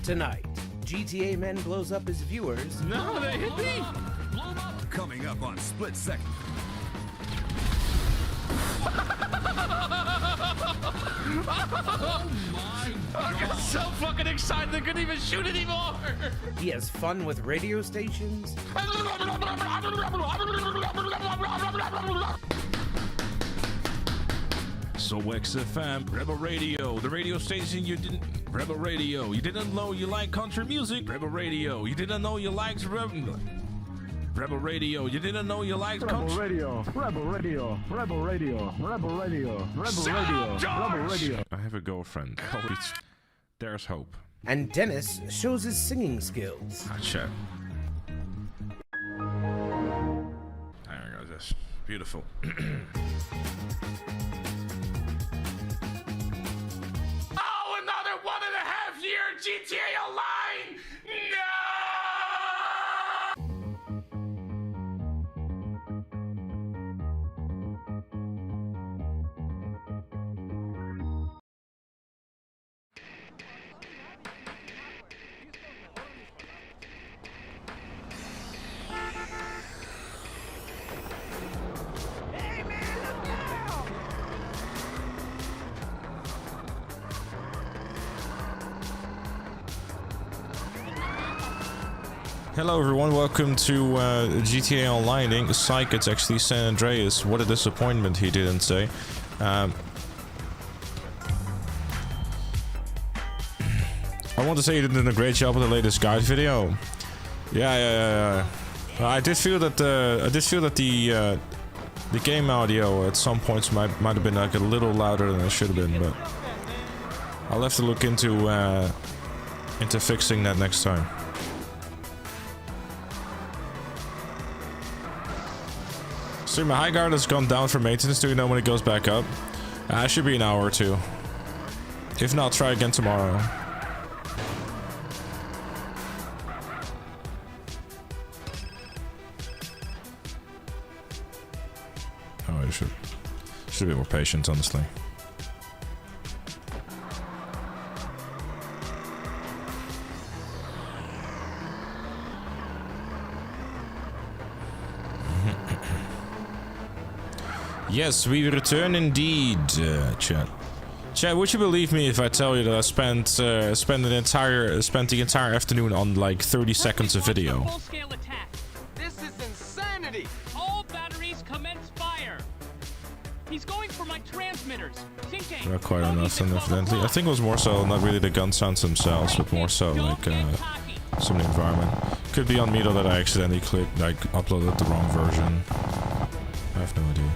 Tonight, GTA Men blows up his viewers. No, they hit me! Coming up on Split Second. Oh my God. I got so fucking excited I couldn't even shoot anymore! He has fun with radio stations. So XFM, Rebel Radio, the radio station you didn't... Rebel Radio, you didn't know you like country music? Rebel Radio, you didn't know you liked Rebel Radio, you didn't know you liked country... Rebel Radio. I have a girlfriend. There's hope. And Dennis shows his singing skills. Ah, shit. There we go, this. Beautiful. Oh, another 1.5 year GTA Online! No! Hello everyone, welcome to GTA Online. Psych, it's actually San Andreas. What a disappointment he didn't say. I want to say you did a great job with the latest guide video. Yeah. I did feel that the game audio at some points might have been like a little louder than it should have been, but I'll have to look into fixing that next time. So my high guard has gone down for maintenance. Do you know when it goes back up? It should be an hour or two. If not, try again tomorrow. Oh, I should be more patient, honestly. Yes, we return indeed, chat. Chat, would you believe me if I tell you that I spent the entire afternoon on like 30 seconds of video? Full-scale attack. This is insanity! All batteries commence fire. He's going for my transmitters. Syncing. Not quite enough, then evidently. I think it was more so not really the gun sounds themselves, but more so like some of the environment. Could be on me though that I accidentally uploaded the wrong version. I have no idea.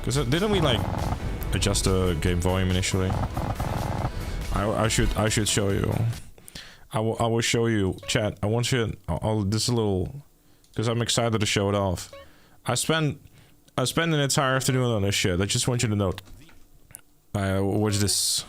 Because didn't we like adjust the game volume initially? I should show you. I will show you, chat. I want you. This a little, because I'm excited to show it off. I spent an entire afternoon on this shit. I just want you to note. What's this?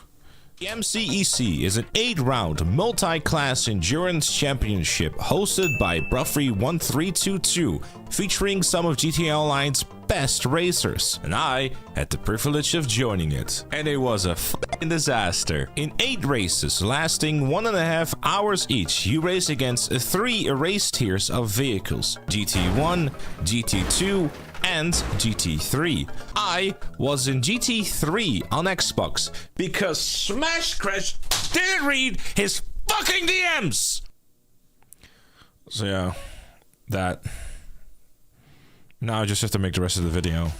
The MCEC is an 8-round multi-class endurance championship hosted by Bruffrey1322, featuring some of GTA Online's best racers, and I had the privilege of joining it. And it was a f***ing disaster. In 8 races lasting 1.5 hours each, you race against 3 race tiers of vehicles: GT1, GT2, and GT3. I was in GT3 on Xbox because Smash Crash didn't read his fucking DMs! So yeah, that. Now I just have to make the rest of the video.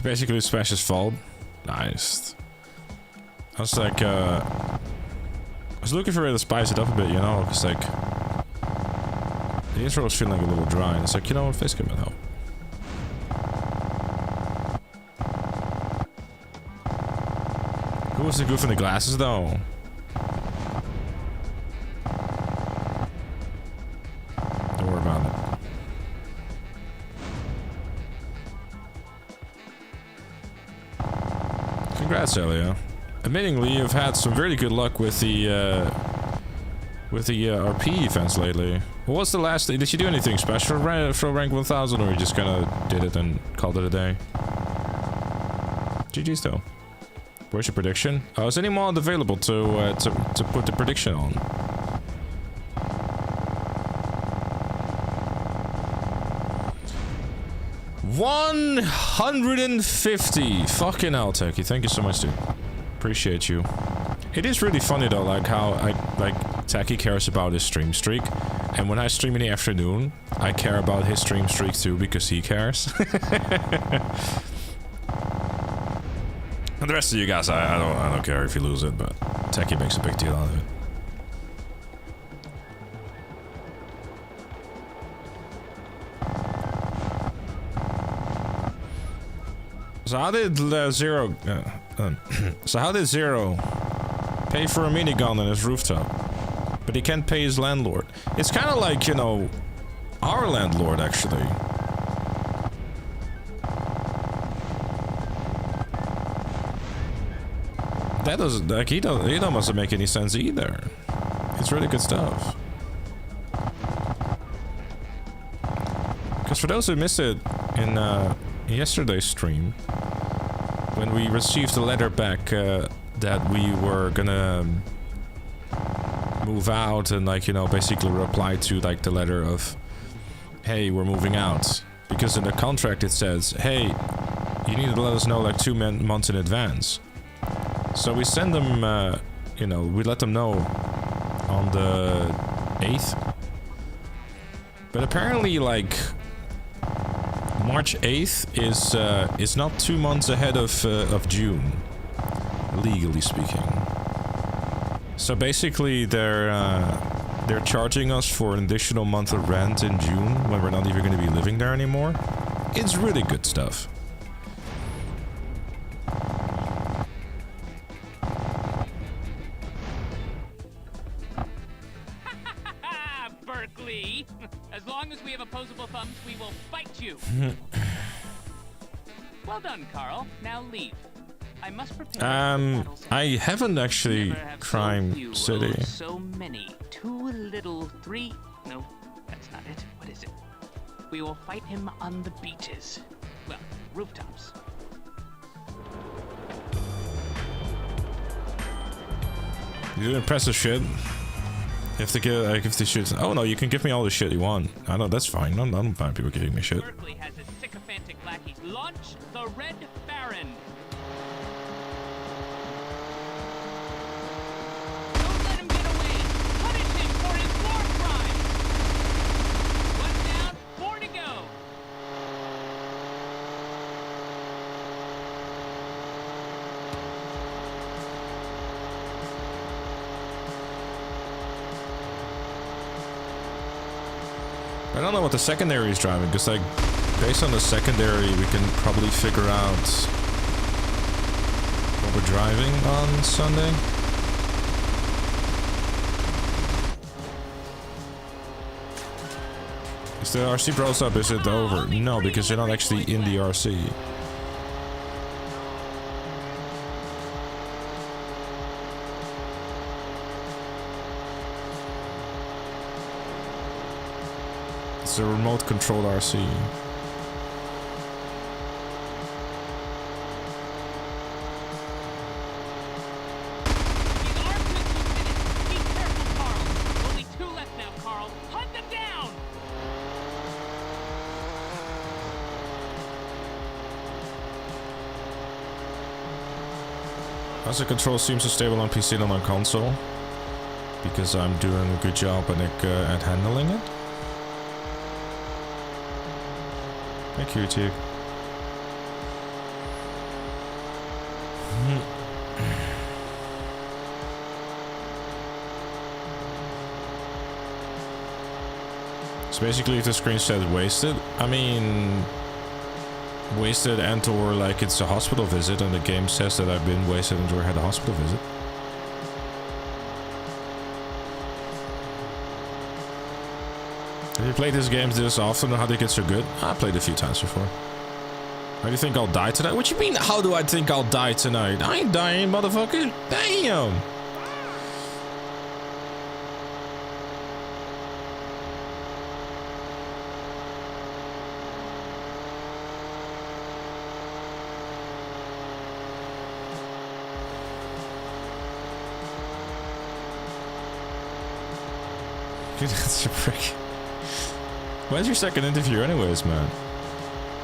Basically, Smash's fault. Nice. I was like, I was looking for a way to spice it up a bit, you know, because like the intro was feeling like a little dry, and it's like, you know what, facecam will help. Who was the goof in the glasses, though? Don't worry about it. Congrats, Elia. Admittingly, you've had some really good luck with the RP events lately. What was the last? Did you do anything special for rank 1000, or you just kind of did it and called it a day? GG's though. Where's your prediction? Is any mod available to put the prediction on? $150. Fucking hell, Techie. Thank you so much, dude. Appreciate you. It is really funny though, like how Techie cares about his stream streak, and when I stream in the afternoon, I care about his stream streak too because he cares. And the rest of you guys, I don't care if you lose it, but Techie makes a big deal out of it. So how did Zero? So how did Zero pay for a minigun on his rooftop, but he can't pay his landlord? It's kind of like, you know, our landlord actually. That doesn't like he doesn't make any sense either. It's really good stuff. Because for those who missed it in yesterday's stream, when we received a letter back that we were gonna move out and, like, you know, basically reply to like the letter of, hey, we're moving out, because in the contract it says, hey, you need to let us know like 2 months in advance. So we send them, you know, we let them know on the 8th. But apparently, like, March 8th is not 2 months ahead of June, legally speaking. So basically, they're charging us for an additional month of rent in June when we're not even going to be living there anymore. It's really good stuff. Berkeley! As long as we have opposable thumbs, we will fight you! Well done, Carl. Now leave. I must prepare. I haven't actually Crime so City. So many. 2 little 3. No, that's not it. What is it? We will fight him on the beaches. Well, rooftops. You did impressive shit. If they give, if they shoot. Oh no, you can give me all the shit you want. I know, that's fine. I don't find people giving me shit. Berkeley has his sycophantic lackeys. Launch the Red Baron. Don't let him get away. Punish him for his war crime. 1 down, 4 to go. I don't know what the secondary is driving, because, like, based on the secondary, we can probably figure out what we're driving on Sunday. Is the RC Bros up? Is it over? No, because you're not actually in the RC. It's a remote controlled RC. Be careful, Carl. Only 2 left now, Carl. Hunt them down. As the control seems so stable on PC and on console, because I'm doing a good job at handling it. Thank you, Tig. So basically, if the screen says wasted, I mean, wasted and or like it's a hospital visit, and the game says that I've been wasted and or had a hospital visit. Have you played these games this often? How did it get so good? I played a few times before. How do you think I'll die tonight? What you mean, how do I think I'll die tonight? I ain't dying, motherfucker. Damn. That's a prick. When's your second interview anyways, man?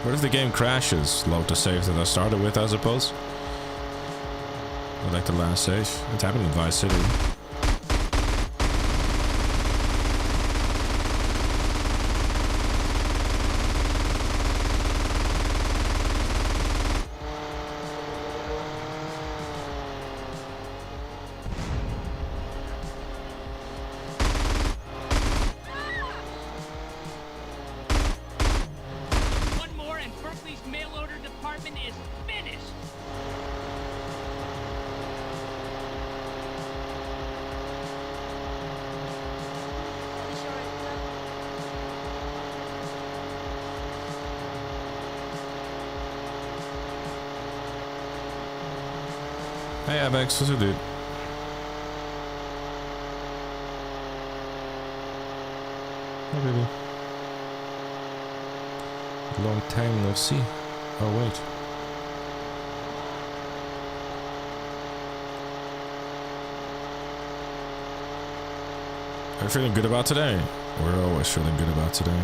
What if the game crashes? Load the save that I started with, I suppose. I like the last save. It happened in Vice City. Hey Abex, what's up, dude? Hey baby. Long time no see. Oh wait. Are you feeling good about today? We're always feeling good about today.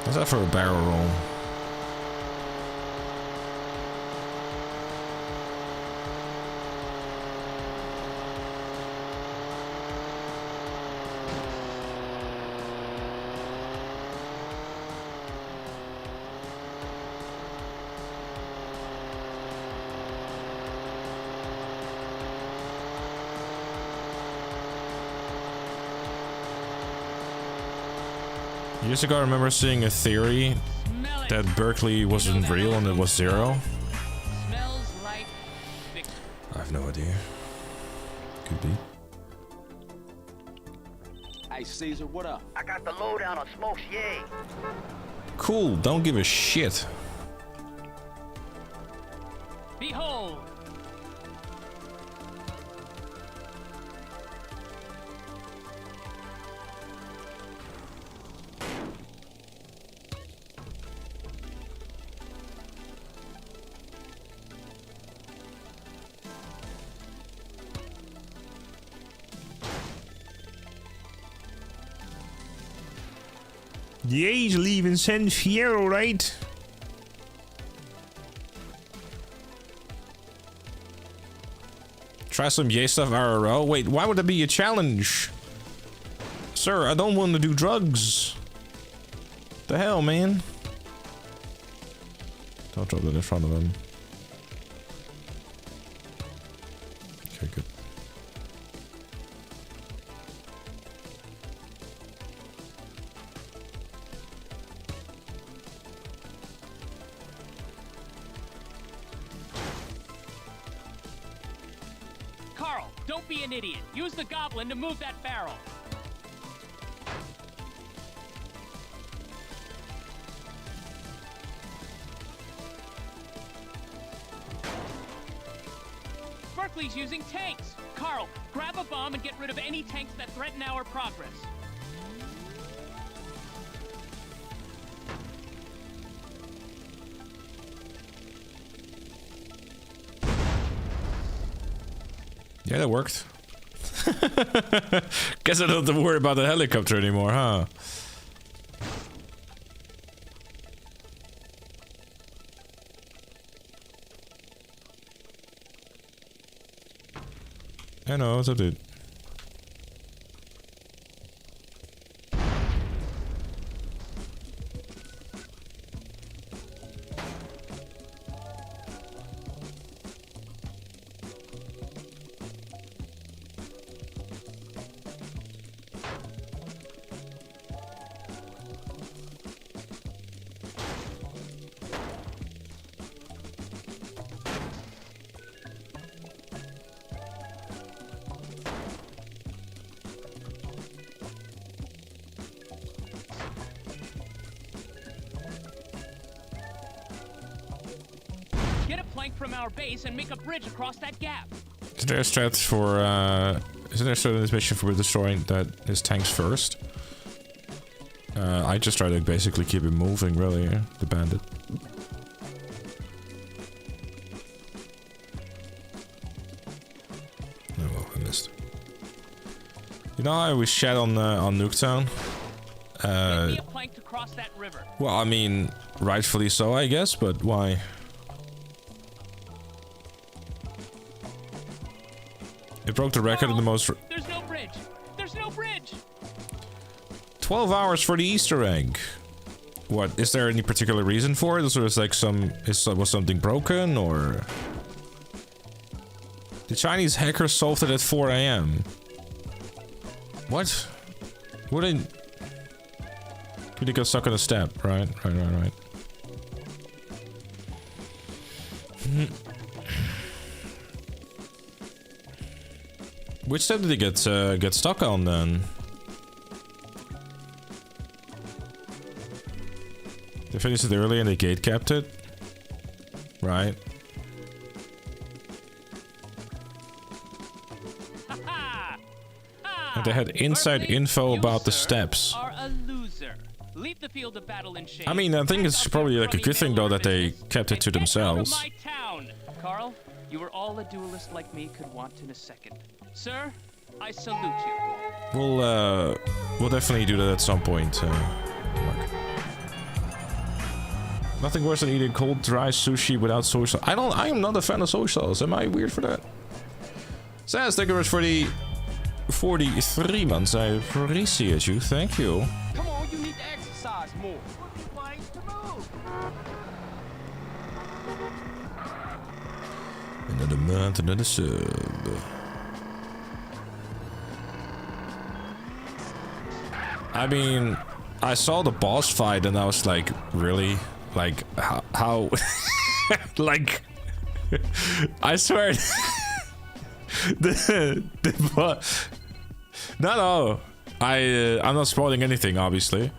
How's that for a barrel roll? Years ago, I remember seeing a theory that Berkeley wasn't real and it was zero. I have no idea. Could be. Hey, Caesar, what up? I got the lowdown on Smokes, yay. Cool, don't give a shit. Behold! Yeah, he's leaving San Fierro, right? Try some yay stuff RRL. Wait, why would that be a challenge? Sir, I don't want to do drugs. The hell, man? Don't drop that in front of him. Okay, good. Don't be an idiot. Use the goblin to move that barrel. Berkeley's using tanks. Carl, grab a bomb and get rid of any tanks that threaten our progress. Yeah, that worked. Guess I don't have to worry about the helicopter anymore, huh? I know, what's up, dude? Get a plank from our base and make a bridge across that gap. Is there a strat for, is there a strat in this mission for destroying his tanks first? I just try to basically keep it moving, really, the bandit. Oh well, I missed. You know how we shat on Nuketown? Give me a plank to cross that river. Well, I mean, rightfully so, I guess, but why? It broke the record of the most... There's no bridge! There's no bridge! 12 hours for the Easter egg. What, is there any particular reason for it? Is there like was something broken, or... The Chinese hackers solved it at 4 AM. What? Wouldn't... Could he got stuck on a step, right? Right. Which step did he get stuck on then? They finished it early and they gate capped it? Right. And they had inside info about the steps. Leave the field of battle in shame. I mean, I think it's probably like a good thing though that they kept it to themselves. Carl, you were all a duelist like me could want in a second. Sir, I salute you. We'll definitely do that at some point. Mark. Nothing worse than eating cold, dry sushi without soy sauce. I am not a fan of soy sauce. Am I weird for that? Says, thank you very much for the 43 months. I appreciate you. Thank you. Come on, you need to exercise more. Another month, another sub. I mean, I saw the boss fight and I was like, really? Like, how like, I swear, no, I'm not spoiling anything, obviously.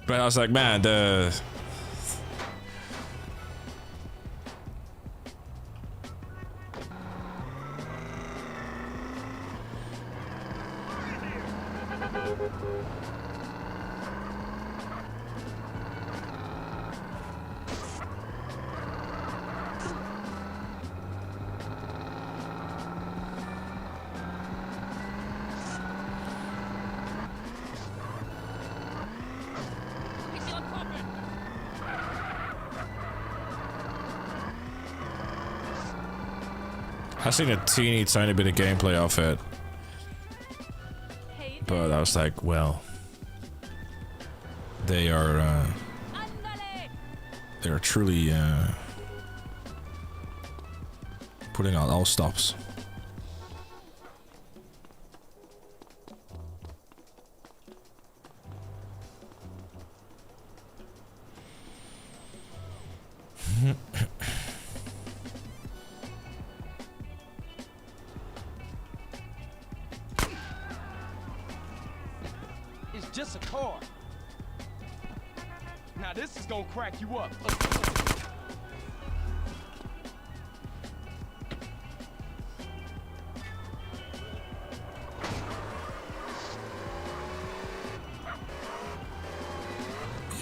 But I was like, man, I've seen a teeny tiny bit of gameplay of it, but I was like, well, they are truly putting out all stops. Just a car. Now this is gonna crack you up.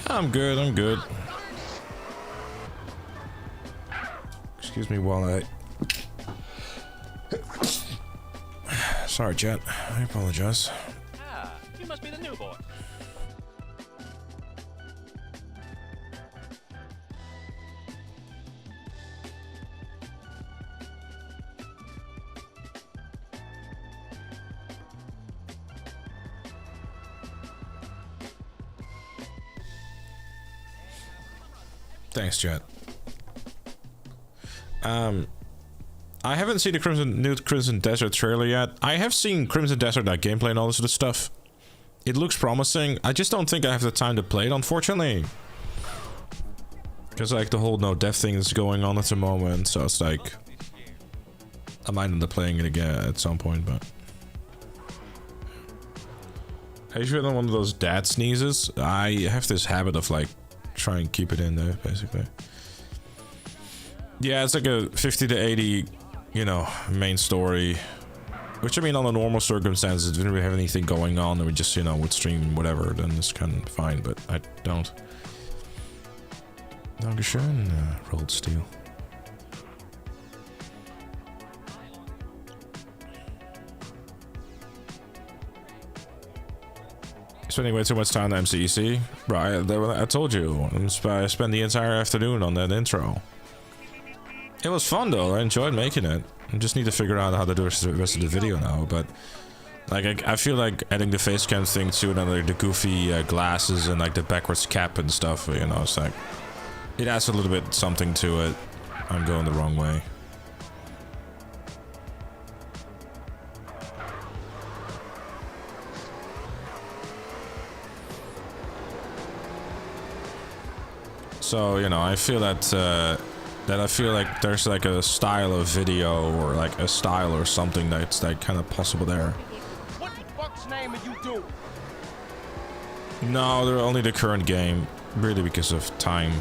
Yeah, I'm good. Excuse me while I Sorry, Jet. I apologize. Ah, you must be the new boy. Thanks, Jet. I haven't seen the new Crimson Desert trailer yet. I have seen Crimson Desert, like gameplay and all this sort of stuff. It looks promising. I just don't think I have the time to play it, unfortunately. Because like the whole no death thing is going on at the moment, so it's like I might end up playing it again at some point, but I usually don't one of those dad sneezes. I have this habit of like trying to keep it in there, basically. Yeah, it's like a 50 to 80, you know, main story. Which, I mean, under normal circumstances, if we didn't really have anything going on, and we just, you know, would stream whatever, then it's kind of fine, but I don't. Dankeschön, rolled steel. Spending way too much time on MCEC? Right, I told you, I spent the entire afternoon on that intro. It was fun though, I enjoyed making it. I just need to figure out how to do the rest of the video now, but like I feel like adding the face cam thing to it, and like the goofy glasses and like the backwards cap and stuff, you know, it's like it adds a little bit something to it. I'm going the wrong way. So, you know, I feel that I feel like there's like a style of video or like a style or something that's like kind of possible there. What the fuck's name are you doing? No, they're only the current game, really because of time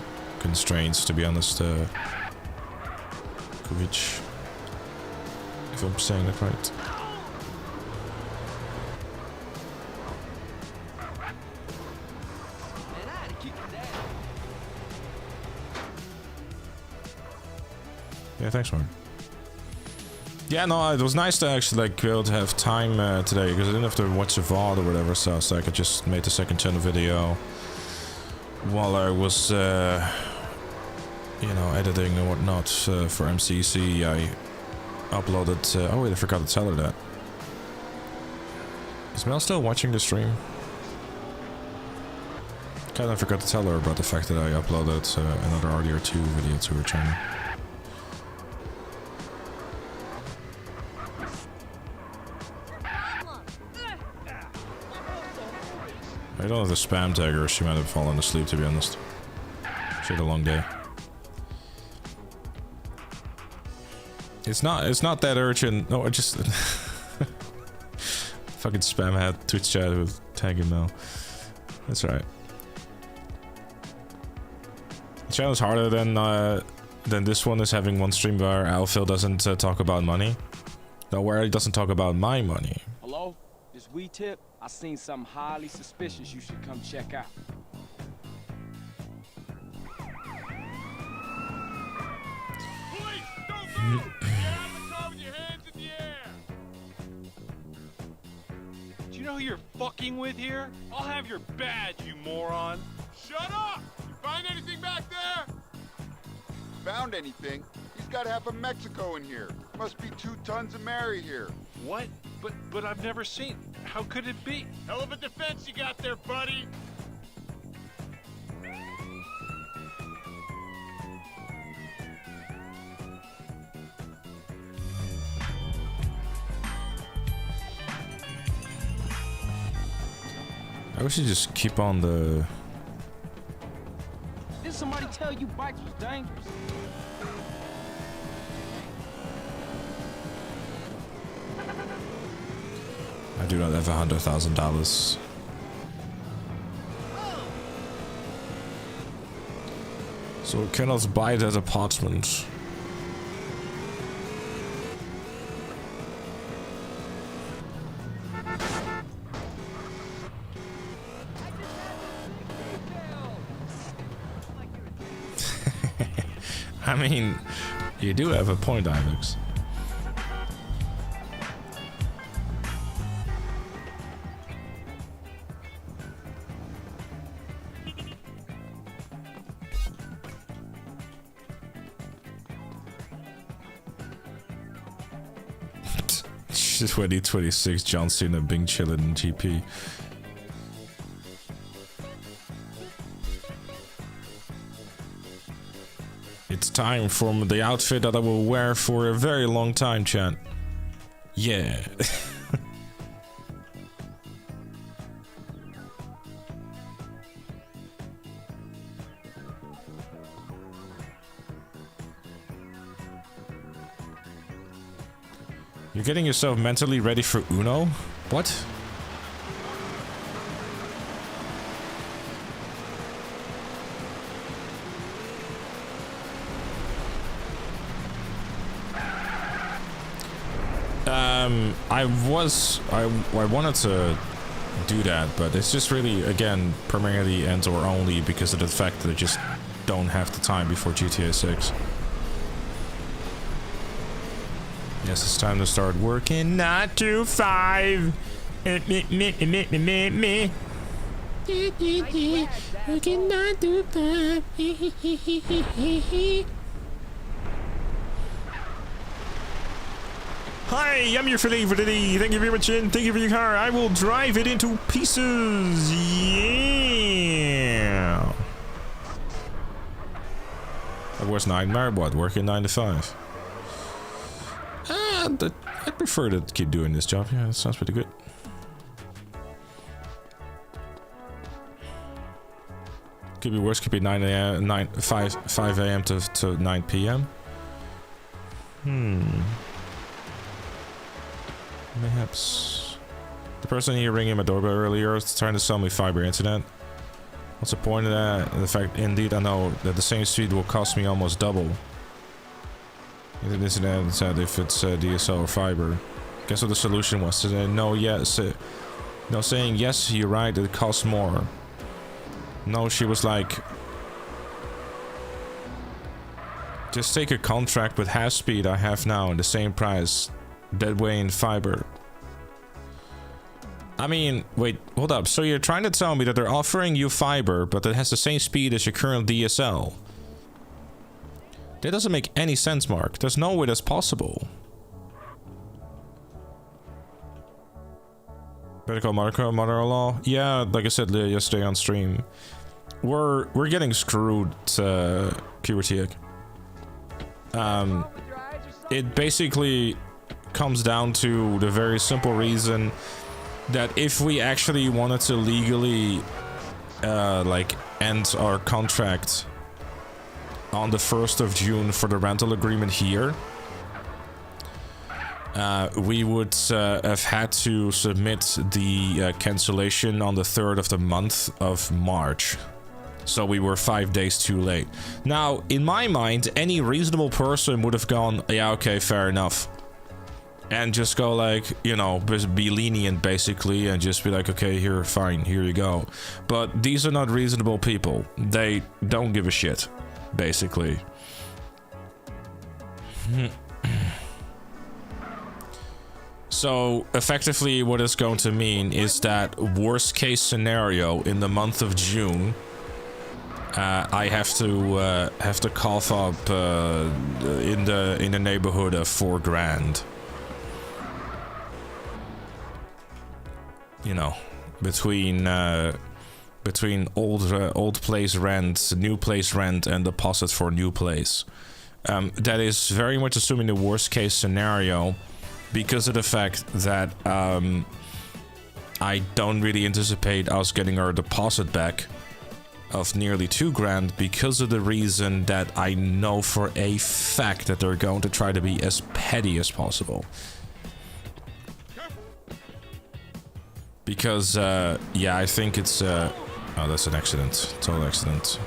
constraints, to be honest. Which, if I'm saying that right. Yeah, thanks, man. Yeah, no, it was nice to actually like be able to have time today, because I didn't have to watch the VOD or whatever, so it's like I just made the second channel video while I was, you know, editing and whatnot for MCC. I uploaded. Oh wait, I forgot to tell her that. Is Mel still watching the stream? Kinda forgot to tell her about the fact that I uploaded another RDR2 video to her channel. I don't have the spam tag her, she might have fallen asleep, to be honest. She had a long day. It's not that urgent. No, I just fucking spam had Twitch chat with tagging now. That's right. The channel's harder than this one is, having one stream where Alphil doesn't talk about money. No, where he doesn't talk about my money. Hello? This weed tip? I seen something highly suspicious you should come check out. Police, don't move! Get out of the car with your hands in the air! Do you know who you're fucking with here? I'll have your badge, you moron! Shut up! You find anything back there? Found anything? He's got half of Mexico in here. Must be 2 tons of Mary here. What? But I've never seen. How could it be? Hell of a defense you got there, buddy! I wish you just keep on the... Did somebody tell you bikes was dangerous? I do not have $100,000. So I cannot buy that apartment. I mean, you do have a point, Alex. 2026 John Cena being chilling in GP. It's time for the outfit that I will wear for a very long time, chat. Yeah. You're getting yourself mentally ready for Uno? What? I wanted to do that, but it's just really, again, primarily and or only because of the fact that I just don't have the time before GTA 6. Yes, it's time to start working 9 to 5. Working 9 to 5. Hi, I'm your fillet for today. Thank you very much, and thank you for your car. I will drive it into pieces. Yeah. That was nightmare. What? Working 9 to 5. I prefer to keep doing this job. Yeah, that sounds pretty good. Could be worse. Could be 5 a.m. to 9 p.m. Perhaps the person here ringing my doorbell earlier is trying to sell me fiber internet. What's the point of that? The fact, indeed, I know that the same speed will cost me almost double. The internet said if it's DSL or fiber. Guess what the solution was? To say no, yes, no, saying yes, you're right. It costs more. No, she was like, just take a contract with half speed I have now and the same price. That way in fiber. I mean, wait, hold up. So you're trying to tell me that they're offering you fiber, but it has the same speed as your current DSL? That doesn't make any sense, Mark. There's no way that's possible. Better call Marco, mother-in-law. Yeah, like I said yesterday on stream, we're getting screwed, QRTX. It basically comes down to the very simple reason that if we actually wanted to legally like end our contract on the 1st of June for the rental agreement here, we would have had to submit the cancellation on the 3rd of the month of March. So we were 5 days too late. Now, in my mind, any reasonable person would have gone, yeah, okay, fair enough. And just go like, you know, be lenient basically and just be like, okay, here, fine, here you go. But these are not reasonable people. They don't give a shit, basically. So effectively what it's going to mean is that worst case scenario in the month of June, I have to cough up in the neighborhood of $4,000. You know, between old place rent, new place rent, and deposit for new place. That is very much assuming the worst case scenario, because of the fact that I don't really anticipate us getting our deposit back of nearly $2,000, because of the reason that I know for a fact that they're going to try to be as petty as possible. Because, yeah, I think it's, oh, that's an accident. Total accident.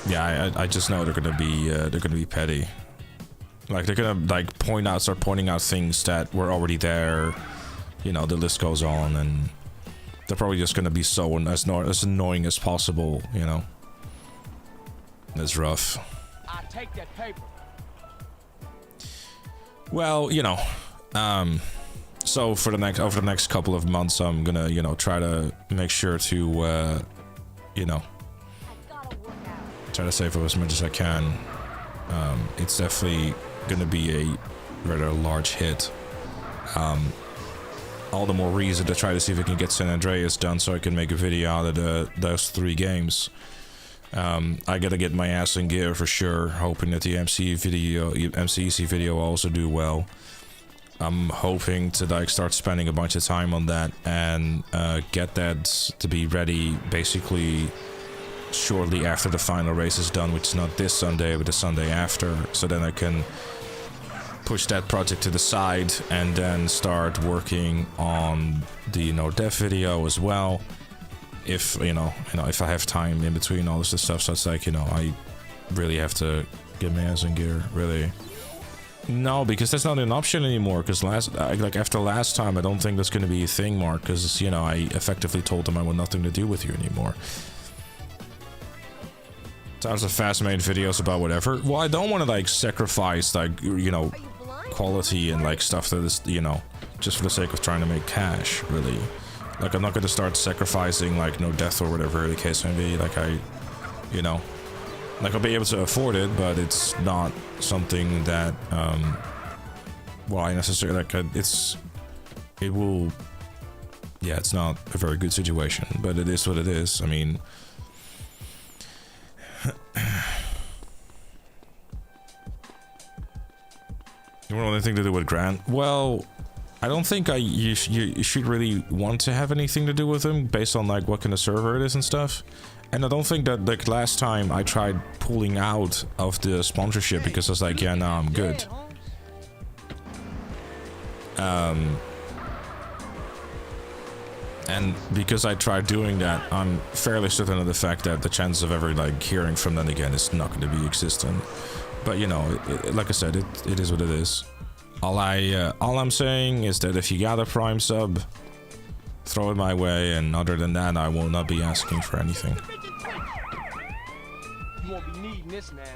Yeah, I just know they're gonna be petty. Like, they're gonna, like, start pointing out things that were already there. You know, the list goes on, and they're probably just gonna be so as annoying as possible, you know. That's rough. I take that paper. Well, you know, so for over the next couple of months, I'm gonna, you know, try to make sure to, you know, try to save up as much as I can. it's definitely gonna be a rather large hit. All the more reason to try to see if I can get San Andreas done so I can make a video out of those 3 games. I gotta get my ass in gear for sure, hoping that the MCEC video also do well. I'm hoping to like start spending a bunch of time on that and get that to be ready basically shortly after the final race is done, which is not this Sunday but the Sunday after, so then I can push that project to the side and then start working on the no dev video as well, if if I have time in between all this stuff. So it's like, I really have to get my ass in gear, really. No, because that's not an option anymore, because after last time I don't think that's going to be a thing, Mark, because I effectively told them I want nothing to do with you anymore. Tons of fast-made videos about whatever. Well, I don't want to like sacrifice quality and stuff that is just for the sake of trying to make cash, really. Like, I'm not going to start sacrificing no death or whatever the case may be. Like, I'll be able to afford it, but it's not something that I necessarily it's not a very good situation, but it is what it is. I mean, you want anything to do with Grant? Well, I don't think you should really want to have anything to do with him based on what kind of server it is and stuff. And I don't think that last time I tried pulling out of the sponsorship because I was like, yeah, no, I'm good. And because I tried doing that, I'm fairly certain of the fact that the chances of ever hearing from them again is not going to be existent. But like I said, it is what it is. All I'm saying is that if you got a Prime sub, throw it my way, and other than that, I will not be asking for anything. You won't be needing this, man.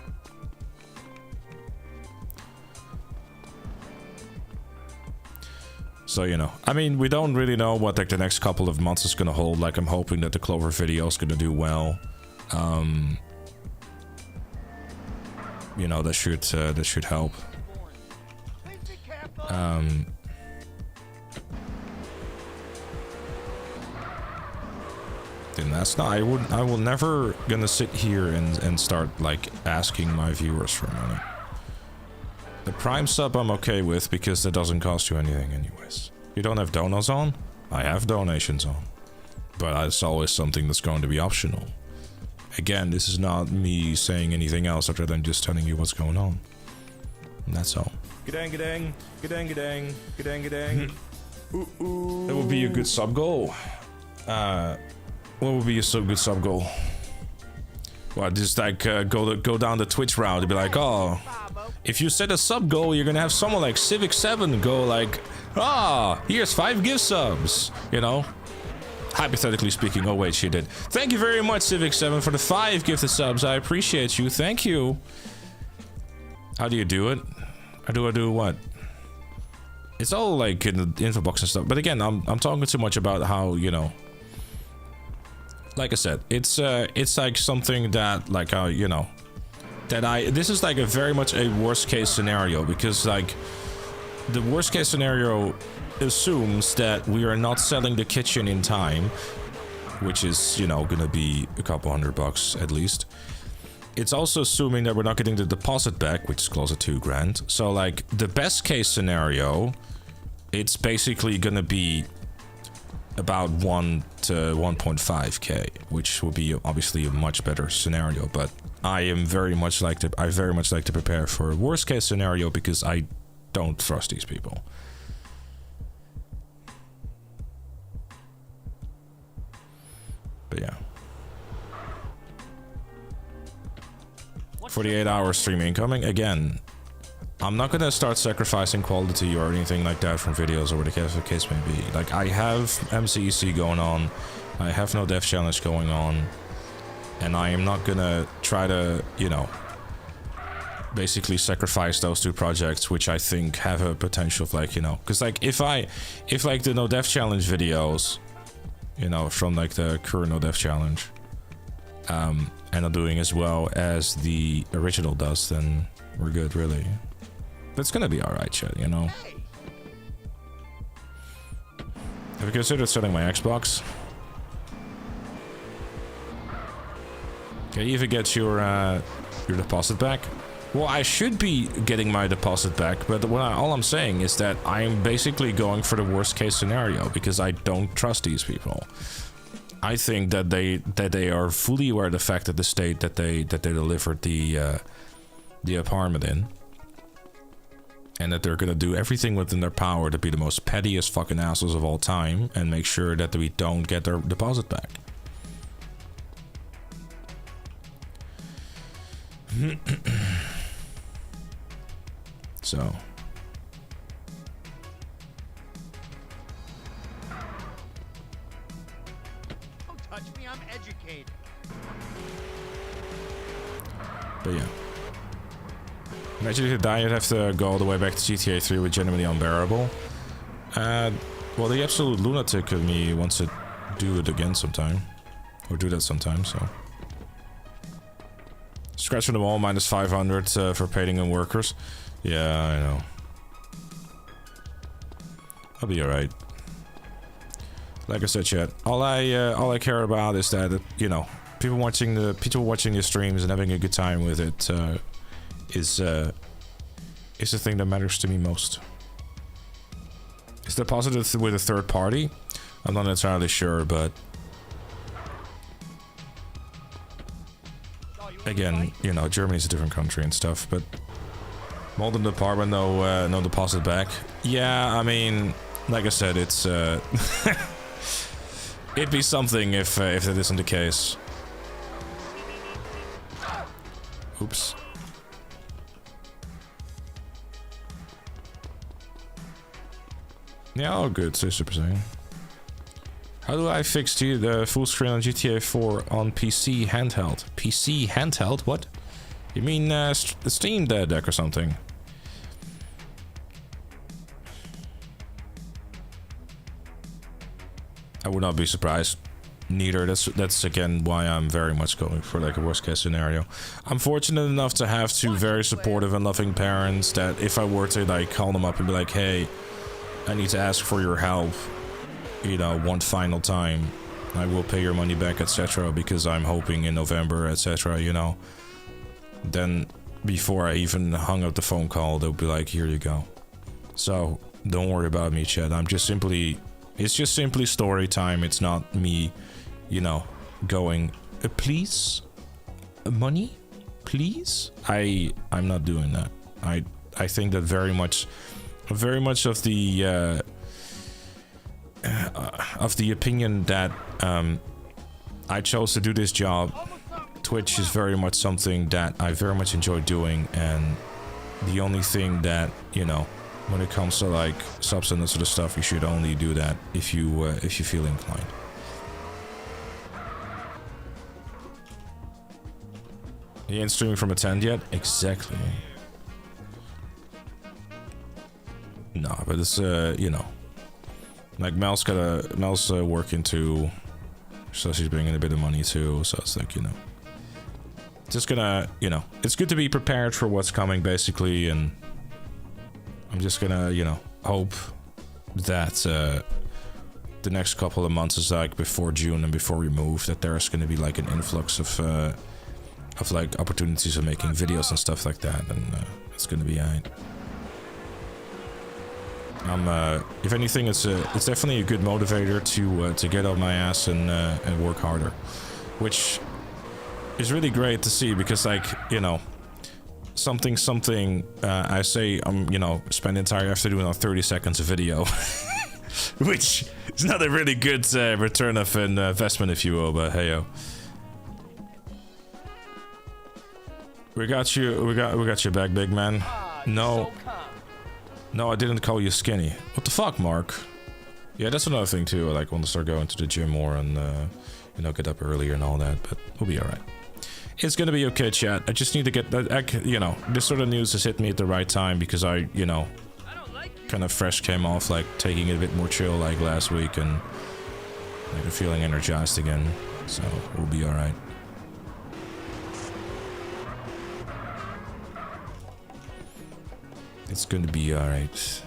So, I mean, we don't really know what the next couple of months is gonna hold. Like, I'm hoping that the Clover video is gonna do well. That should help. And that's not. I will never gonna sit here and start asking my viewers for money. The Prime sub I'm okay with because that doesn't cost you anything anyways. You don't have donos on? I have donations on. But it's always something that's going to be optional. Again, this is not me saying anything else other than just telling you what's going on. And that's all. Gadang, gadang, gadang, gadang, gadang, gadang. That would be a good sub goal. What would be a good sub goal? Well, just go down the Twitch route and be like, oh, if you set a sub goal, you're gonna have someone like Civic7 go here's 5 gift subs, Hypothetically speaking. Oh wait, she did. Thank you very much, Civic7, for the 5 gifted subs. I appreciate you. Thank you. How do you do it? How do I do what? It's all in the info box and stuff. But again, I'm talking too much about how, like I said, it's something that this is a very much a worst case scenario, because the worst case scenario assumes that we are not selling the kitchen in time, which is gonna be a couple $100 at least. It's also assuming that we're not getting the deposit back, which is close to $2,000. So the best case scenario, it's basically gonna be about 1 to 1.5k, which will be obviously a much better scenario. But I very much like to prepare for a worst case scenario, because I don't trust these people. But yeah. 48-hour stream incoming. Again, I'm not gonna start sacrificing quality or anything like that from videos or whatever the case may be. I have MCEC going on, I have no dev challenge going on, and I am not gonna try to, basically sacrifice those 2 projects, which I think have a potential of because if the no dev challenge videos, from the current no dev challenge, and are doing as well as the original does, then we're good, really. It's gonna be alright, chat, you know. Have you considered selling my Xbox? Okay, you even get your deposit back? Well, I should be getting my deposit back, but all I'm saying is that I'm basically going for the worst case scenario because I don't trust these people. I think that they are fully aware of the fact that the state that they delivered the apartment in, and that they're gonna do everything within their power to be the most pettiest fucking assholes of all time and make sure that we don't get their deposit back. So. Don't touch me, I'm educated. But yeah. Imagine if you die, you'd have to go all the way back to GTA 3 with genuinely unbearable. Well, the absolute lunatic of me wants to do it again sometime. Or do that sometime, so. Scratch from the wall, minus 500 for paying in workers. Yeah, I know. I'll be alright. Like I said, chat, all I care about is that, you know, people watching the streams and having a good time with it is the thing that matters to me most. Is that positive with a third party? I'm not entirely sure, but again, you know, Germany's a different country and stuff, but Malden department, no deposit back. Yeah, I mean, like I said, it's it'd be something if that isn't the case. Oops. Yeah, all good, so Super Saiyan. How do I fix the full screen on GTA 4 on PC handheld? PC handheld? What? You mean Steam Deck or something? I would not be surprised. Neither. That's again why I'm very much going for like a worst case scenario. I'm fortunate enough to have two very supportive and loving parents that if I were to like call them up and be like, hey, I need to ask for your help, you know, one final time, I will pay your money back, etc. because I'm hoping in November, etc. you know. Then before I even hung up the phone call, they'll be like, here you go. So don't worry about me, Chad. It's just simply story time. It's not me, you know, going, please, money, please. I'm not doing that. I think that very much of the opinion that I chose to do this job. Twitch is very much something that I very much enjoy doing, and the only thing that, you know, when it comes to like substance sort of stuff, you should only do that if you feel inclined. You ain't streaming from a tent yet? Exactly. No, but it's you know, like Mel's working too, so she's bringing a bit of money too. So it's like, you know, just gonna, you know, it's good to be prepared for what's coming basically, and I'm just gonna, you know, hope that the next couple of months is like before June and before we move, that there's gonna be like an influx of like opportunities of making videos and stuff like that, and it's gonna be alright. If anything, it's definitely a good motivator to get on my ass and work harder, which is really great to see, because like, you know, something I say you know, spend the entire afternoon on 30 seconds of video, which is not a really good return of an investment, if you will, but hey yo. We got your back, big man. No, I didn't call you skinny. What the fuck, Mark? Yeah, that's another thing too. I like want to start going to the gym more and you know, get up earlier and all that, but we'll be alright. It's gonna be okay, chat. I just need to get that, you know, this sort of news has hit me at the right time, because I, you know, kind of fresh came off like taking it a bit more chill like last week, and like I'm feeling energized again, so we'll be alright. It's gonna be alright.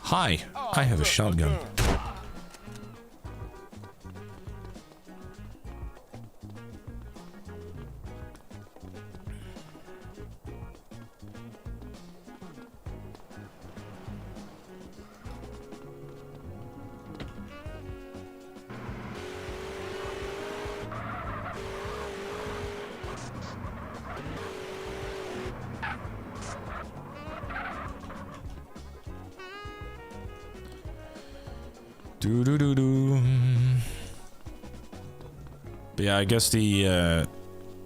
Hi, I have a shotgun. But yeah, I guess the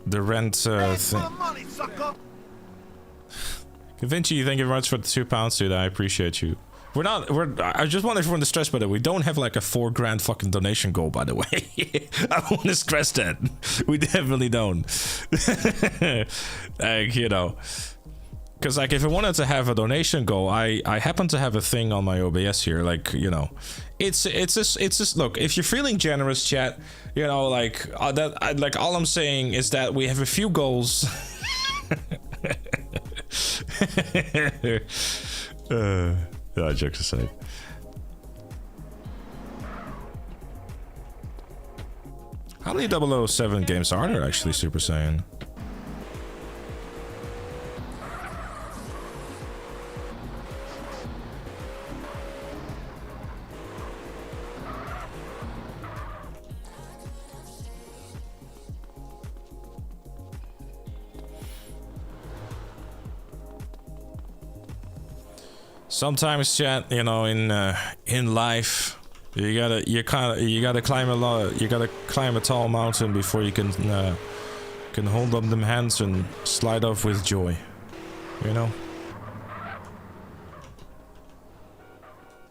rent thing. Vinci, thank you very much for the £2, dude. I appreciate you. I just want everyone to stress, by the way, we don't have like a $4 grand fucking donation goal, by the way. I want to stress that. We definitely don't. Like, you know. Because, like, if I wanted to have a donation goal, I happen to have a thing on my OBS here, like, you know, it's just look, if you're feeling generous, chat, you know, like, like, all I'm saying is that we have a few goals. Yeah, jokes aside. How many 007 games are there actually, Super Saiyan? Sometimes, chat, you know, in life, you gotta climb a tall mountain before you can hold up them hands and slide off with joy, you know.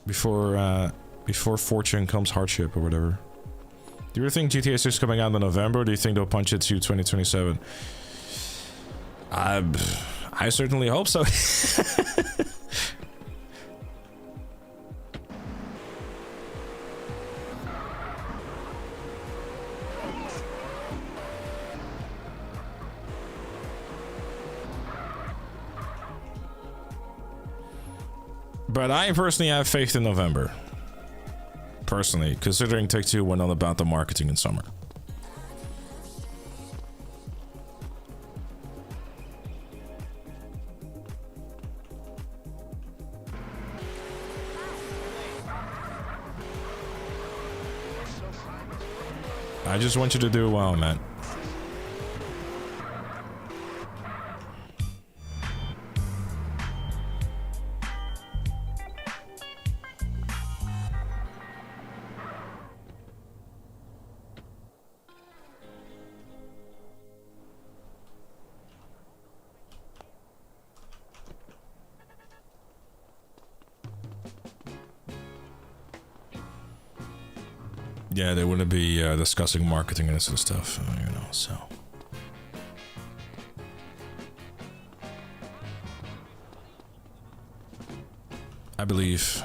Before fortune comes hardship or whatever. Do you think GTA 6 is coming out in November, or do you think they'll punch it to 2027? I certainly hope so. But I personally have faith in November. Personally, considering Take-Two went on about the marketing in summer. I just want you to do well, man. Yeah, they wouldn't be discussing marketing and this sort of stuff, you know, so. I believe.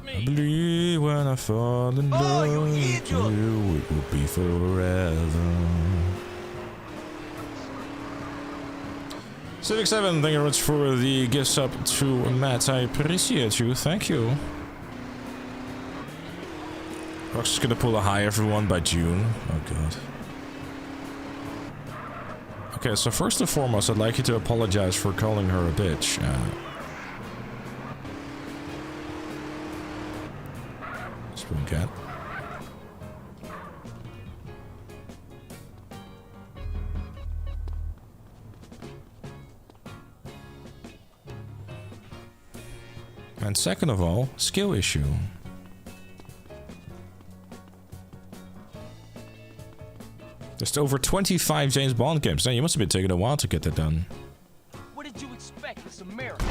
I believe when I fall in love with you, it will be forever. Civic7, thank you very much for the gifts up to Matt. I appreciate you. Thank you. Rock's just gonna pull a high everyone by June. Oh god. Okay, so first and foremost, I'd like you to apologize for calling her a bitch. Spoon cat. And second of all, skill issue. Just over 25 James Bond games. Now, you must have been taking a while to get that done. What did you expect? It's America.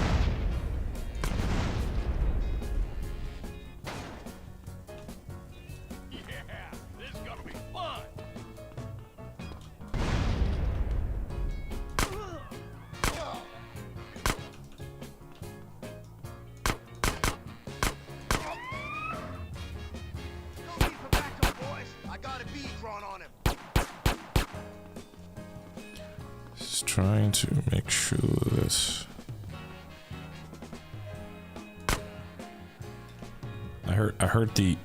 Yeah, this is gonna be fun. No need for backup, boys. I got a bead drawn on him. This is trying to make sure that I heard the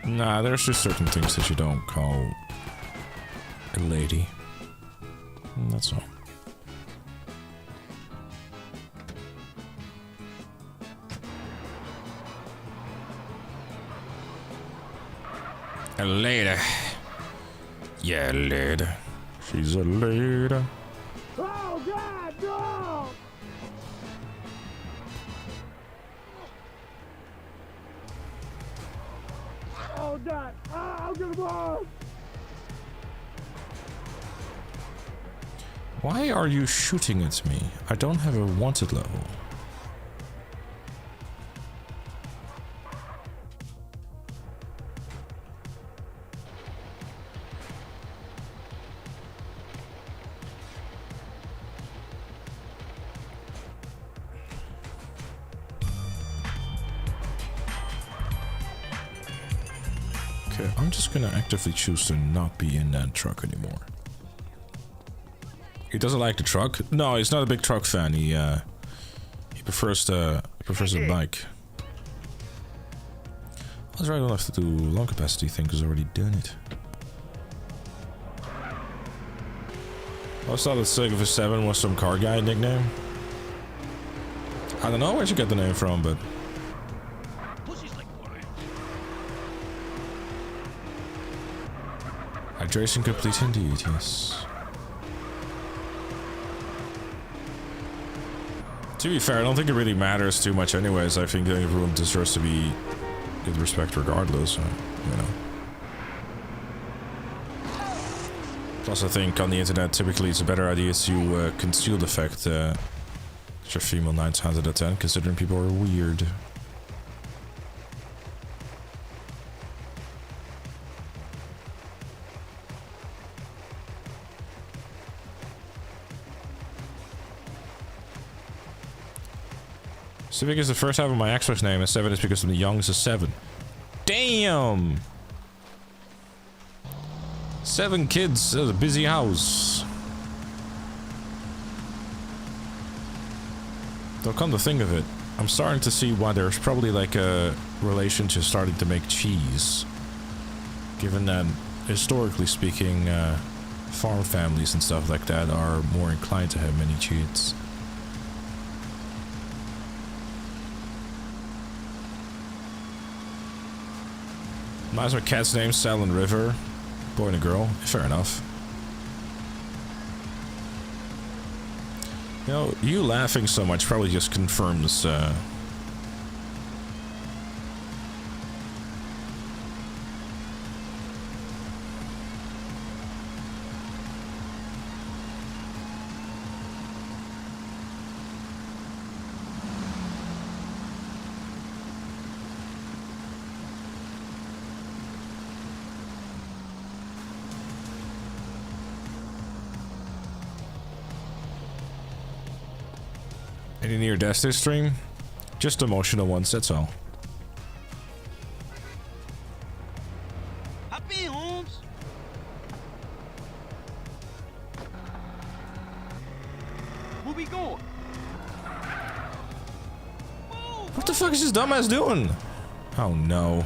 Nah, there's just certain things that you don't call a lady. And that's all. A lady. Yeah, lady. She's a lady. Oh, God, no! Oh, God. I'm gonna blow! Why are you shooting at me? I don't have a wanted level. Okay, I'm just gonna actively choose to not be in that truck anymore. He doesn't like the truck? No, he's not a big truck fan. He prefers a bike. That's right, I don't have to do long capacity thing because I've already done it. I always thought that Silver 7 was some car guy nickname. I don't know where'd you get the name from, but hydration complete indeed, yes. To be fair, I don't think it really matters too much anyways. I think everyone deserves to be good respect regardless, you know. Plus I think on the internet typically it's a better idea to conceal the fact that you're female 9 times out of 10, considering people are weird. Civic is the first half of my Xbox name, and 7 is because I'm the youngest of 7. Damn! 7 kids, that's a busy house. Though come to think of it, I'm starting to see why there's probably like a relation to starting to make cheese. Given that, historically speaking, farm families and stuff like that are more inclined to have many kids. Mine's my cat's name, Sal and River. Boy and a girl. Fair enough. You know, you laughing so much probably just confirms, any near Destiny stream? Just emotional ones, that's all. Happy Holmes! Where we going? What the fuck is this dumbass doing? Oh no.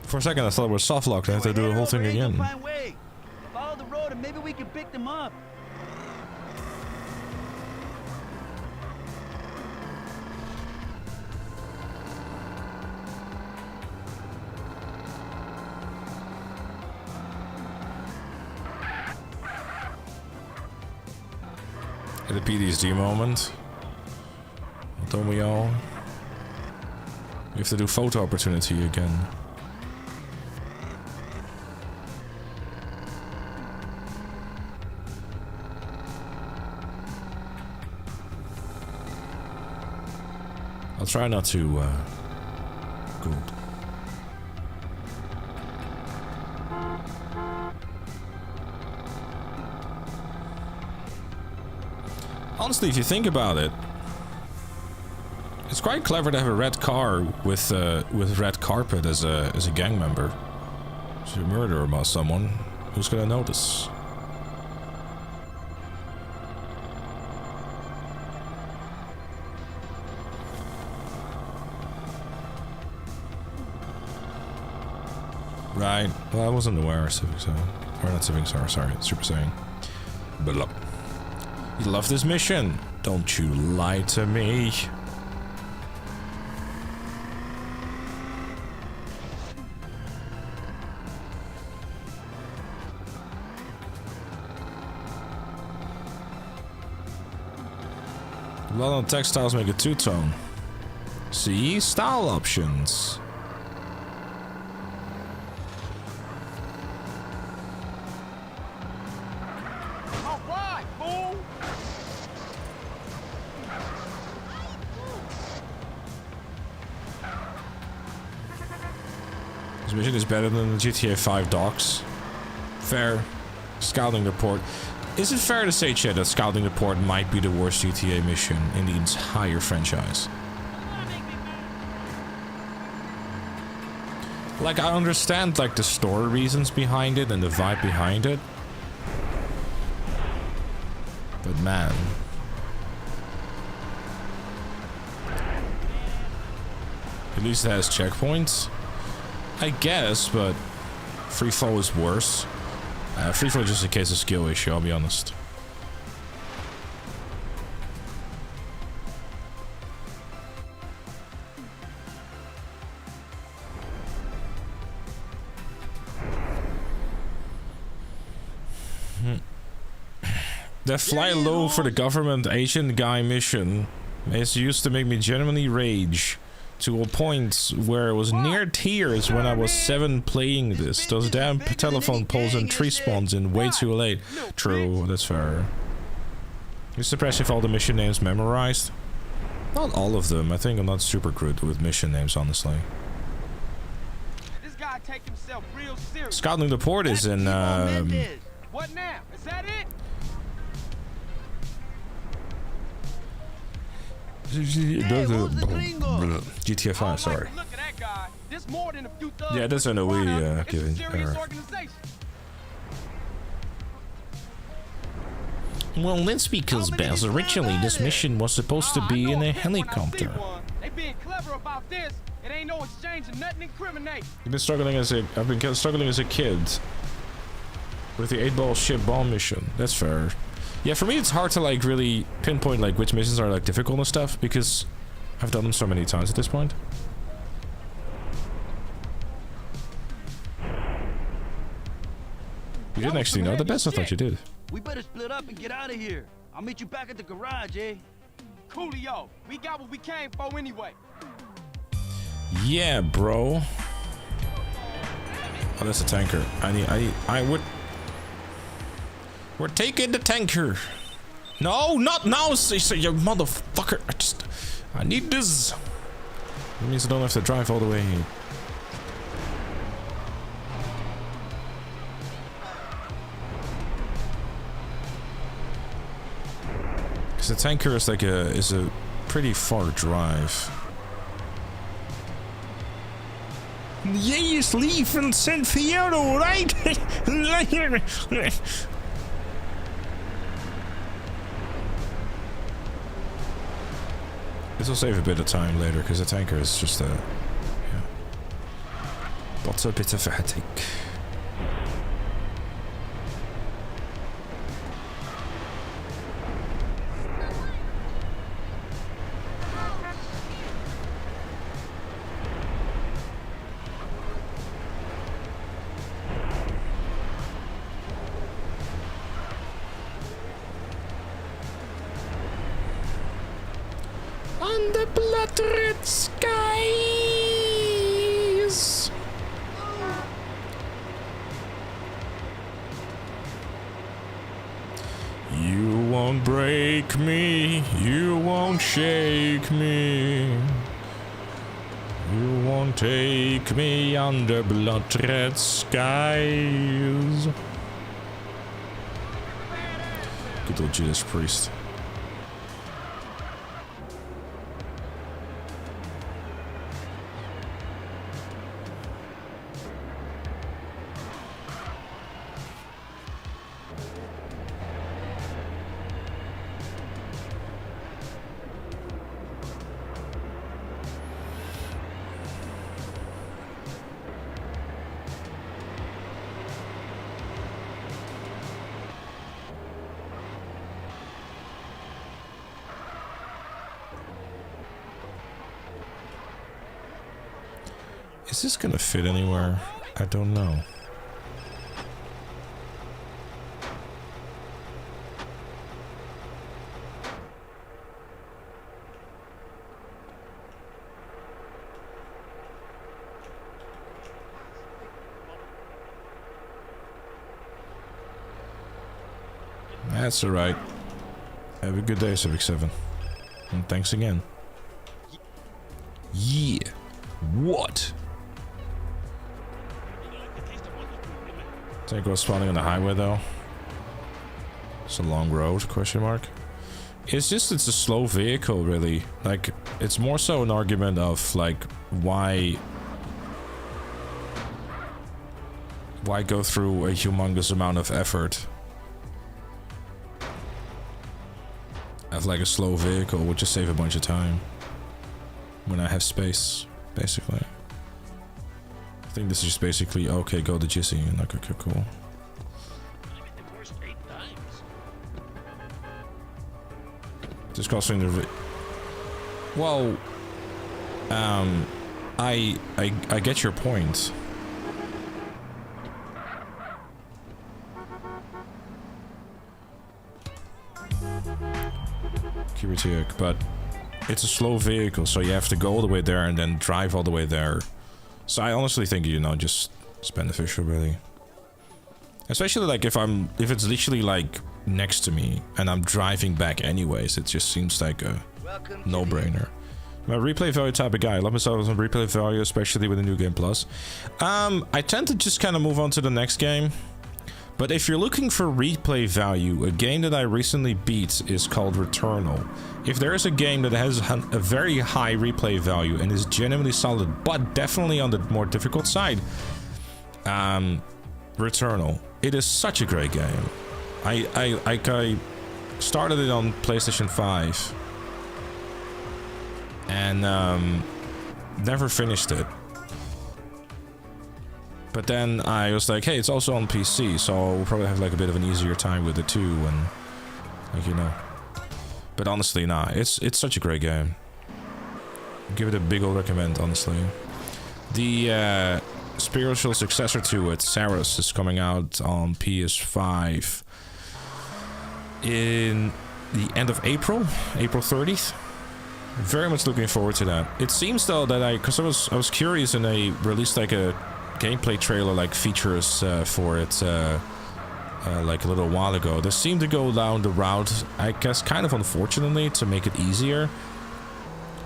For a second I thought it was soft locked. I have to do the whole thing again. Follow the road and maybe we can pick them up. At a PTSD moment. Don't we all? We have to do photo opportunity again. I'll try not to, good. Honestly, if you think about it, it's quite clever to have a red car with red carpet as a gang member. If you murder about someone, who's gonna notice? Right. Well, I wasn't aware of Civic Star. Or not Civic Star, sorry. Super Saiyan. But look. You love this mission. Don't you lie to me. A lot of textiles make a two-tone. See? Style options. This mission is better than the GTA 5 docks. Fair. Scouting report. Is it fair to say, Chad, that Scouting report might be the worst GTA mission in the entire franchise? Like, I understand, like, the story reasons behind it and the vibe behind it. But man. At least it has checkpoints. I guess, but free fall is worse. Free fall is just a case of skill issue, I'll be honest. That fly low for the government agent guy mission is used to make me genuinely rage. To a point where it was near tears when I was 7 playing this. Those damn telephone poles and tree spawns in way too late. True, that's fair. You surprised if all the mission names memorized? Not all of them. I think I'm not super good with mission names, honestly. This guy take himself real serious. Scouting the port is in What now? Is that it? GTA 5, sorry. Yeah, that's an OE given error. Well, that's because, Baz, originally this mission was supposed to be in a helicopter. They being clever about this. It ain't no exchange and nothing incriminate. I've been struggling as a kid with the 8-ball ship bomb mission. That's fair. Yeah, for me it's hard to like really pinpoint like which missions are like difficult and stuff because I've done them so many times at this point. You didn't actually know the best? I thought you did. We better split up and get out of here. I'll meet you back at the garage, eh? Coolio, we got what we came for anyway. Yeah, bro. Oh, that's a tanker. I would. We're taking the tanker. No, not now, you motherfucker. I need this. That means I don't have to drive all the way. Because the tanker is like a pretty far drive. Yes, leave and San Fierro, right? This will save a bit of time later because the tanker is just a but a bit of a headache. blood-red skies. You won't break me, you won't shake me, you won't take me under blood-red skies. Good old Judas Priest. Is this gonna fit anywhere? I don't know. That's alright. Have a good day, Civic 7. And thanks again. Yeah. What? Think about spawning on the highway though. It's a long road, question mark. It's just, it's a slow vehicle really. Like, it's more so an argument of like, why go through a humongous amount of effort of like a slow vehicle, would just save a bunch of time when I have space, basically. I think this is just basically, okay, go to Jizzy, and like, okay, cool. Discussing the well, I get your point. But it's a slow vehicle, so you have to go all the way there and then drive all the way there. So I honestly think, you know, just it's beneficial, really. Especially like if it's literally like next to me and I'm driving back anyways, it just seems like a no-brainer. I'm a replay value type of guy. I love myself on replay value, especially with the new game plus. I tend to just kind of move on to the next game. But if you're looking for replay value, a game that I recently beat is called Returnal. If there is a game that has a very high replay value and is genuinely solid, but definitely on the more difficult side, Returnal. It is such a great game. I started it on PlayStation 5 and never finished it. But then I was like, hey, it's also on PC, so I'll probably have like a bit of an easier time with it too, and like, you know. But honestly, nah, it's such a great game. Give it a big old recommend, honestly. The spiritual successor to it, Saros, is coming out on PS5 in the end of April 30th. Very much looking forward to that. It seems though that because I was curious and they released like a gameplay trailer like features for it like a little while ago. They seem to go down the route, I guess kind of unfortunately, to make it easier,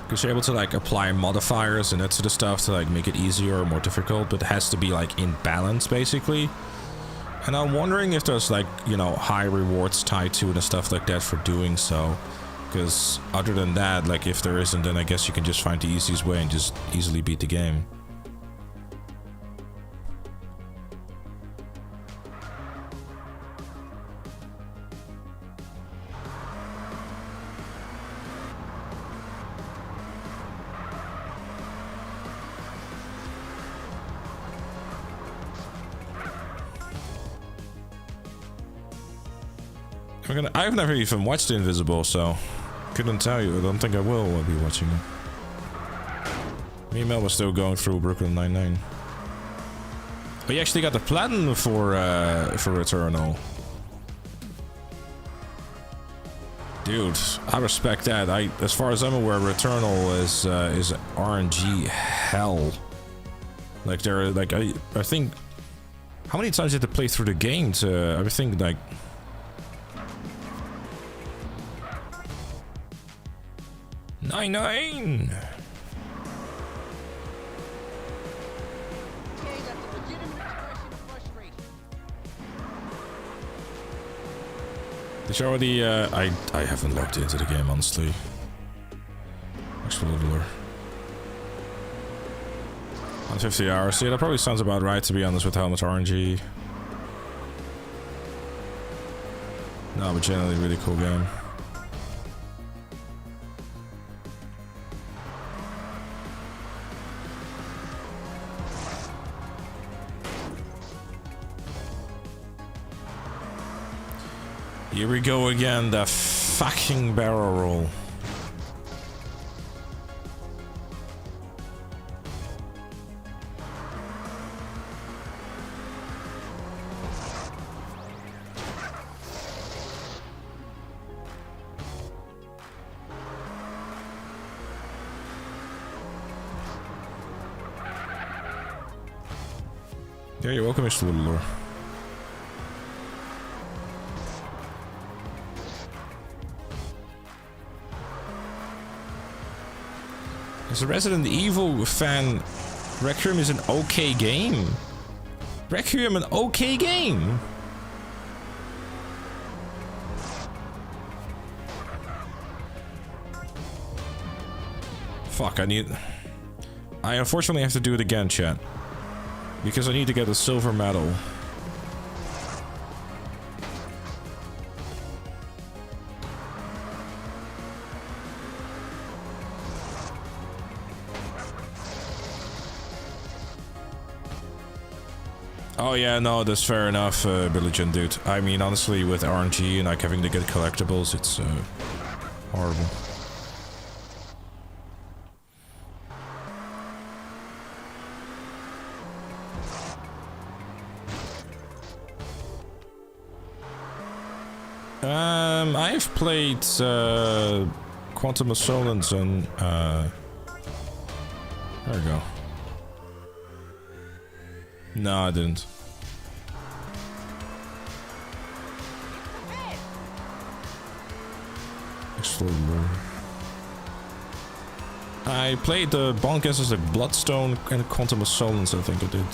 because you're able to like apply modifiers and that sort of stuff to like make it easier or more difficult, but it has to be like in balance basically. And I'm wondering if there's like, you know, high rewards tied to it and stuff like that for doing so, because other than that, like if there isn't, then I guess you can just find the easiest way and just easily beat the game. I've never even watched Invisible, so couldn't tell you. I don't think I will be watching it. Me and Mel was still going through Brooklyn Nine-Nine. But you actually got the platinum for Returnal. Dude, I respect that. As far as I'm aware, Returnal is RNG hell. Like they're like I think. How many times did you have to play through the game to? I think like. Nine. Did you already, I haven't logged into the game, honestly. Explorer. 150 hours. Yeah, that probably sounds about right, to be honest, with how much RNG. No, but generally, really cool game. Here we go again, the fucking barrel roll. Yeah, you're welcome, Mr. Littlelore. As a Resident Evil fan, Requiem is an okay game. Requiem, an okay game. Fuck, I unfortunately have to do it again, chat. Because I need to get a silver medal. Oh yeah, no, that's fair enough, Billy Jean dude. I mean, honestly, with RNG and like having to get collectibles, it's horrible. I've played Quantum of Solace and there we go. No, I didn't. I played the Bond Guesses like Bloodstone and Quantum of Solace, I think I did.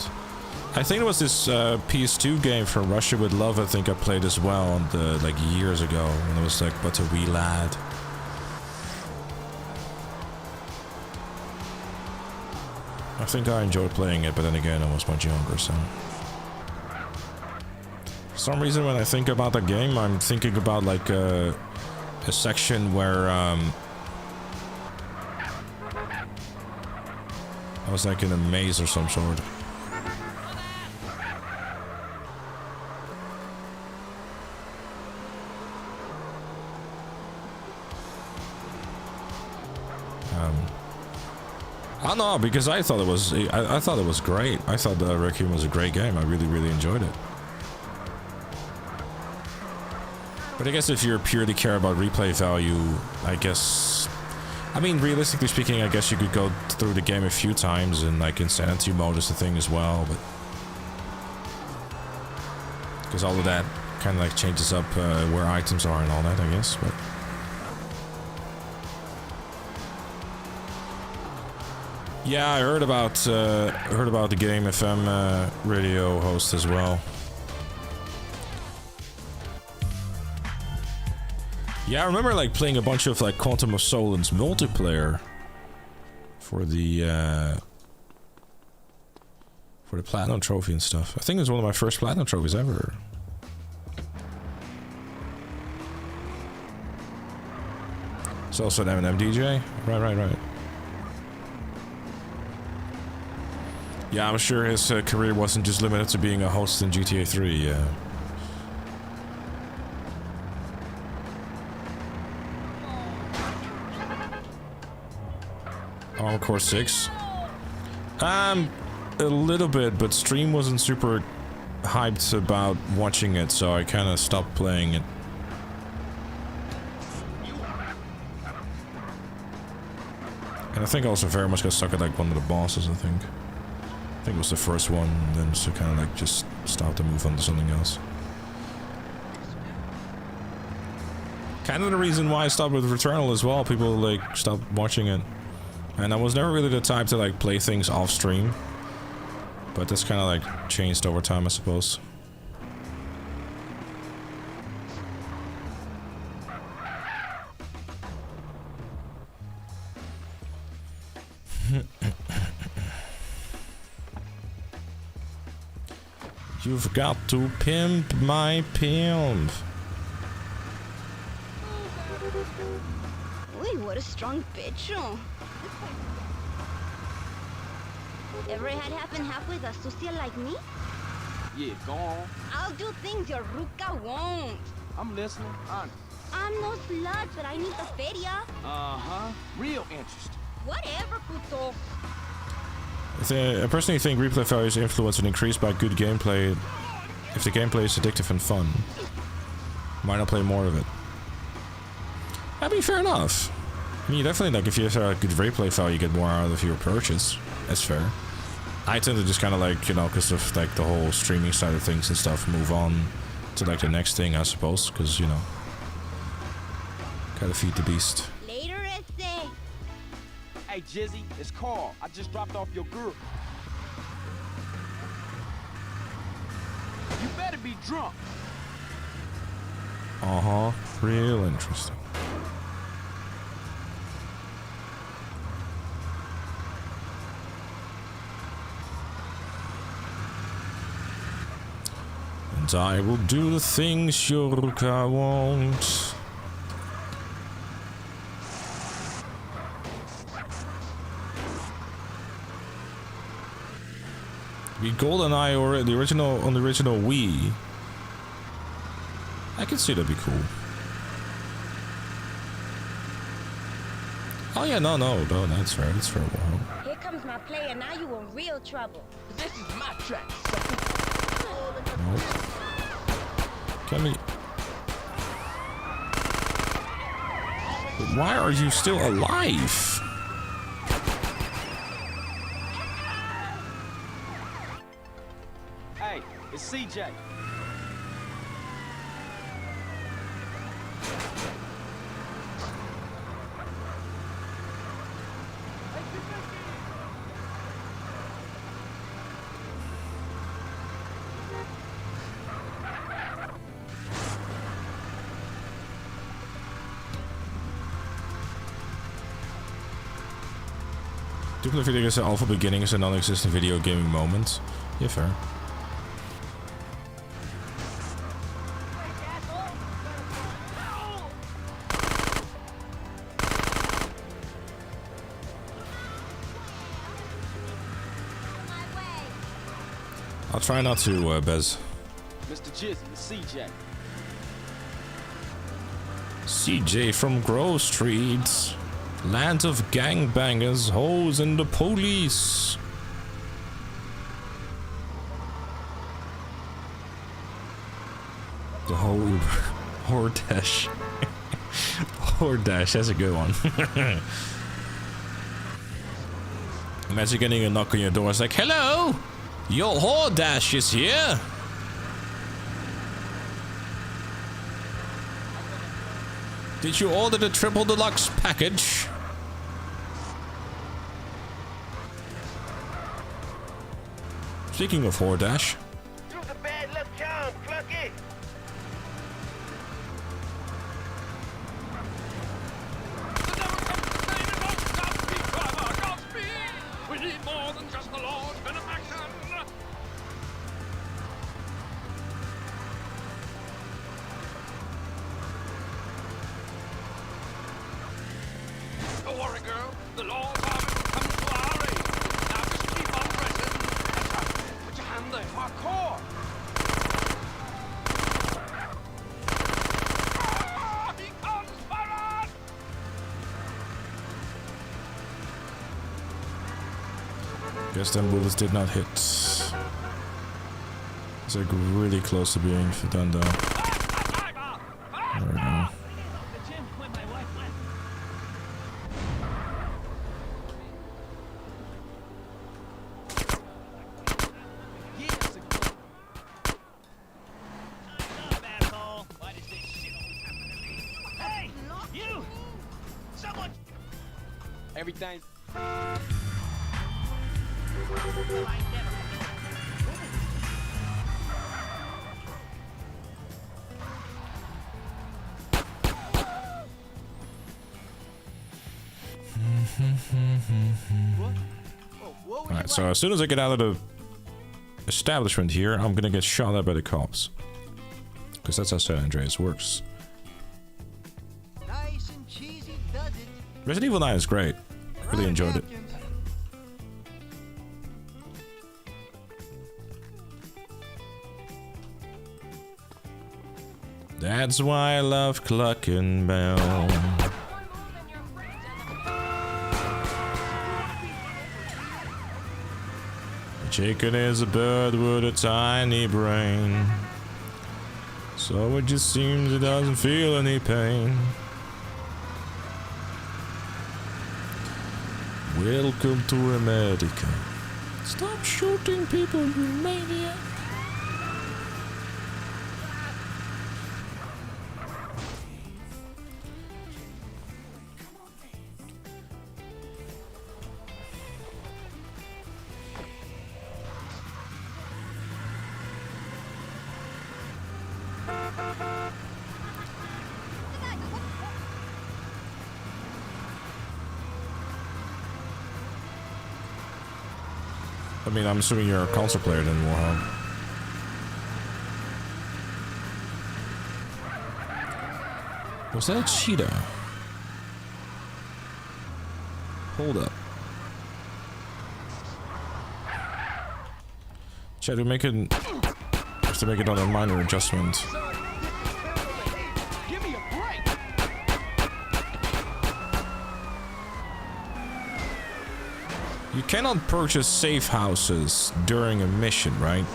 I think it was this PS2 game from Russia with Love, I think I played as well on the, like years ago when I was like but a wee lad. I think I enjoyed playing it, but then again I was much younger, so... For some reason when I think about the game, I'm thinking about like a section where I was like in a maze or some sort. I don't know, because I thought it was I thought it was great. I thought Requiem was a great game. I really enjoyed it. But I guess if you purely care about replay value, I guess, I mean, realistically speaking, I guess you could go through the game a few times, and like insanity mode is the thing as well, but because all of that kind of like changes up where items are and all that, I guess. But yeah, I heard about the Game FM radio host as well. Yeah, I remember like playing a bunch of like Quantum of Solace multiplayer for the platinum trophy and stuff. I think it was one of my first platinum trophies ever. It's also an M&M DJ. Right. Yeah, I'm sure his career wasn't just limited to being a host in GTA 3, yeah. Armored Core 6? A little bit, but stream wasn't super hyped about watching it, so I kind of stopped playing it. You I think also very much got stuck at like one of the bosses, I think. I think it was the first one, and then so kind of like just stopped and move on to something else. Kind of the reason why I stopped with Returnal as well. People like stopped watching it. And I was never really the type to like play things off stream. But that's kind of like changed over time, I suppose. You've got to pimp my pimp. Uy, what a strong bitch. Ever had half and half with a sucia like me? Yeah, go on. I'll do things your ruca won't. I'm listening. I'm no slut, but I need the feria. Uh-huh. Real interest. Whatever, puto. I personally think replay value is influenced and increased by good gameplay. If the gameplay is addictive and fun, why not play more of it? I mean, fair enough. I mean, definitely, like, if you have a good replay value, you get more out of your purchase. That's fair. I tend to just kind of like, you know, because of like the whole streaming side of things and stuff, move on to like the next thing, I suppose, because, you know, gotta feed the beast. Later, Ese. Hey, Jizzy, it's Carl. I just dropped off your girl. You better be drunk. Uh-huh. Real interesting. And I will do the things Yurka won't. The GoldenEye or the original on the original Wii. I can see that'd be cool. Oh yeah, no, that's fair. That's fair. Here comes my player, now you in real trouble. This is my track. No. Can we? But why are you still alive? Hey, it's CJ. Duplo video is alpha beginning is a non-existent video gaming moment. Yeah, fair. I'll try not to, Bez. Mr. Jizzy, it's CJ. CJ from Grove Street. Land of gangbangers, hoes, and the police. The whole Hordash. Hordash, that's a good one. Imagine getting a knock on your door. It's like, hello, your Hordash is here. Did you order the triple deluxe package? Speaking of Hordash. Through the bad luck charm, Clucky. We need more than just the Lord's benefaction. Don't worry, girl. The Lord's army will come to our aid. Now just keep on pressing. That's right. Put your hand there. Hardcore. Ah, he comes for us! Guess them bullets did not hit. It's like really close to being done though. There we go. Everything. Alright, so as soon as I get out of the establishment here, I'm gonna get shot at by the cops. Because that's how San Andreas works. Nice and cheesy, does it? Resident Evil 9 is great. I really enjoyed it. That's why I love Clucking Bell. The chicken is a bird with a tiny brain, so it just seems it doesn't feel any pain. Welcome to America. Stop shooting people, you maniac. I mean, I'm assuming you're a console player then, Warhog. Was that a cheetah? Hold up. Chat, we have to make it on a minor adjustment. Give me a break. You cannot purchase safe houses during a mission, right?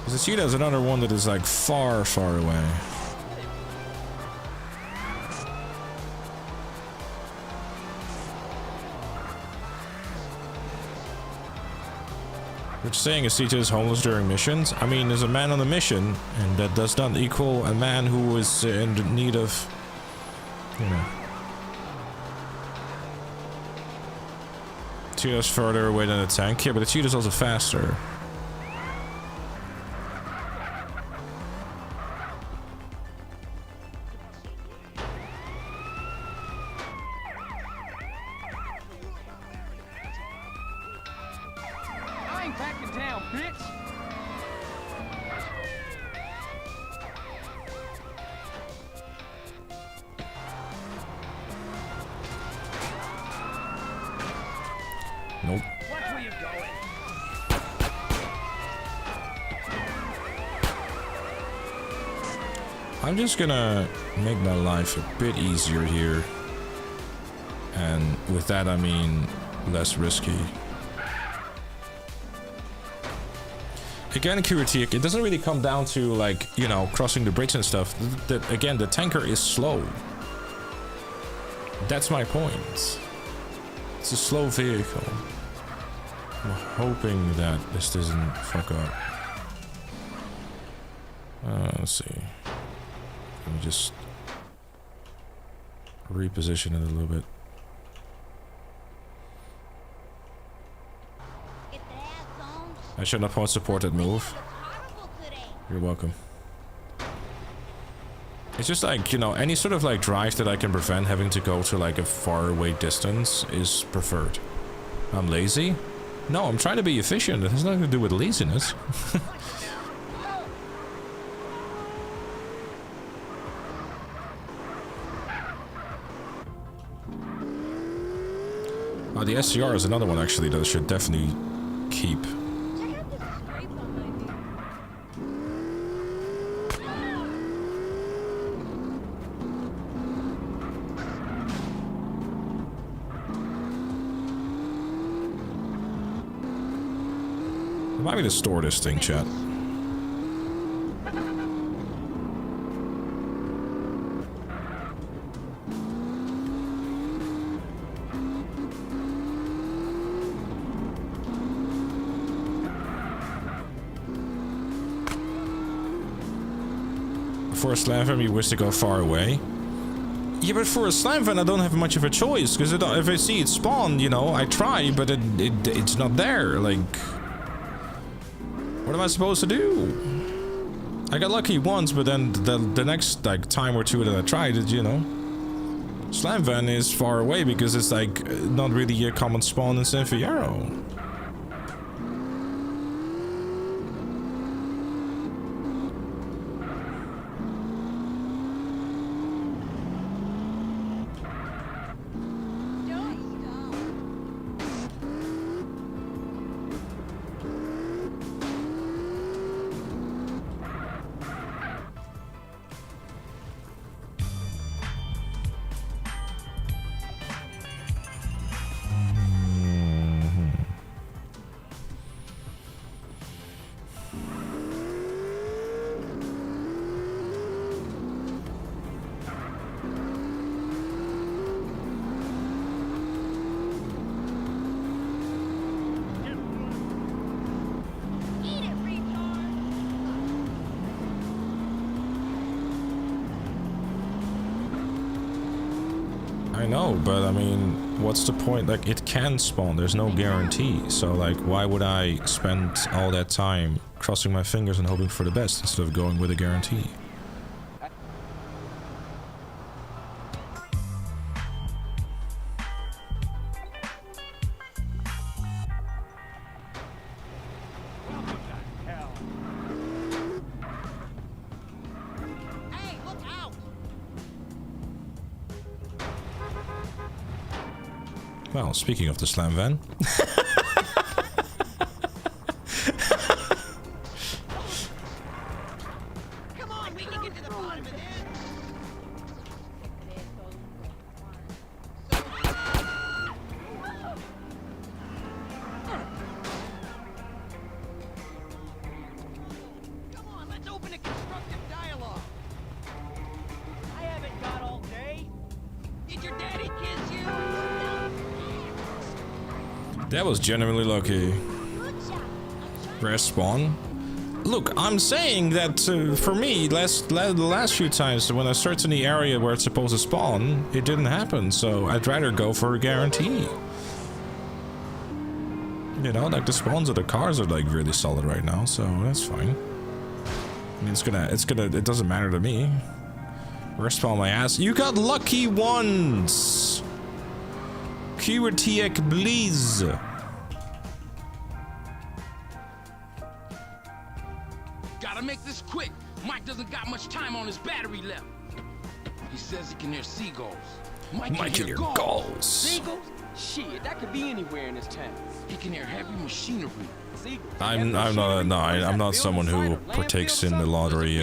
The cheetah is another one that is like far, far away. Which saying a cheetah is homeless during missions? I mean, there's a man on a mission, and that does not equal a man who is in need of, you know. Cheetah's further away than a tank. Yeah, but the cheetah's also faster. I ain't backing down, bitch. Nope. Watch where you're going. I'm just gonna make my life a bit easier here. And with that I mean less risky. Again, Kuritik, it doesn't really come down to, like, you know, crossing the bridge and stuff. Again, the tanker is slow. That's my point. It's a slow vehicle. I'm hoping that this doesn't fuck up. Let's see. Let me just reposition it a little bit. I shouldn't have supported move. You're welcome. It's just like, you know, any sort of like drive that I can prevent having to go to like a far away distance is preferred. I'm lazy? No, I'm trying to be efficient. It has nothing to do with laziness. Oh, the SCR is another one actually that I should definitely keep. Remind me to store this thing, chat. For a slam van, you wish to go far away. Yeah, but for a slam van, I don't have much of a choice, because if I see it spawn, you know, I try, but it's not there. Like, what am I supposed to do? I got lucky once, but then the next like time or two that I tried it, you know, slam van is far away because it's like not really a common spawn in San Fierro. I know, but I mean, what's the point? Like, it can spawn, there's no guarantee. So, like, why would I spend all that time crossing my fingers and hoping for the best instead of going with a guarantee? Well, speaking of the slam van. Come on, we can get to the bottom of this. Come on, let's open a constructive dialogue. I haven't got all day. Did your daddy kiss you? That was genuinely lucky. Rare spawn. Look, I'm saying that for me, the last few times when I searched in the area where it's supposed to spawn, it didn't happen. So I'd rather go for a guarantee. You know, like the spawns of the cars are like really solid right now, so that's fine. I mean, it doesn't matter to me. Rare spawn my ass. You got lucky ones. Tiek, please. Gotta make this quick. Mike doesn't got much time on his battery left. He says he can hear seagulls. Mike can hear gulls. Seagulls? Shit, that could be anywhere in this town. He can hear heavy machinery. Seagulls. I'm not someone who partakes in the lottery.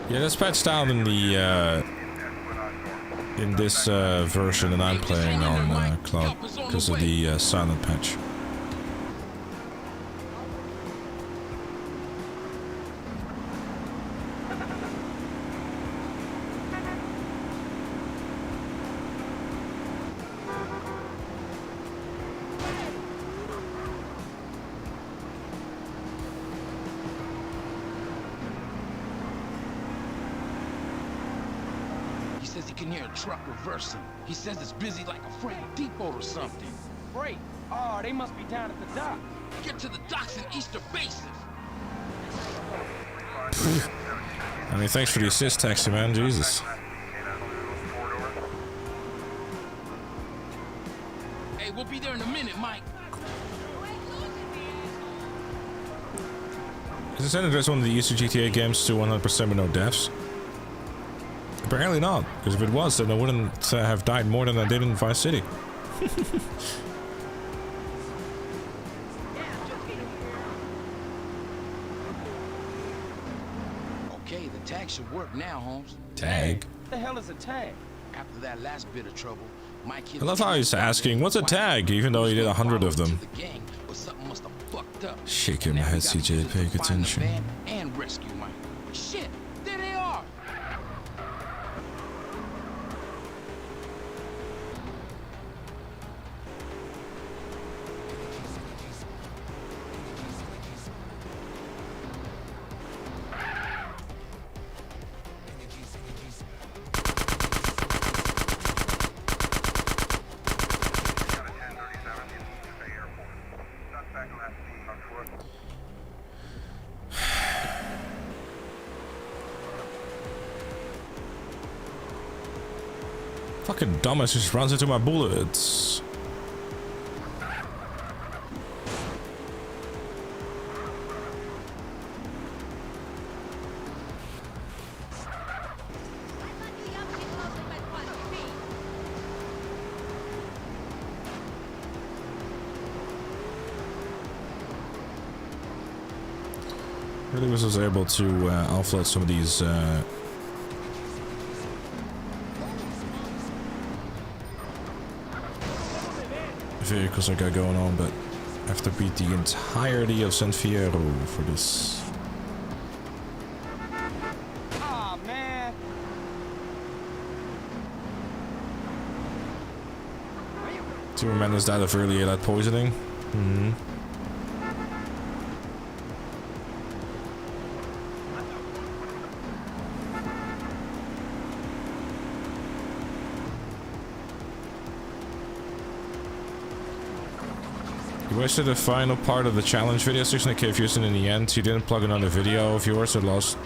Yeah, that's patched down in the in this version that I'm playing on cloud because of the silent patch. Truck reversing. He says it's busy like a freight depot or something. Freight? Oh, they must be down at the dock. Get to the docks in Easter Basin. I mean, thanks for the assist, Taxi Man. Jesus. Hey, we'll be there in a minute, Mike. Is San Andreas one of the easier GTA games to 100% with no deaths? Apparently not, because if it was, then I wouldn't have died more than I did in Vice City. Okay, the tag should work now, Holmes. Tag? What the hell is a tag? After that last bit of trouble, Mike hit I love how he's asking, what's a tag, even though he did 100 of them. Shaking my head, CJ, paying attention. And rescue Mike. Shit, there they are. Fucking dumbass just runs into my bullets. Really was able to offload some of these vehicles I got going on, but I have to beat the entirety of San Fierro for this. Aw, man. To remind us that of earlier lead poisoning. Mm-hmm. You wasted the final part of the challenge video, 600k views, and in the end you didn't plug another video of yours, so lost.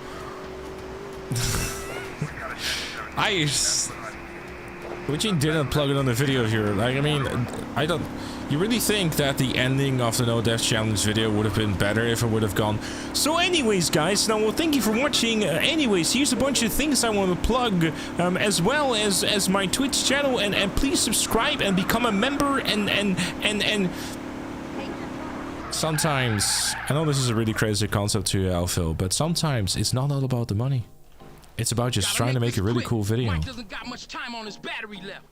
What you didn't plug another video of yours? Like, I mean, I don't. You really think that the ending of the No Death Challenge video would have been better if it would have gone? So, anyways, guys, now well, thank you for watching. Anyways, here's a bunch of things I want to plug, as well as my Twitch channel, and please subscribe and become a member and. Sometimes, I know this is a really crazy concept to Alphil, but sometimes it's not all about the money. It's about just trying to make a really cool video. Mike doesn't got much time on his battery left.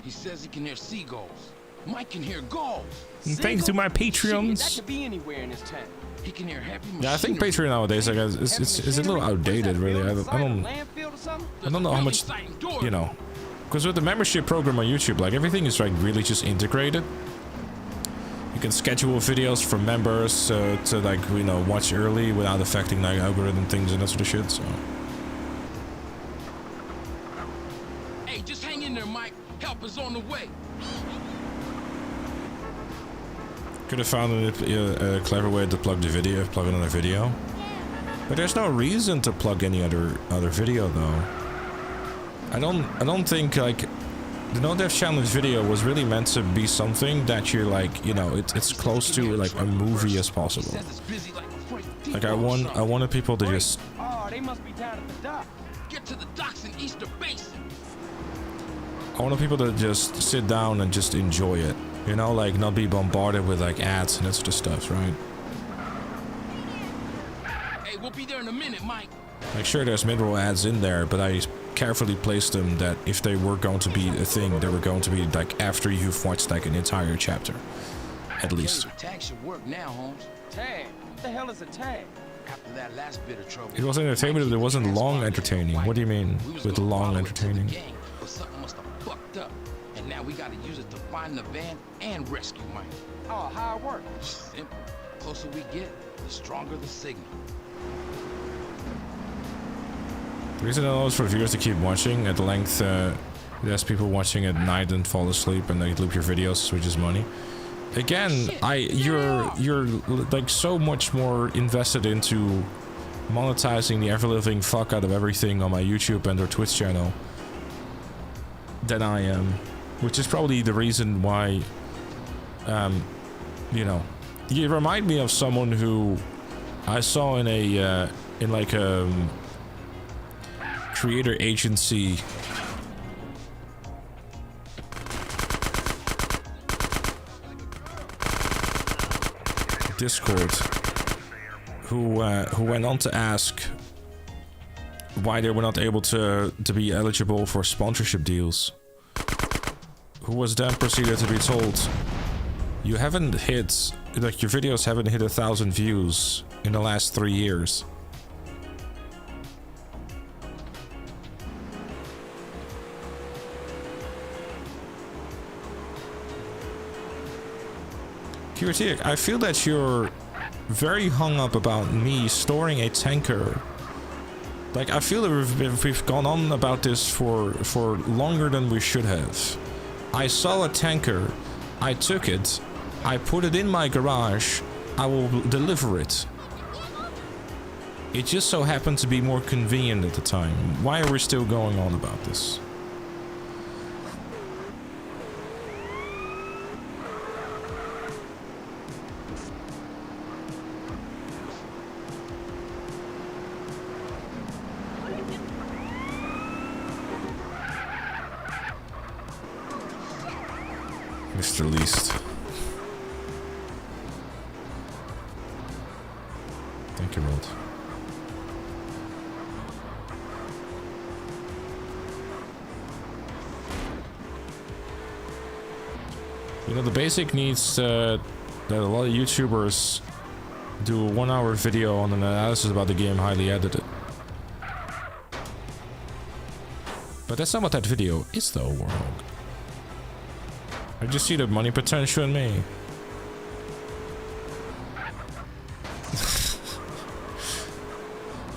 He says he can hear seagulls. Mike can hear gulls. Thanks to my Patreons. That could be anywhere in this town. He can hear heavy machinery. Yeah, I think Patreon nowadays, I guess, it's a little outdated, really. I don't know how much, you know, because with the membership program on YouTube, like everything is like really just integrated. You can schedule videos for members to like, you know, watch early without affecting like algorithm things and that sort of shit. So. Hey, just hang in there, Mike. Help is on the way. Could have found a clever way to plug another video. But there's no reason to plug any other video though. I don't think like the No Death Challenge video was really meant to be something that you're like, you know, it's close to like a movie as possible. Like I wanted people to just. Oh, they must be down at the dock. Get to the docks in Easter Basin. I wanted people to just sit down and just enjoy it. You know, like not be bombarded with like ads and that sort of stuff, right? Hey, we'll be there in a minute, Mike. Like sure, there's mid-roll ads in there, but I carefully placed them that if they were going to be a thing, they were going to be like after you've watched like an entire chapter, at least. The tag should work now, Holmes. Tag? What the hell is a tag? After that last bit of trouble. It was entertainment, but it wasn't long entertaining. What do you mean with long entertaining? Gang, but something must have fucked up, and now we gotta use it to find the van and rescue Mike. Oh, how it works? Simple. The closer we get, the stronger the signal. The reason I know is for viewers to keep watching at length. There's people watching at night and fall asleep, and they loop your videos, which is money. Again, you're like so much more invested into monetizing the ever-living fuck out of everything on my YouTube and or Twitch channel than I am, which is probably the reason why. You know, you remind me of someone who I saw in a in like a creator agency Discord who went on to ask why they were not able to be eligible for sponsorship deals, who was then proceeded to be told, you haven't hit, like your videos haven't hit 1,000 views in the last 3 years. QRT, I feel that you're very hung up about me storing a tanker. Like, I feel that we've gone on about this for longer than we should have. I saw a tanker, I took it, I put it in my garage, I will deliver it. It just so happened to be more convenient at the time. Why are we still going on about this? Mr. Least. Thank you, Rod. You know, the basic needs that a lot of YouTubers do a 1-hour video on an analysis about the game highly edited. But that's not what that video is though, Warhog. I just see the money potential in me.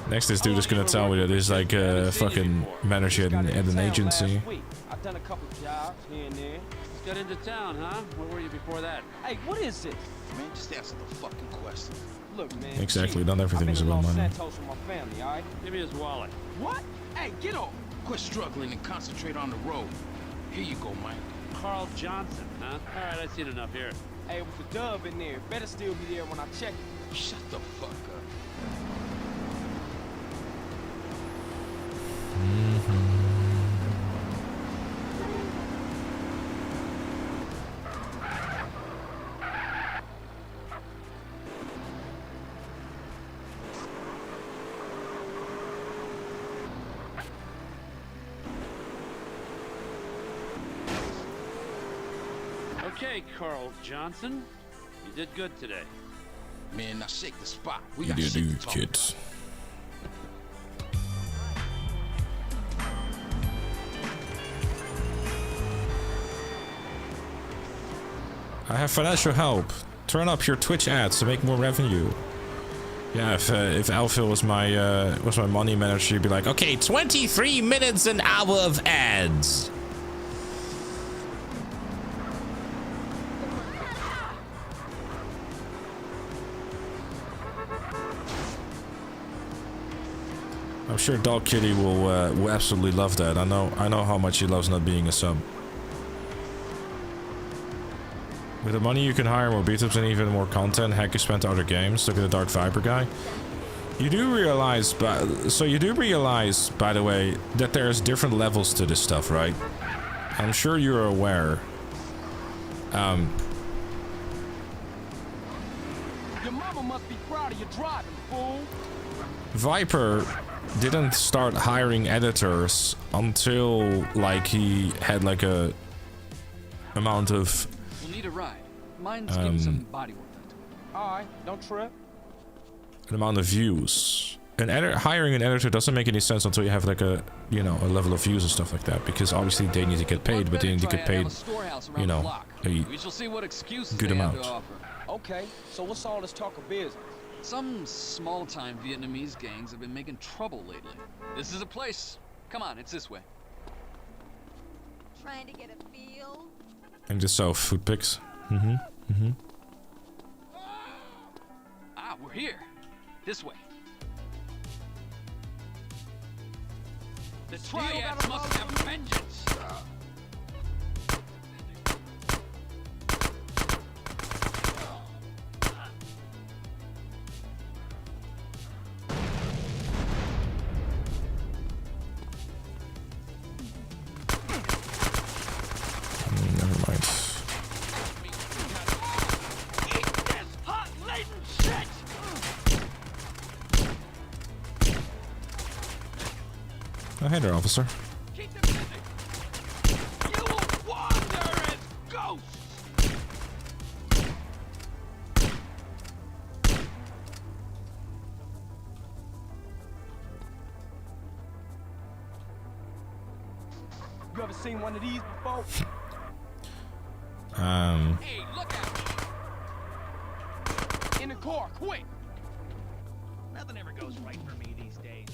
Next, this dude is gonna tell me that he's like a fucking manager at an agency. I've done a couple jobs here and there. Got into town, huh? Where were you before that? Hey, what is it? Man, just answer the fucking question. Look, man. Exactly, not everything is about money. Santos with my family, all right? Give me his wallet. What? Hey, get off! Quit struggling and concentrate on the road. Here you go, Mike. Carl Johnson, huh? All right, I've seen enough here. Hey, with the dub in there, better still be there when I check it. Shut the fuck up. Okay, Carl Johnson. You did good today. Man, now shake the spot. We You got do, shit to talk kids. I have financial help. Turn up your Twitch ads to make more revenue. Yeah, if Alphil was my money manager, he'd be like, okay, 23 minutes an hour of ads. I'm sure Dog Kitty will absolutely love that. I know how much he loves not being a sub. With the money you can hire more beat-ups and even more content, heck, you spend to other games. Look at the Dark Viper guy. You do realize, by the way, that there's different levels to this stuff, right? I'm sure you're aware. Your mama must be proud of your driving, fool. Viper didn't start hiring editors until like he had like a amount of We'll need a ride. Mine's getting some body work done to it. Alright, don't trip. an amount of views. Hiring an editor doesn't make any sense until you have like a, you know, a level of views and stuff like that, because obviously they need to get paid, but they need to get paid, you know, a good amount. Okay, so what's all this talk of business? Some small-time Vietnamese gangs have been making trouble lately. This is a place. Come on, it's this way. Trying to get a feel? And just sell food pics. Ah, we're here. This way. The triads must have vengeance. Never mind. Eat this hot laden shit! Oh, hey there, officer. Keep them busy. You will wander as ghosts. You ever seen one of these before? Hey, look out! In the car, quick! Nothing ever goes right for me these days.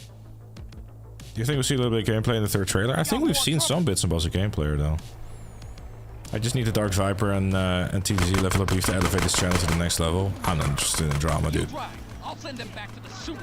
Do you think we'll see a little bit of gameplay in the third trailer? I think we've seen some bits and bobs of gameplay though. I just need the Dark Viper and TDZ level up beef to elevate this channel to the next level. I'm not interested in drama, dude. Right. I'll send them back to the sewer.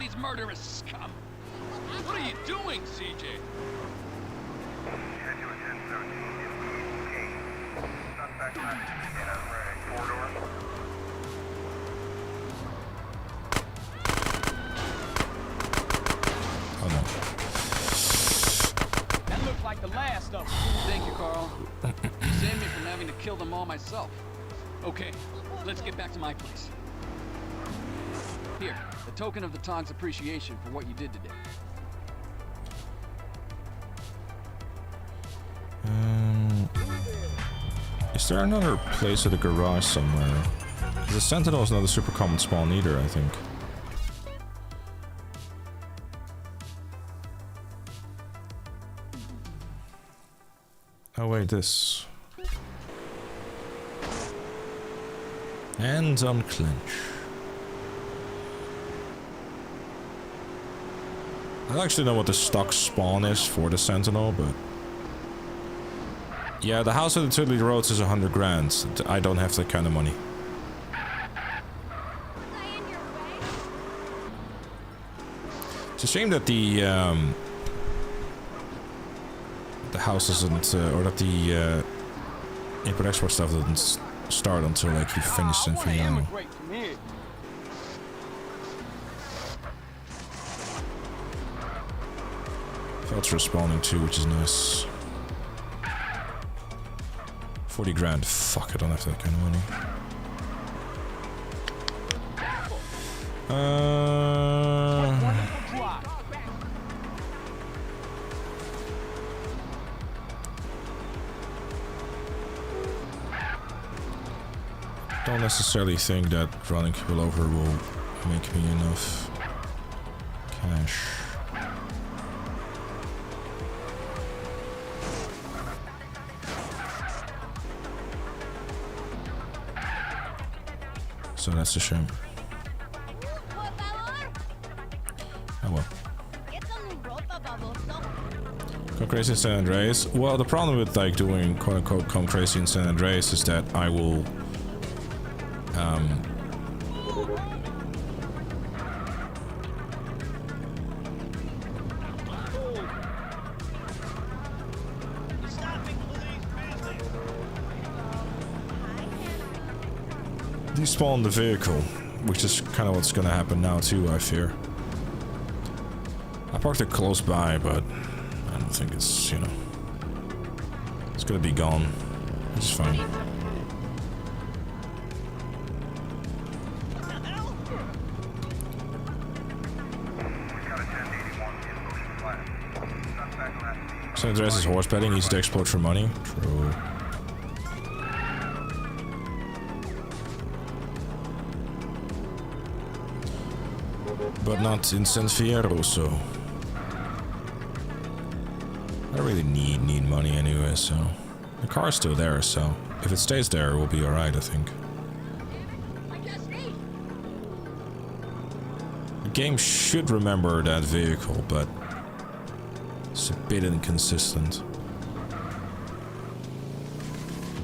these murderous scum. What are you doing, CJ? Oh no. That looks like the last of them. Thank you, Carl. Saved me from having to kill them all myself. Okay, let's get back to my place. Here, a token of the Tong's appreciation for what you did today. Is there another place at a garage somewhere? The Sentinel is not a super common spawn either, I think. Oh wait, this. And unclench. I don't actually know what the stock spawn is for the Sentinel, but... Yeah, the house at the Tiddly Roads is 100 grand. I don't have that kind of money. It's a shame that the house isn't, or that the import-export stuff doesn't start until like you finish in Fierro. Felt's respawning too, which is nice. 40 grand. Fuck, I don't have that kind of money. Don't necessarily think that running people over will make me enough cash. So that's a shame. Oh well. Come crazy in San Andreas. Well, the problem with like doing quote unquote come crazy in San Andreas is that I will despawn the vehicle, which is kind of what's gonna happen now too, I fear. I parked it close by, but I don't think it's, you know, it's gonna be gone. It's fine. San Andreas is horse betting, needs to explode for money. True. But not in San Fierro, so I don't really need money anyway, so the car's still there, so if it stays there, we'll be alright, I think. The game should remember that vehicle, but it's a bit inconsistent.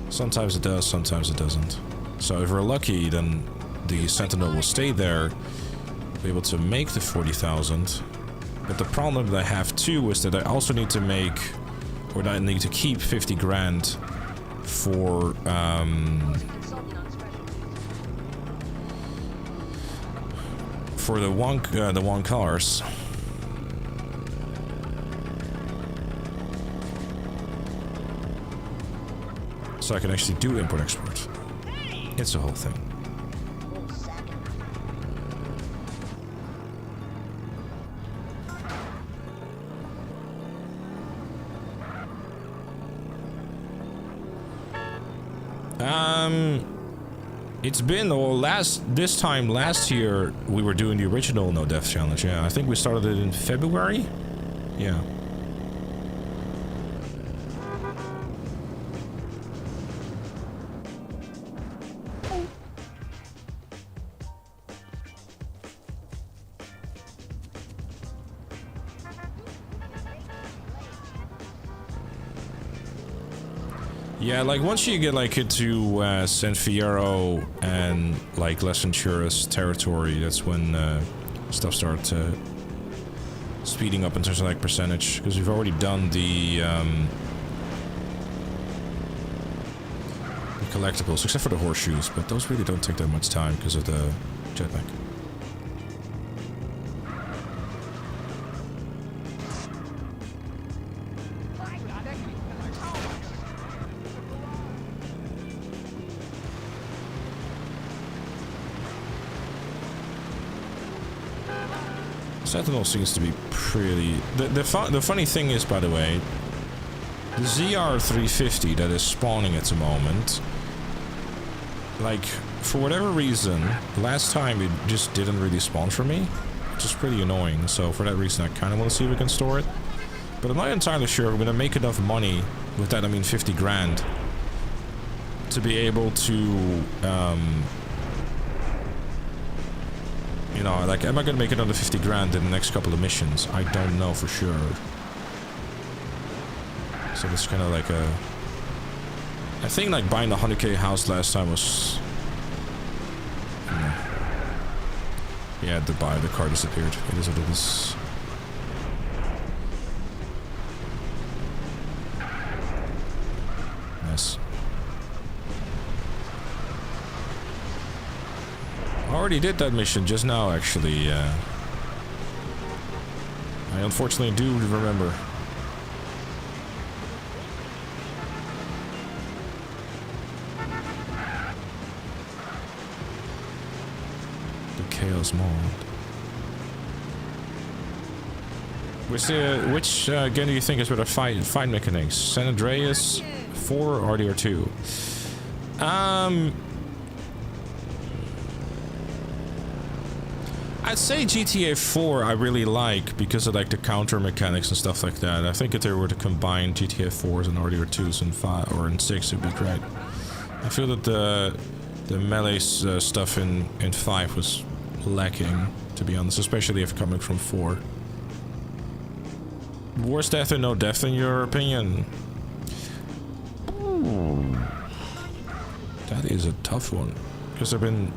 Sometimes it does, sometimes it doesn't. So if we're lucky, then the Sentinel will stay there, be able to make the 40,000. But the problem that I have too is that I also need to make, or that I need to keep 50 grand for the one cars. So I can actually do import export. It's the whole thing. It's been, this time last year we were doing the original No Death Challenge, yeah. I think we started it in February? Yeah. Yeah, like once you get like into San Fierro and like Las Venturas territory, that's when stuff starts speeding up in terms of like percentage, because we've already done the collectibles, except for the horseshoes, but those really don't take that much time because of the jetpack. Sentinel seems to be pretty... The funny thing is, by the way, the ZR350 that is spawning at the moment, like, for whatever reason, last time it just didn't really spawn for me, which is pretty annoying, so for that reason I kind of want to see if we can store it. But I'm not entirely sure if we're going to make enough money, with that I mean 50 grand, to be able to, you know, like, am I going to make another 50 grand in the next couple of missions? I don't know for sure. So it's kind of like a... I think like buying the 100k house last time was... Yeah, to buy, the car disappeared. It is what it is. Yes. I already did that mission just now, actually. I unfortunately do remember. Chaos mod. Which game do you think is better fight mechanics? San Andreas 4 or RDR2? I'd say GTA 4 I really like because I like the counter mechanics and stuff like that. I think if they were to combine GTA 4s and RDR2s in 5 or in 6, it'd be great. I feel that the melee stuff in 5 was lacking, to be honest, especially if coming from 4. Worst death or no death in your opinion? Ooh. That is a tough one, because there've been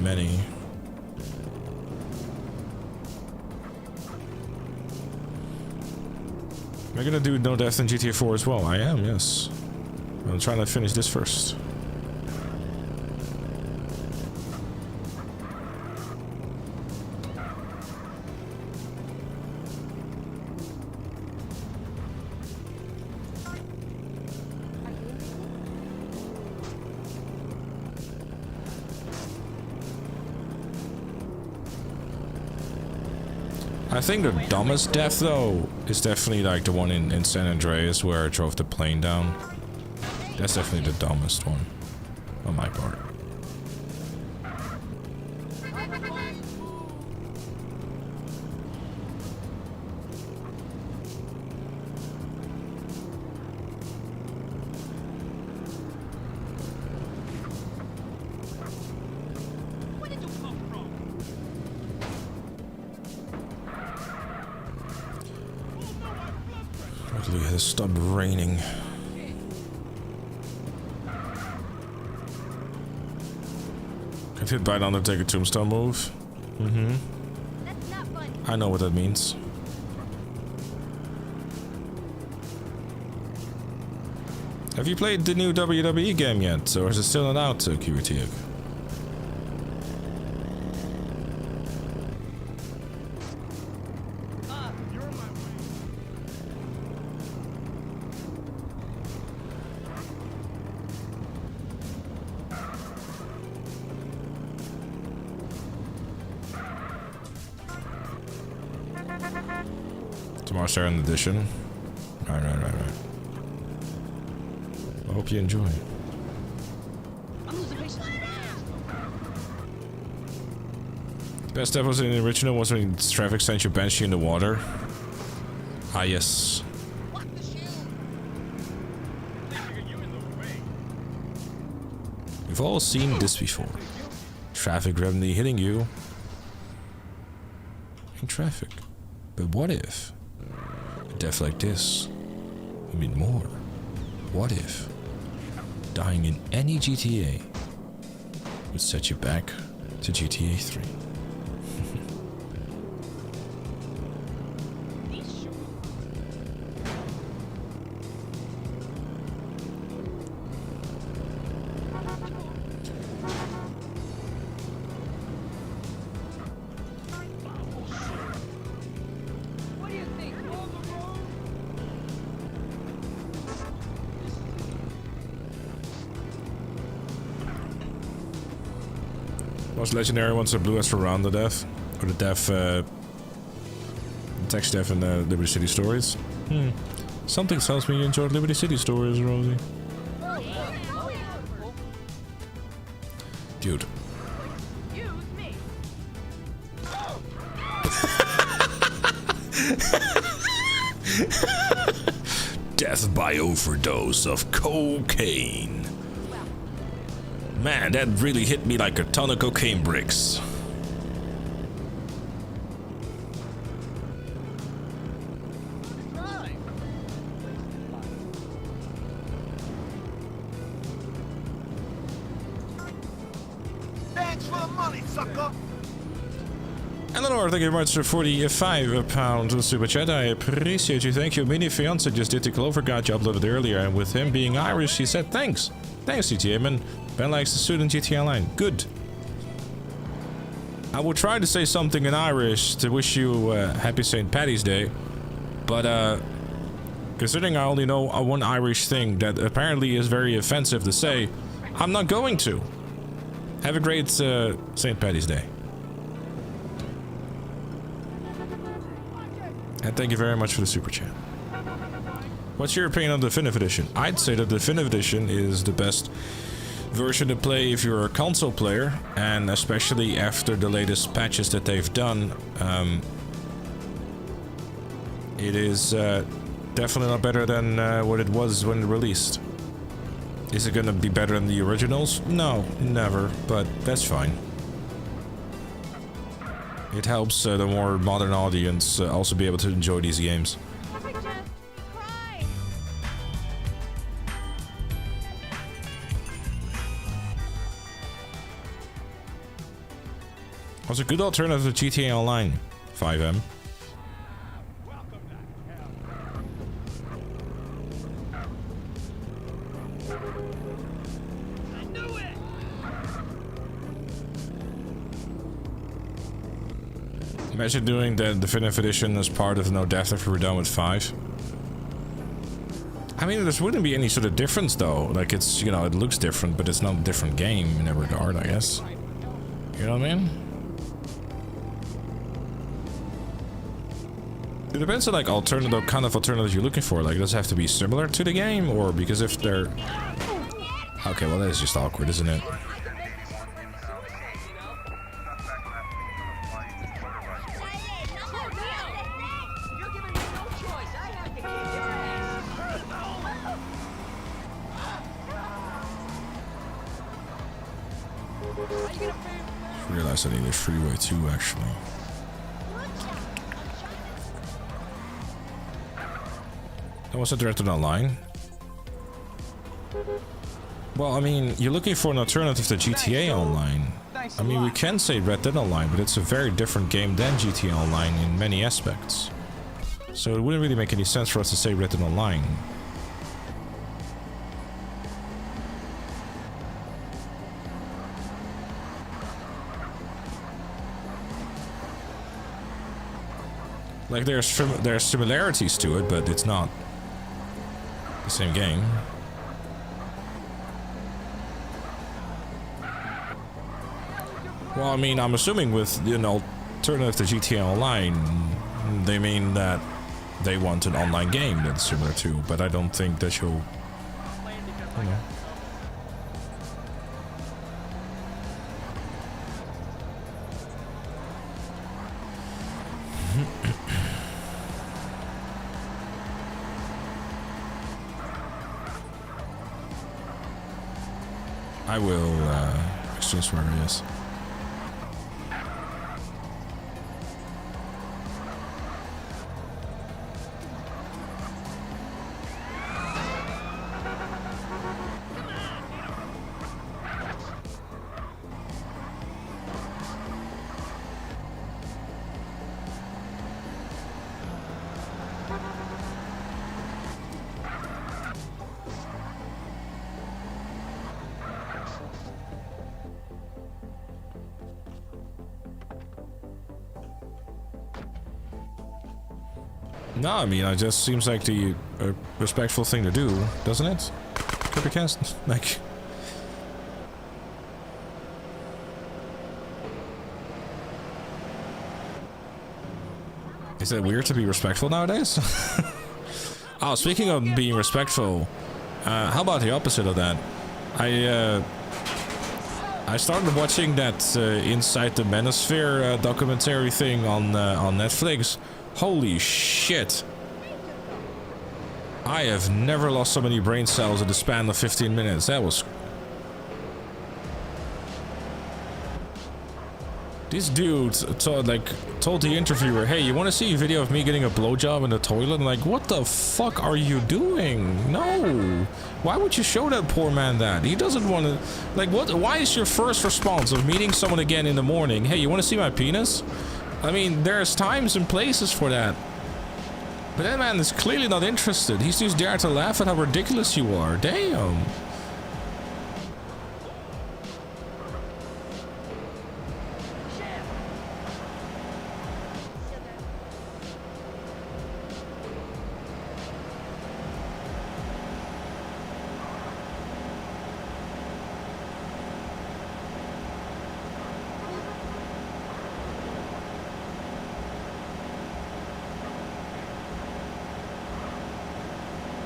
many. Am I gonna do no death in GTA 4 as well? I am, yes. I'm trying to finish this first. I think the dumbest death, though, is definitely like the one in San Andreas where I drove the plane down. That's definitely the dumbest one on my part. Luckily it has stopped raining. If hit by an Undertaker tombstone move. That's not fun. I know what that means. Have you played the new WWE game yet, or is it still not out, QT? Tomorrow's Sharon edition. Right. I hope you enjoy. Best episode in the original was when traffic sent your banshee in the water. Ah, yes. We've all seen this before. Traffic randomly hitting you in traffic. But what if a death like this? I mean more. What if dying in any GTA would set you back to GTA 3. Most legendary ones are Blue as for Round the Death, or the Death, Text Death in Liberty City Stories. Something tells me you enjoyed Liberty City Stories, Rosie. Dude. Death by overdose of cocaine. Man, that really hit me like a ton of cocaine bricks. Thanks for the money, sucker. Eleanor, thank you very much for the £5 super chat. I appreciate you. Thank you. Mini fiance just did the Clover Guide you uploaded earlier, and with him being Irish, he said thanks. Thanks, GTA man. Ben likes the suit in GTA Online. Good. I will try to say something in Irish to wish you happy St. Paddy's Day, but considering I only know one Irish thing that apparently is very offensive to say, I'm not going to. Have a great St. Paddy's Day. And thank you very much for the super chat. What's your opinion on the Definitive Edition? I'd say that the Definitive Edition is the best version to play if you're a console player, and especially after the latest patches that they've done. It is definitely not better than what it was when it released. Is it gonna be better than the originals? No, never, but that's fine. It helps the more modern audience also be able to enjoy these games. Was a good alternative to GTA Online, 5M. Imagine doing the Definitive Edition as part of No Death if we were done with 5. I mean, there wouldn't be any sort of difference though. Like, it's, you know, it looks different, but it's not a different game in that regard, I guess. You know what I mean? It depends on like alternative, kind of alternatives you're looking for. Like, does it have to be similar to the game, or because if they're... Okay, well that is just awkward, isn't it? Realize I need a freeway too, actually. That wasn't directed online. Well, I mean, you're looking for an alternative to GTA Online. I mean, we can say Red Dead Online, but it's a very different game than GTA Online in many aspects. So it wouldn't really make any sense for us to say Red Dead Online. Like, there's similarities to it, but it's not the same game. Well, I mean, I'm assuming with, you know, alternative to GTA Online, they mean that they want an online game that's similar to, but I don't think that you'll, you know. I will exchange where it is. No, I mean, it just seems like the respectful thing to do, doesn't it? Copycast? Like... Is it weird to be respectful nowadays? Oh, speaking of being respectful, how about the opposite of that? I started watching that Inside the Manosphere documentary thing on Netflix. Holy shit! I have never lost so many brain cells in the span of 15 minutes. That was... This dude told the interviewer, hey, you want to see a video of me getting a blowjob in the toilet? I'm like, what the fuck are you doing? No. Why would you show that poor man that? He doesn't want to... Like, what? Why is your first response of meeting someone again in the morning, hey, you want to see my penis? I mean, there's times and places for that. But that man is clearly not interested. He's just there to laugh at how ridiculous you are. Damn.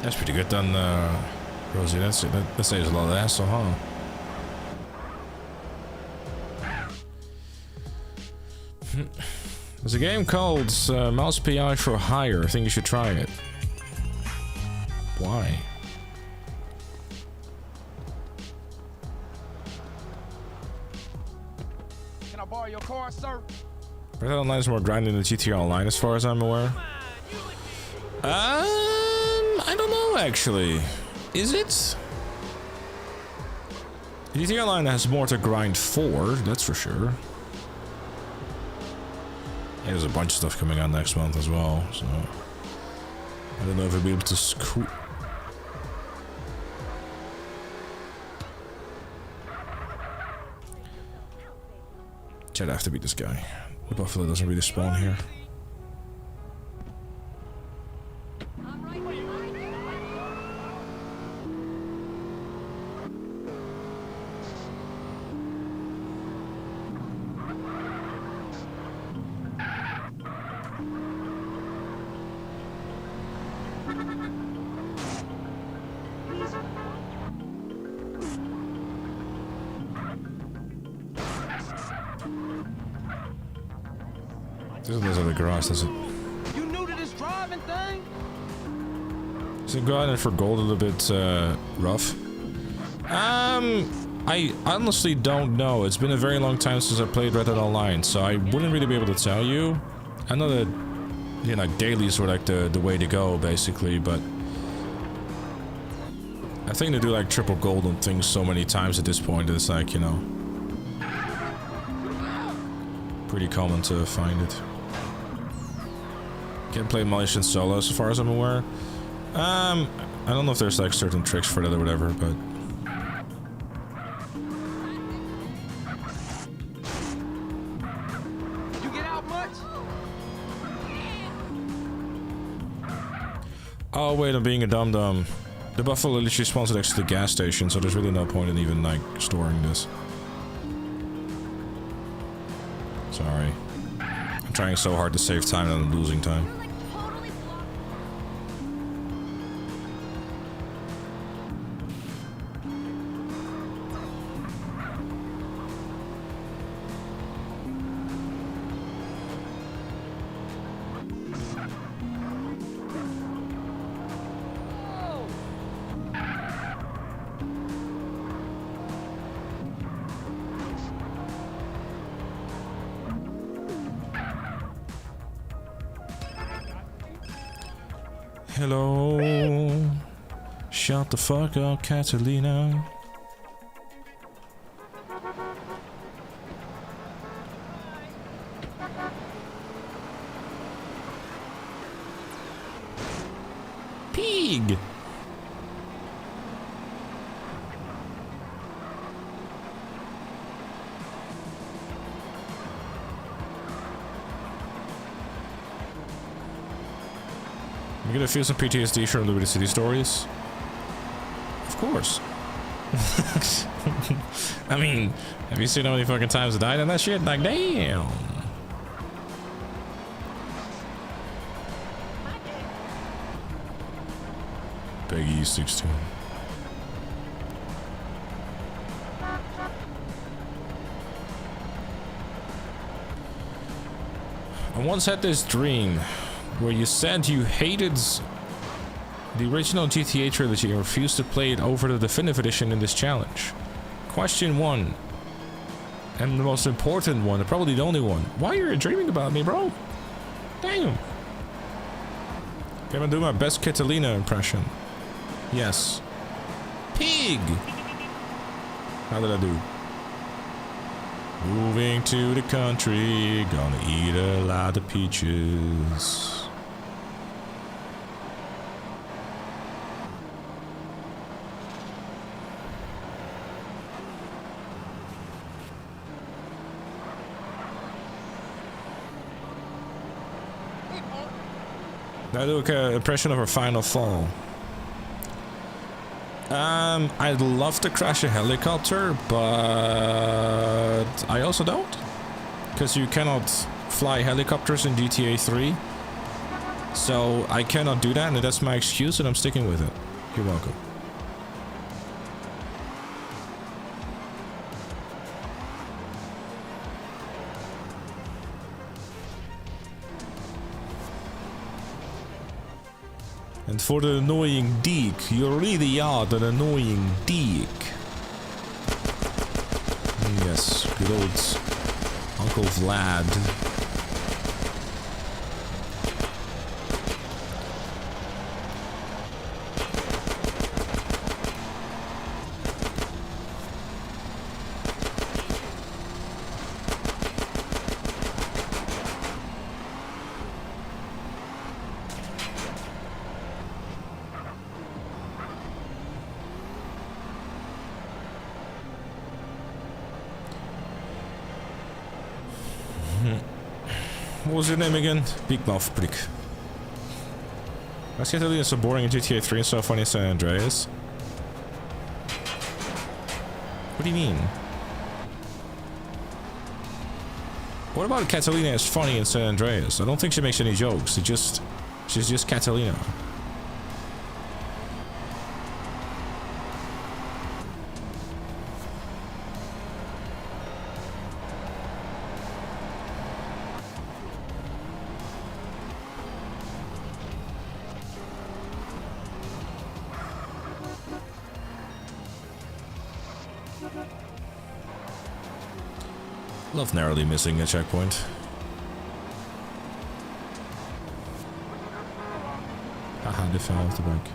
That's pretty good done, Rosie. That saves a lot of hassle, huh? There's a game called Mouse PI for Hire. I think you should try it. Why? Can I borrow your car, sir? Red Dead Online is more grinding than GTA Online, as far as I'm aware. I don't know, actually. Is it? GTA Online has more to grind for, that's for sure. Yeah, there's a bunch of stuff coming out next month as well, so... I don't know if I'll be able to scoot... I'd have to beat this guy. The buffalo doesn't really spawn here. This is in the garage, does it? You new to this driving thing? Is it going in for gold a little bit rough? I honestly don't know. It's been a very long time since I played Red Dead Online, so I wouldn't really be able to tell you. I know that, you know, dailies were like the way to go, basically, but I think they do like triple gold on things so many times at this point, it's like, you know, pretty common to find it. Can't play Malaysian solo as far as I'm aware. I don't know if there's like certain tricks for that or whatever, but You get out much? oh wait, I'm being a dum-dum. The buffalo literally spawns next to the gas station, so there's really no point in even like storing this. Sorry. I'm trying so hard to save time and I'm losing time. Hello. Shut the fuck up, Catalina. Pig. You're gonna feel some PTSD from Liberty City stories? Of course. I mean, have you seen how many fucking times I died on that shit? Like, damn. Peggy 16. I once had this dream where you said you hated the original GTA trilogy and refused to play it over the definitive edition in this challenge. Question 1, and the most important one, and probably the only one. Why are you dreaming about me, bro? Damn. Okay, I'm gonna do my best Catalina impression. Yes. Pig! How did I do? Moving to the country, gonna eat a lot of peaches. I do an impression of her final fall. I'd love to crash a helicopter, but I also don't. Because you cannot fly helicopters in GTA 3. So I cannot do that, and that's my excuse, and I'm sticking with it. You're welcome. And for the annoying dick, you really are an annoying dick. Yes, good old Uncle Vlad. What was your name again? Big Mouth Prick. Why is Catalina so boring in GTA 3 and so funny in San Andreas? What do you mean? What about Catalina is funny in San Andreas? I don't think she makes any jokes. She's just Catalina. Love narrowly missing a checkpoint. Haha, they fell off the bike.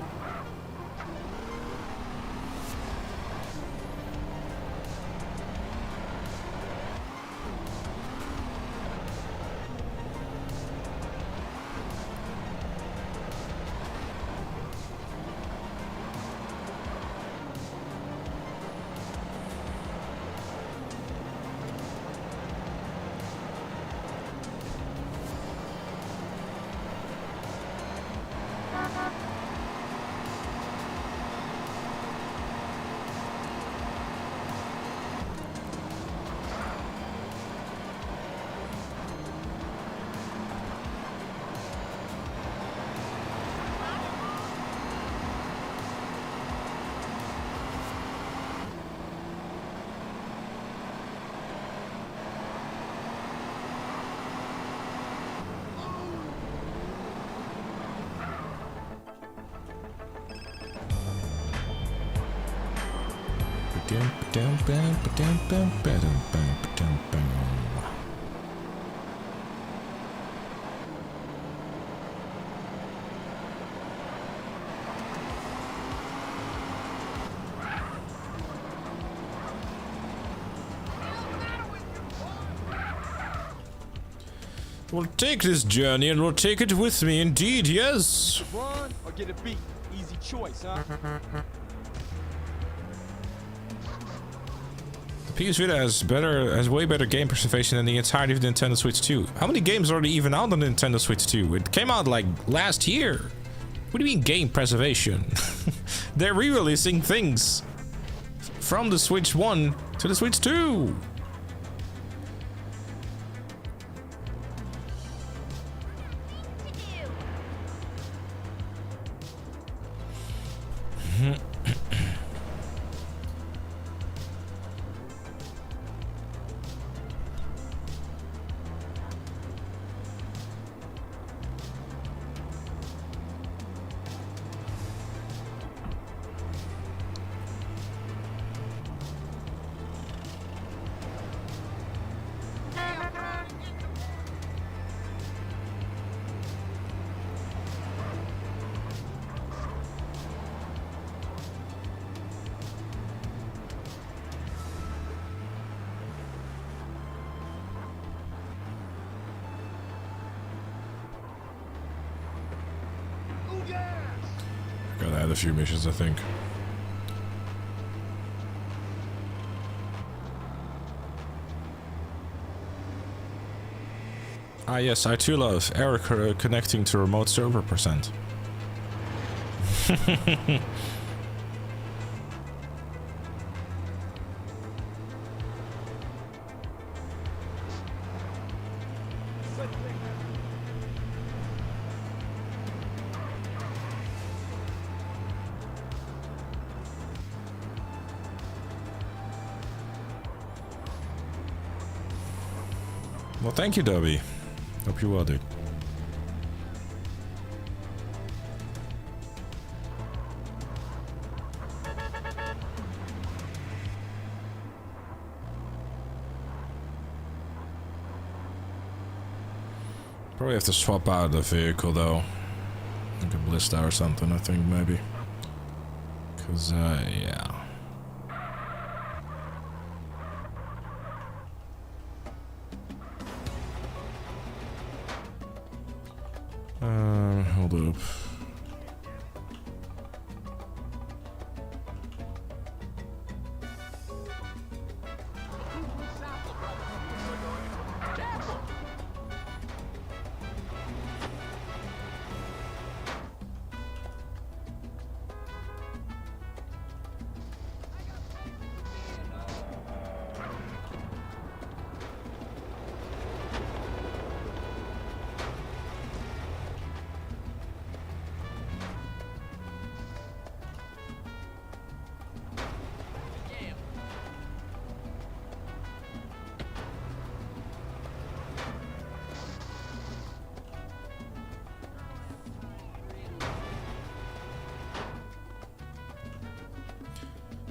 We'll take this journey and we'll take it with me, indeed, yes. Run or get a beat. Easy choice, huh? The PS Vita has way better game preservation than the entirety of the Nintendo Switch 2. How many games are there even out on the Nintendo Switch 2? It came out like last year. What do you mean game preservation? They're re-releasing things from the Switch 1 to the Switch 2. Gotta add a few missions, I think. Ah yes, I too love error connecting to remote server percent. Well, thank you, Dobby. Hope you well, dude. Probably have to swap out the vehicle, though. Like a Ballista or something, I think, maybe. Cause, yeah. Hold up.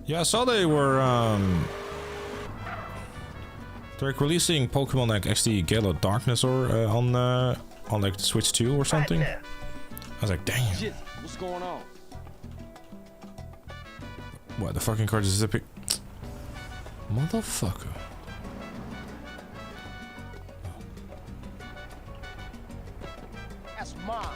Yeah, I saw they were they're like releasing Pokemon like XD Gale of Darkness or on like the Switch 2 or something. I was like, damn. Shit, what's going on? What, the fucking card is zipping? Motherfucker. That's mine.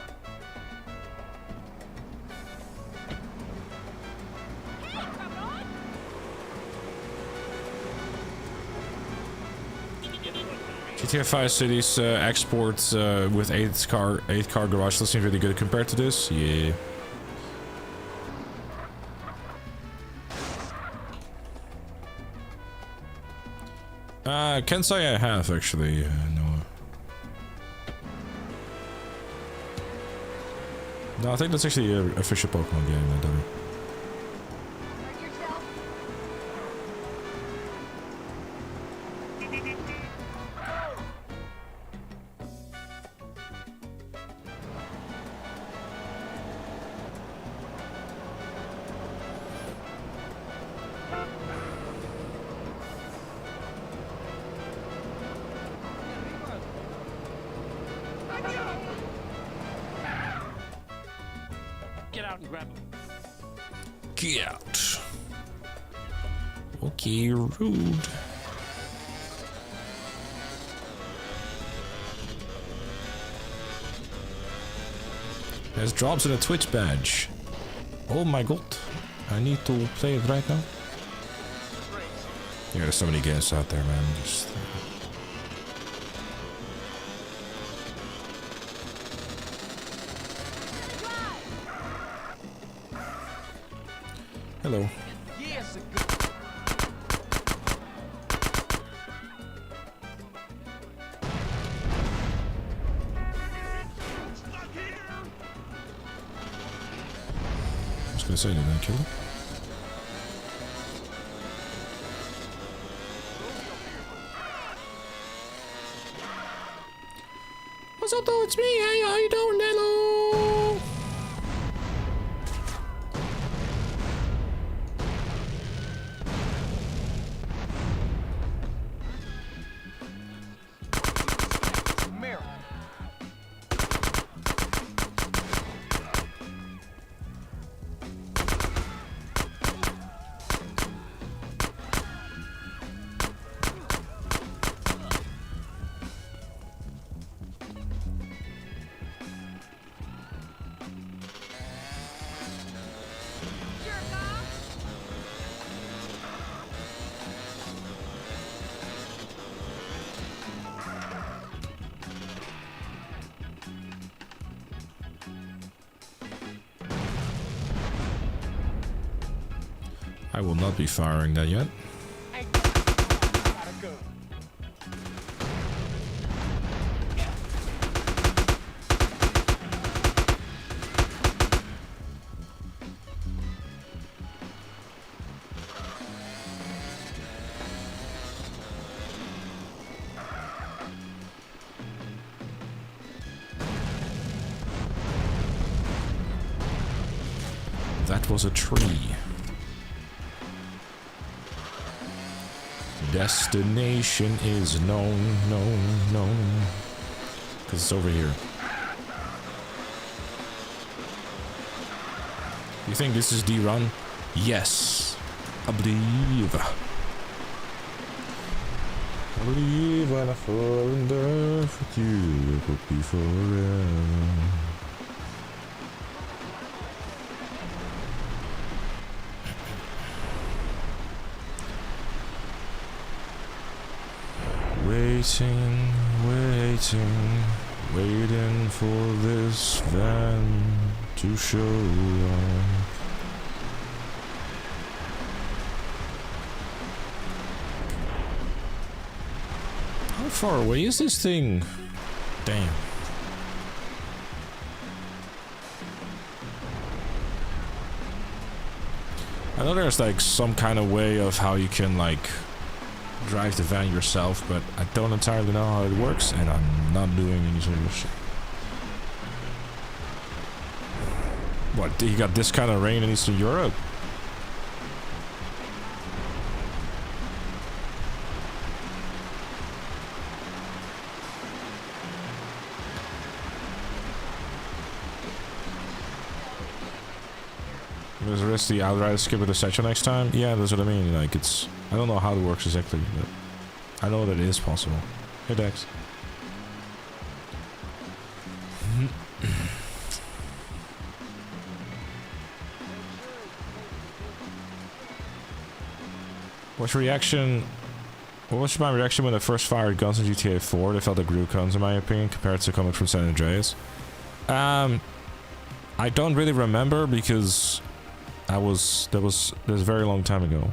GTA 5 Cities exports with 8 car garage still seems really good compared to this. Yeah. Can't say I have actually. No. No, I think that's actually an official Pokemon game. I don't know. Get out and grab him. Get out. Okay, rude. There's drops in a Twitch badge. Oh my god. I need to play it right now. Yeah, there's so many games out there, man. Just... Hello. Yes, a good. I was gonna say, did I kill him? What's up, though? It's me. Hey, how you doing, Nello? I will not be firing that yet. That was a tree. Destination is known. Because it's over here. You think this is the run? Yes. I believe. I believe when I fall in love with you, it will be forever. Waiting for this van to show up. How far away is this thing? Damn. I know there's like some kind of way of how you can like drive the van yourself, but I don't entirely know how it works, and I'm not doing any sort of shit. What, you got this kind of rain in Eastern Europe? There's a risk the outrider skip with the section next time? Yeah, that's what I mean. Like, it's... I don't know how it works exactly, but I know that it is possible. Hey, Dex. What's your reaction? What was my reaction when I first fired guns in GTA 4? They felt like real guns, in my opinion, compared to coming from San Andreas. I don't really remember because that was a very long time ago.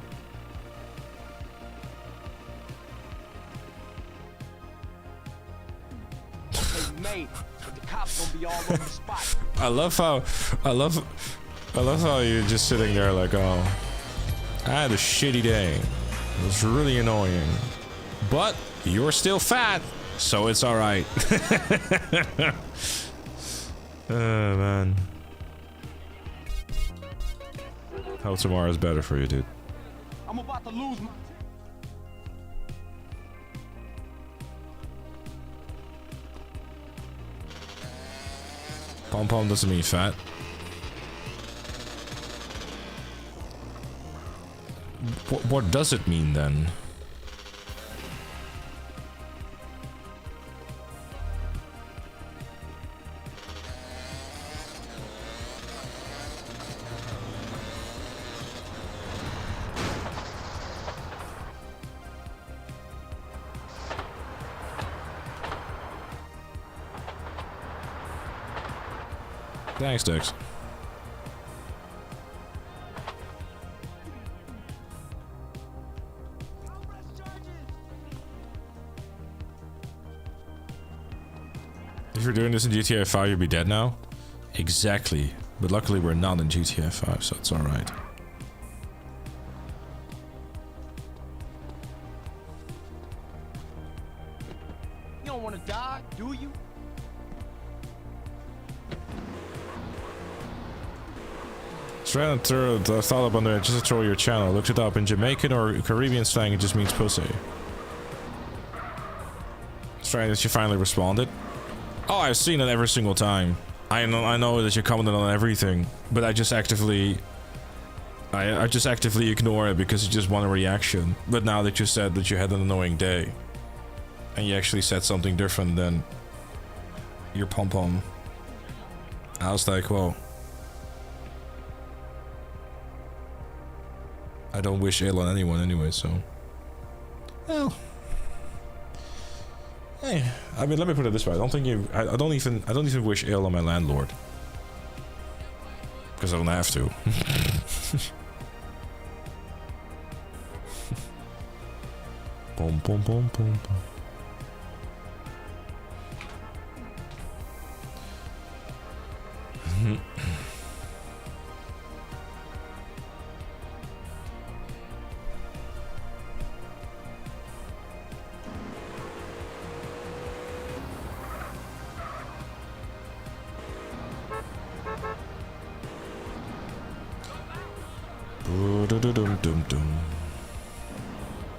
I love how you're just sitting there like, oh, I had a shitty day. It was really annoying. But you're still fat, so it's alright. Oh, man. How tomorrow is better for you, dude. I'm about to lose my... Pom-pom doesn't mean fat. What does it mean then? Thanks, Dex. If you're doing this in GTA 5, you'd be dead now. Exactly. But luckily we're not in GTA 5, so it's alright. You don't want to die, do you? Straight thought up on the just to troll your channel. Looked it up in Jamaican or Caribbean slang, it just means pussy. Strange that you finally responded. Oh, I've seen it every single time. I know that you commented on everything, but I just actively ignore it because you just want a reaction. But now that you said that you had an annoying day, and you actually said something different than your pom-pom, I was like, well, I don't wish ill on anyone anyway, so. Well. Hey, I mean, let me put it this way. I don't think you. I don't even wish ill on my landlord. Because I don't have to. Boom, boom, boom, boom, boom.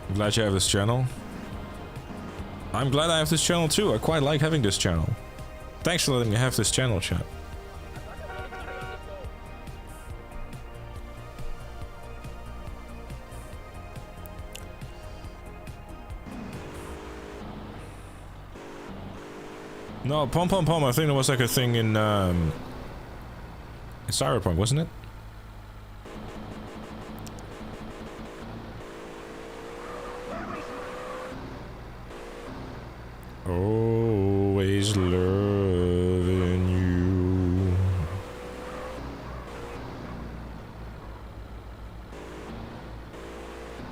I'm glad you have this channel. I'm glad I have this channel too. I quite like having this channel. Thanks for letting me have this channel, chat. No, pom pom pom. I think there was like a thing in Cyberpunk, wasn't it? Always loving you.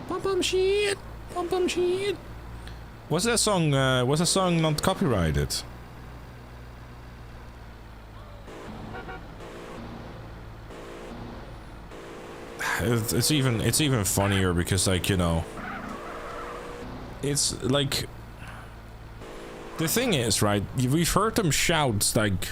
Bum bum shit. Bum bum shit. Was that song not copyrighted? It's even funnier because, like, you know, it's like, the thing is, right, we've heard them shout, like,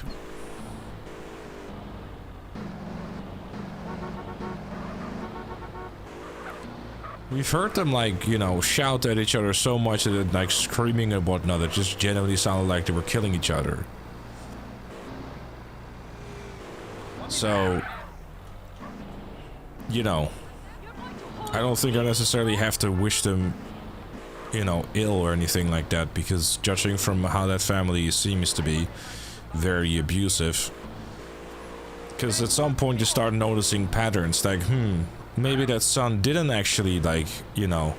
we've heard them, like, you know, shout at each other so much that it, like, screaming and whatnot, it just genuinely sounded like they were killing each other. So, you know, I don't think I necessarily have to wish them, you know, ill or anything like that, because judging from how that family seems to be very abusive, because at some point you start noticing patterns, like, maybe that son didn't actually, like, you know,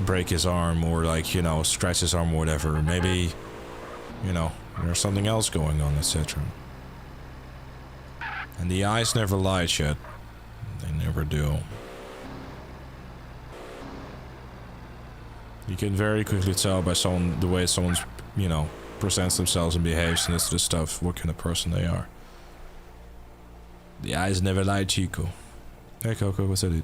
break his arm or, like, you know, scratch his arm or whatever. Maybe, you know, there's something else going on, etc. And the eyes never lie, chat. They never do. You can very quickly tell by someone, the way someone's, you know, presents themselves and behaves and this sort of stuff, what kind of person they are. The eyes never lie, Chico. Hey Coco, what's that?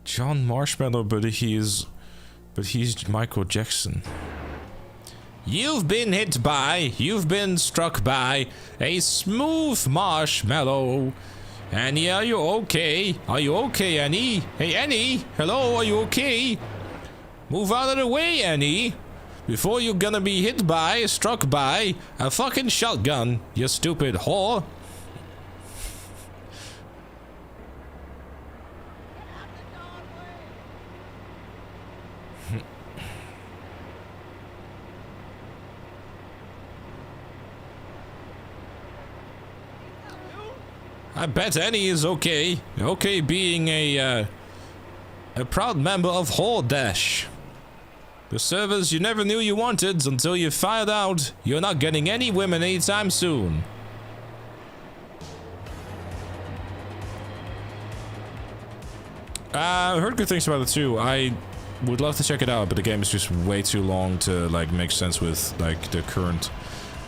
John Marshmallow, but he's Michael Jackson. You've been hit by, you've been struck by a smooth marshmallow. Annie, are you okay? Are you okay, Annie? Hey, Annie! Hello, are you okay? Move out of the way, Annie! Before you're gonna be struck by a fucking shotgun, you stupid whore! I bet Annie is okay. Okay being a proud member of Hordash. The service you never knew you wanted until you found out you're not getting any women anytime soon. I heard good things about it too. I would love to check it out, but the game is just way too long to like make sense with like the current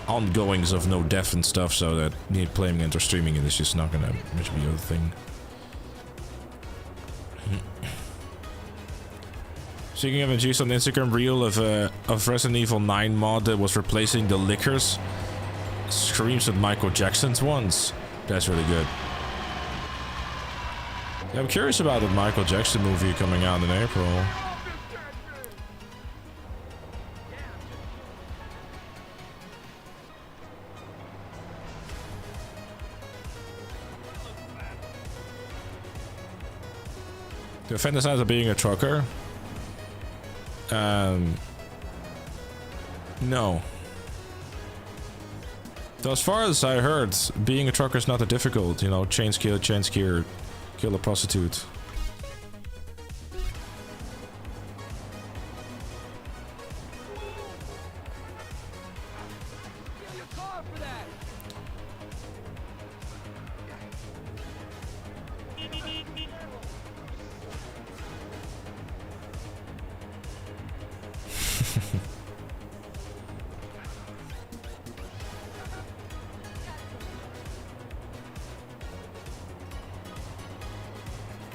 ongoings of no def and stuff, so that need playing it or streaming it is just not gonna much be a thing. Speaking of juice on Instagram reel of Resident Evil 9 mod that was replacing the liquors. Screams with Michael Jackson's ones. That's really good. Yeah, I'm curious about the Michael Jackson movie coming out in April. The offender side of being a trucker? No. So as far as I heard, being a trucker is not that difficult. You know, chain skill, kill a prostitute.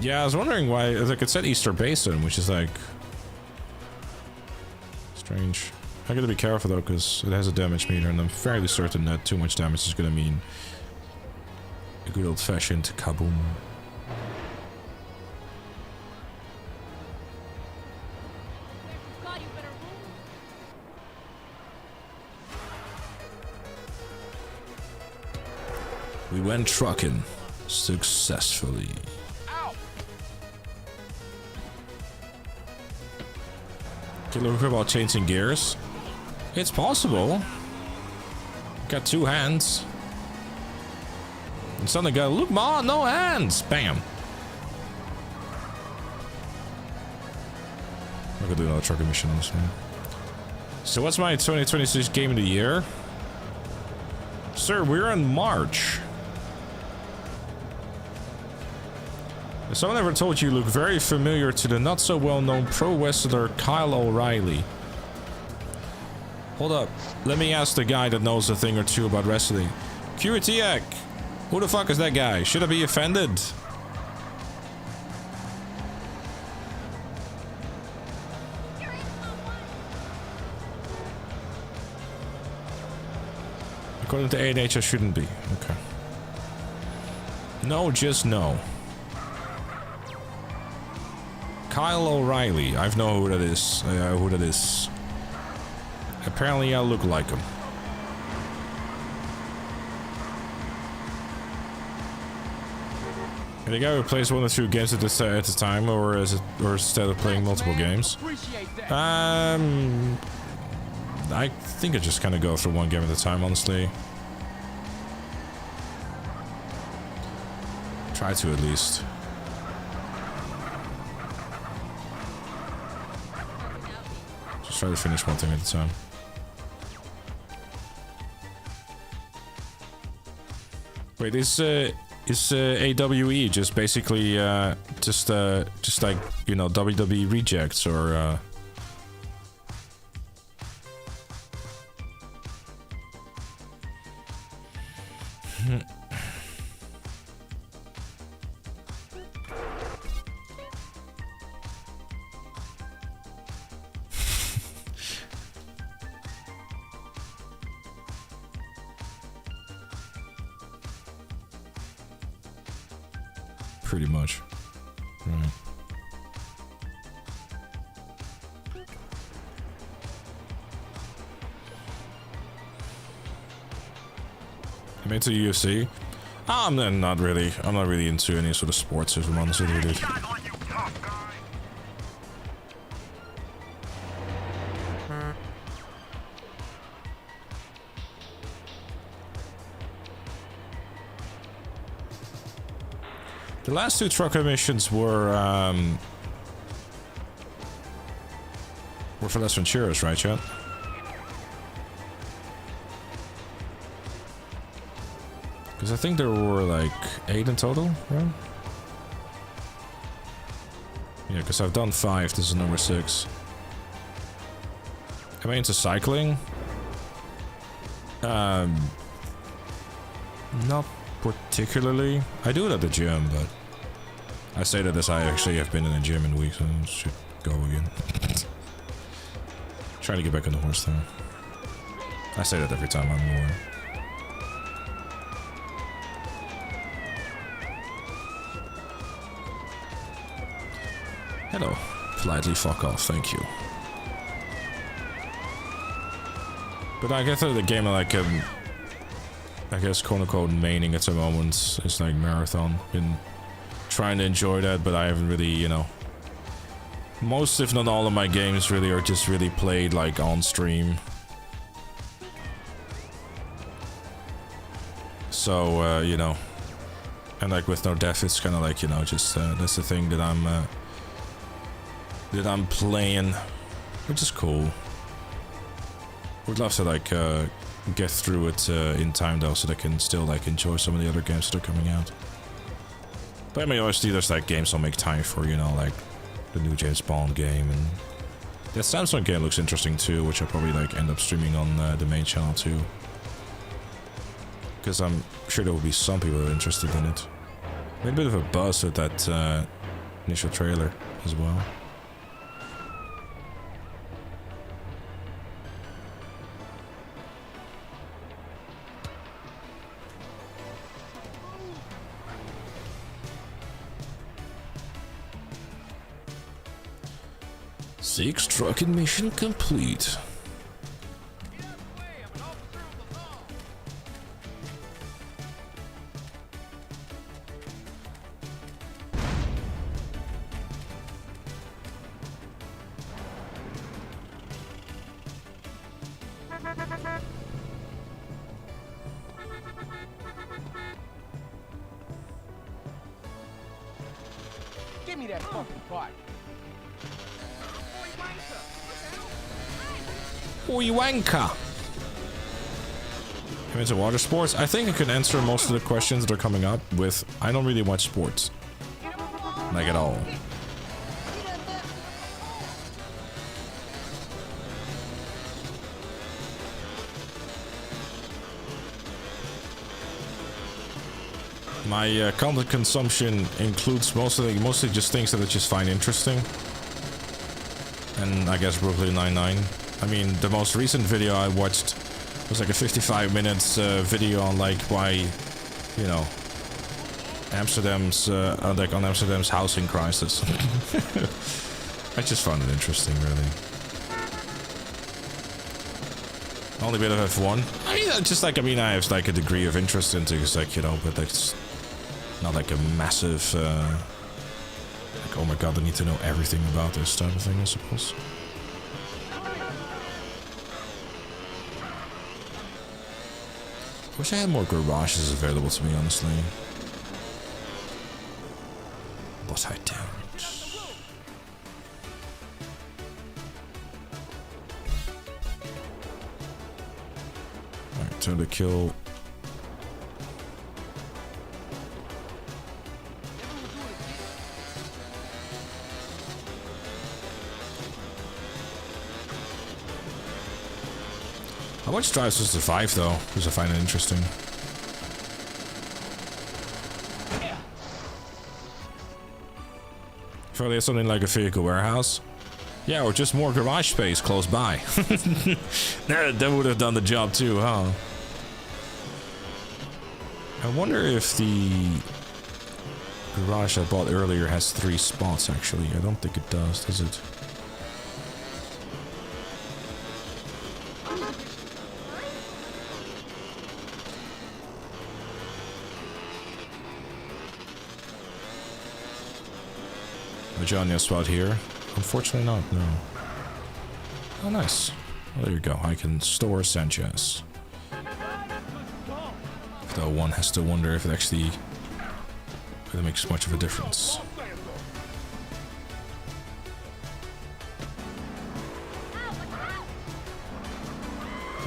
Yeah, I was wondering why, like it said Easter Basin, which is like strange. I gotta be careful though, because it has a damage meter, and I'm fairly certain that too much damage is gonna mean a good old-fashioned kaboom. We went trucking successfully. Look about changing gears. It's possible. Got two hands. And suddenly go, look, Ma, no hands. Bam. I'm gonna do another trucking mission on this one. So what's my 2026 game of the year? Sir, we're in March. If someone ever told you look very familiar to the not so well known pro wrestler Kyle O'Reilly. Hold up, let me ask the guy that knows a thing or two about wrestling. Curitiac, who the fuck is that guy? Should I be offended? According to A&H, I shouldn't be. Okay. No, just no. Kyle O'Reilly. I know who that is. Apparently I look like him. And the guy who plays one or two games at the time, or instead of playing multiple games. I think I just kind of go through one game at a time, honestly. Try to at least. Try to finish one thing at a time. Wait, is AWE just basically just like, you know, WWE rejects, or Pretty much. Right. I'm into UFC. I'm not really. I'm not really into any sort of sports, if I'm honest with you, dude. The last 2 trucker missions were for Las Venturas, right, chat? Because I think there were like 8 in total, right? Yeah, because I've done 5. This is number 6. Am I into cycling? Not particularly. I do it at the gym, but I say that as I actually have been in the gym in weeks, so I should go again. Trying to get back on the horse though. I say that every time I'm more. Hello. Politely fuck off, thank you. But I guess the game like I guess quote-unquote maining at the moment is like marathon. Been trying to enjoy that, but I haven't really, you know. Most, if not all of my games really are just really played like on stream. So, you know. And like with no death, it's kind of like, you know, just that's the thing that I'm playing, which is cool. Would love to like get through it in time though, so that I can still like enjoy some of the other games that are coming out. But I mean, obviously there's like games I'll make time for, you know, like the new James Bond game, and that Samsung game looks interesting too, which I'll probably like end up streaming on the main channel too. Because I'm sure there will be some people that are interested in it. Made a bit of a buzz with that initial trailer as well. Six trucking mission complete. Give me that fucking bike. Oi wanker! I'm into water sports. I think I can answer most of the questions that are coming up with I don't really watch sports. Like at all. My content consumption includes mostly just things that I just find interesting. And I guess Brooklyn Nine-Nine. I mean, the most recent video I watched was like a 55 minutes video on like why, you know, Amsterdam's like on Amsterdam's housing crisis. I just found it interesting, really. Only bit of F1. I mean, just like I have like a degree of interest into, it's like, you know, but it's not like a massive. Like, oh my god, I need to know everything about this type of thing, I suppose. Wish I had more garages available to me, honestly. But I don't. Alright, time to kill. I watched Drives to Survive though, because I find it interesting. If only had something like a vehicle warehouse. Yeah, or just more garage space close by. That would have done the job too, huh? I wonder if the garage I bought earlier has 3 spots, actually. I don't think it does it? A Johnny spot here? Unfortunately not, no. Oh, nice. Well, there you go. I can store Sanchez. Though one has to wonder if it actually really makes much of a difference.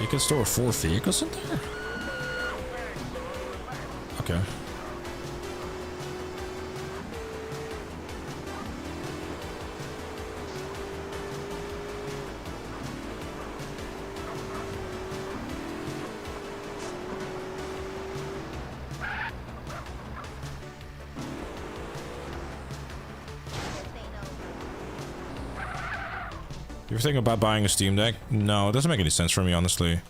You can store 4 vehicles in there? Okay. You ever think about buying a Steam Deck? No, it doesn't make any sense for me, honestly.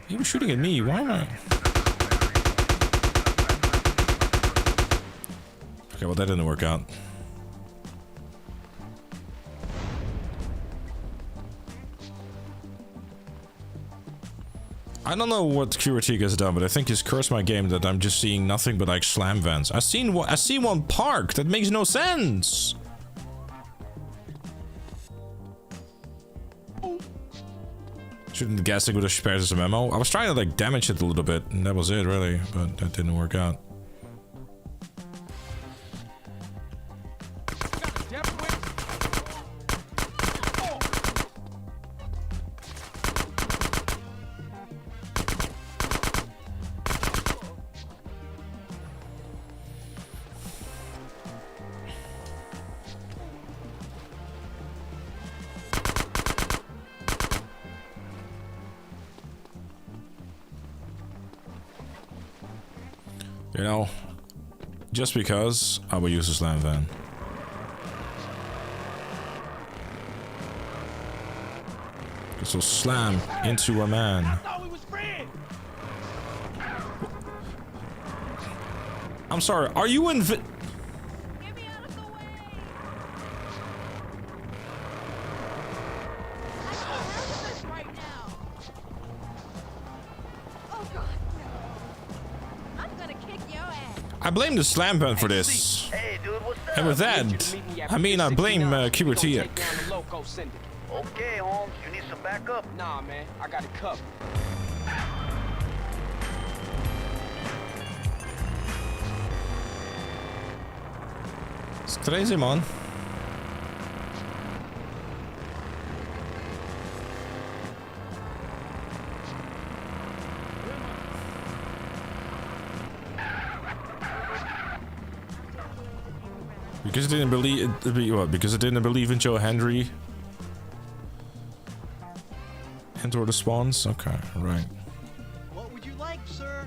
He was shooting at me, why am I? Okay, well that didn't work out. I don't know what QRT has done, but I think he's cursed my game that I'm just seeing nothing but like slam vans. I see one park. That makes no sense. Shouldn't the gasing would have spared us a memo. I was trying to like damage it a little bit, and that was it really, but that didn't work out. You know, just because I will use a slam van. This will slam into a man. I'm sorry, are you invi- I blame the slam van for this. Hey, dude, what's up? And with that, I mean I blame QRT. Okay, Holmes, you need some backup? Nah, man, I got it covered. It's crazy, man. Because it didn't believe what? Because it didn't believe in Joe Henry. Enter the spawns. Okay, right. What would you like, sir?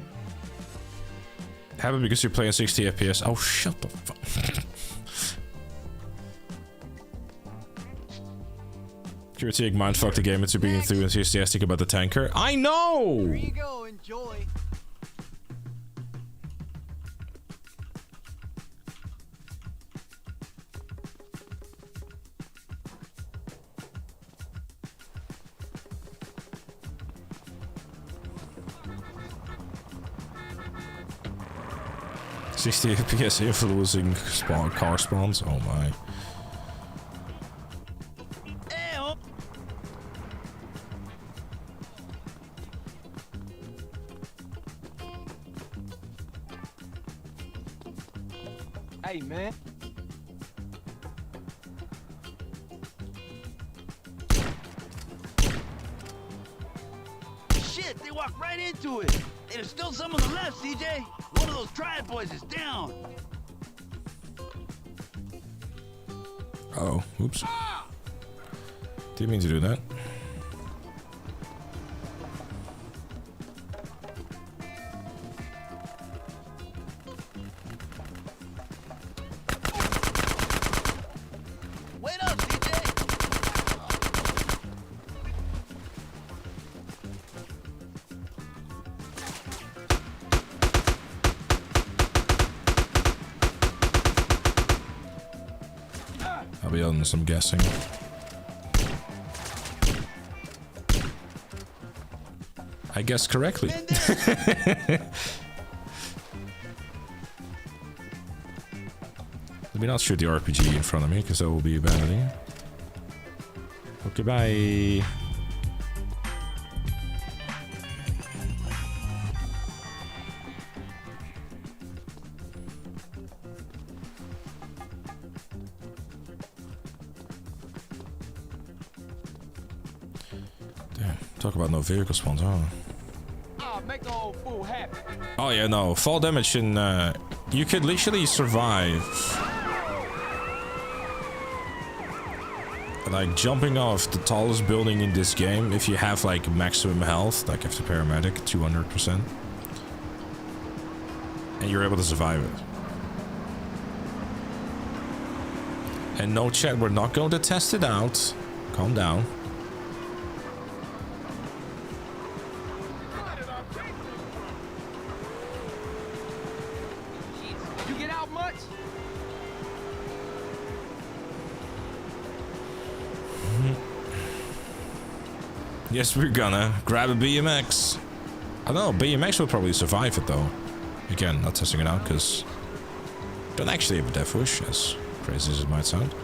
Happen because you're playing 60 FPS. Oh, shut the fuck. QRT mindfucked the game into being too enthusiastic about the tanker. I know. Here you go. Enjoy. FPS influencing car spawns. Oh my. Hey, man. Shit, they walked right into it. Hey, there's still some on the left, CJ. One of those triad boys is down. Oh, oops. Didn't mean to do that. Wait up, CJ. civilians, I'm guessing. I guessed correctly. Let me not shoot the RPG in front of me, because that will be a bad idea. Okay, bye. Damn, talk about no vehicle spawns, huh? Make the old fool happy. Oh yeah, no, fall damage in, you could literally survive. Like jumping off the tallest building in this game if you have like maximum health, like if the paramedic, 200%. And you're able to survive it. And no chat, we're not going to test it out. Calm down. You get out much? Yes, we're gonna grab a BMX. I don't know, BMX will probably survive it though. Again, not testing it out because don't actually have a death wish, as crazy as it might sound.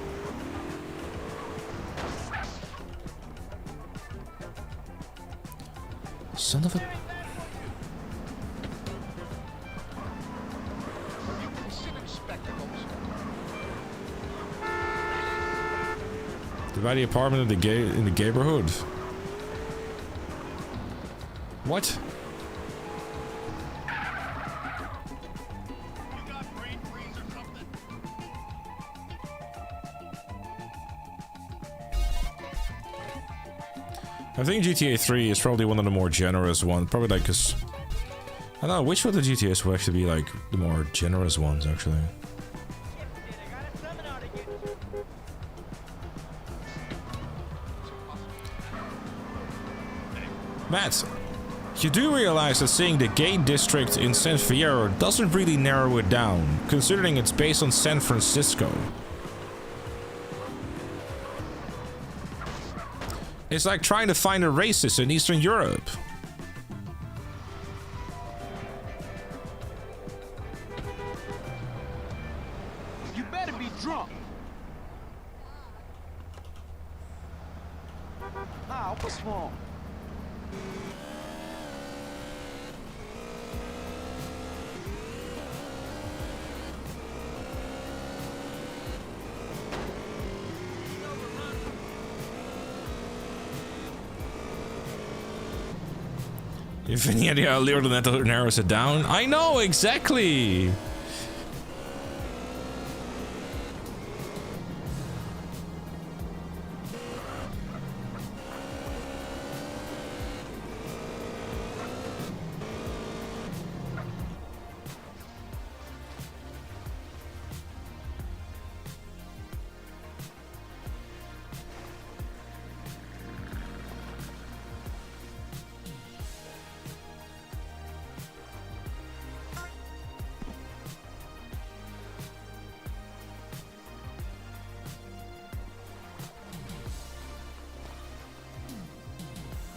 Son of a... Divide the apartment in the neighborhood. What? I think GTA 3 is probably one of the more generous ones. Probably like, cause I don't know which of the GTAs will actually be like the more generous ones, actually. Matt, you do realize that seeing the gay district in San Fierro doesn't really narrow it down, considering it's based on San Francisco. It's like trying to find a racist in Eastern Europe. You better be drunk. Ah, what's wrong? You have any idea how little that narrows it down? I know, exactly!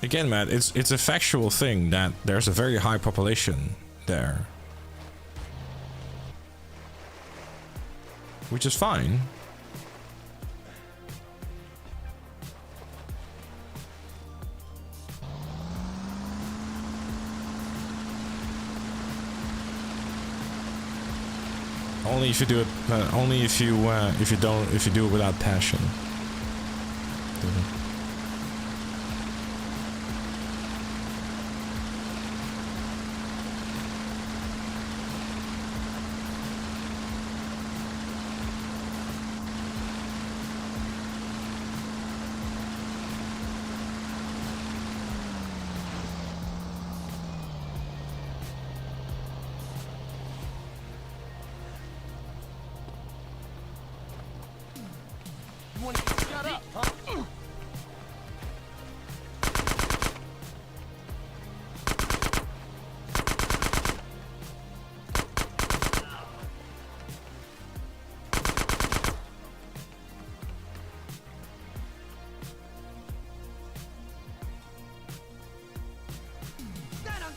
Again, Matt, it's a factual thing that there's a very high population there. Which is fine. Only if you do it. Only if you do it without passion.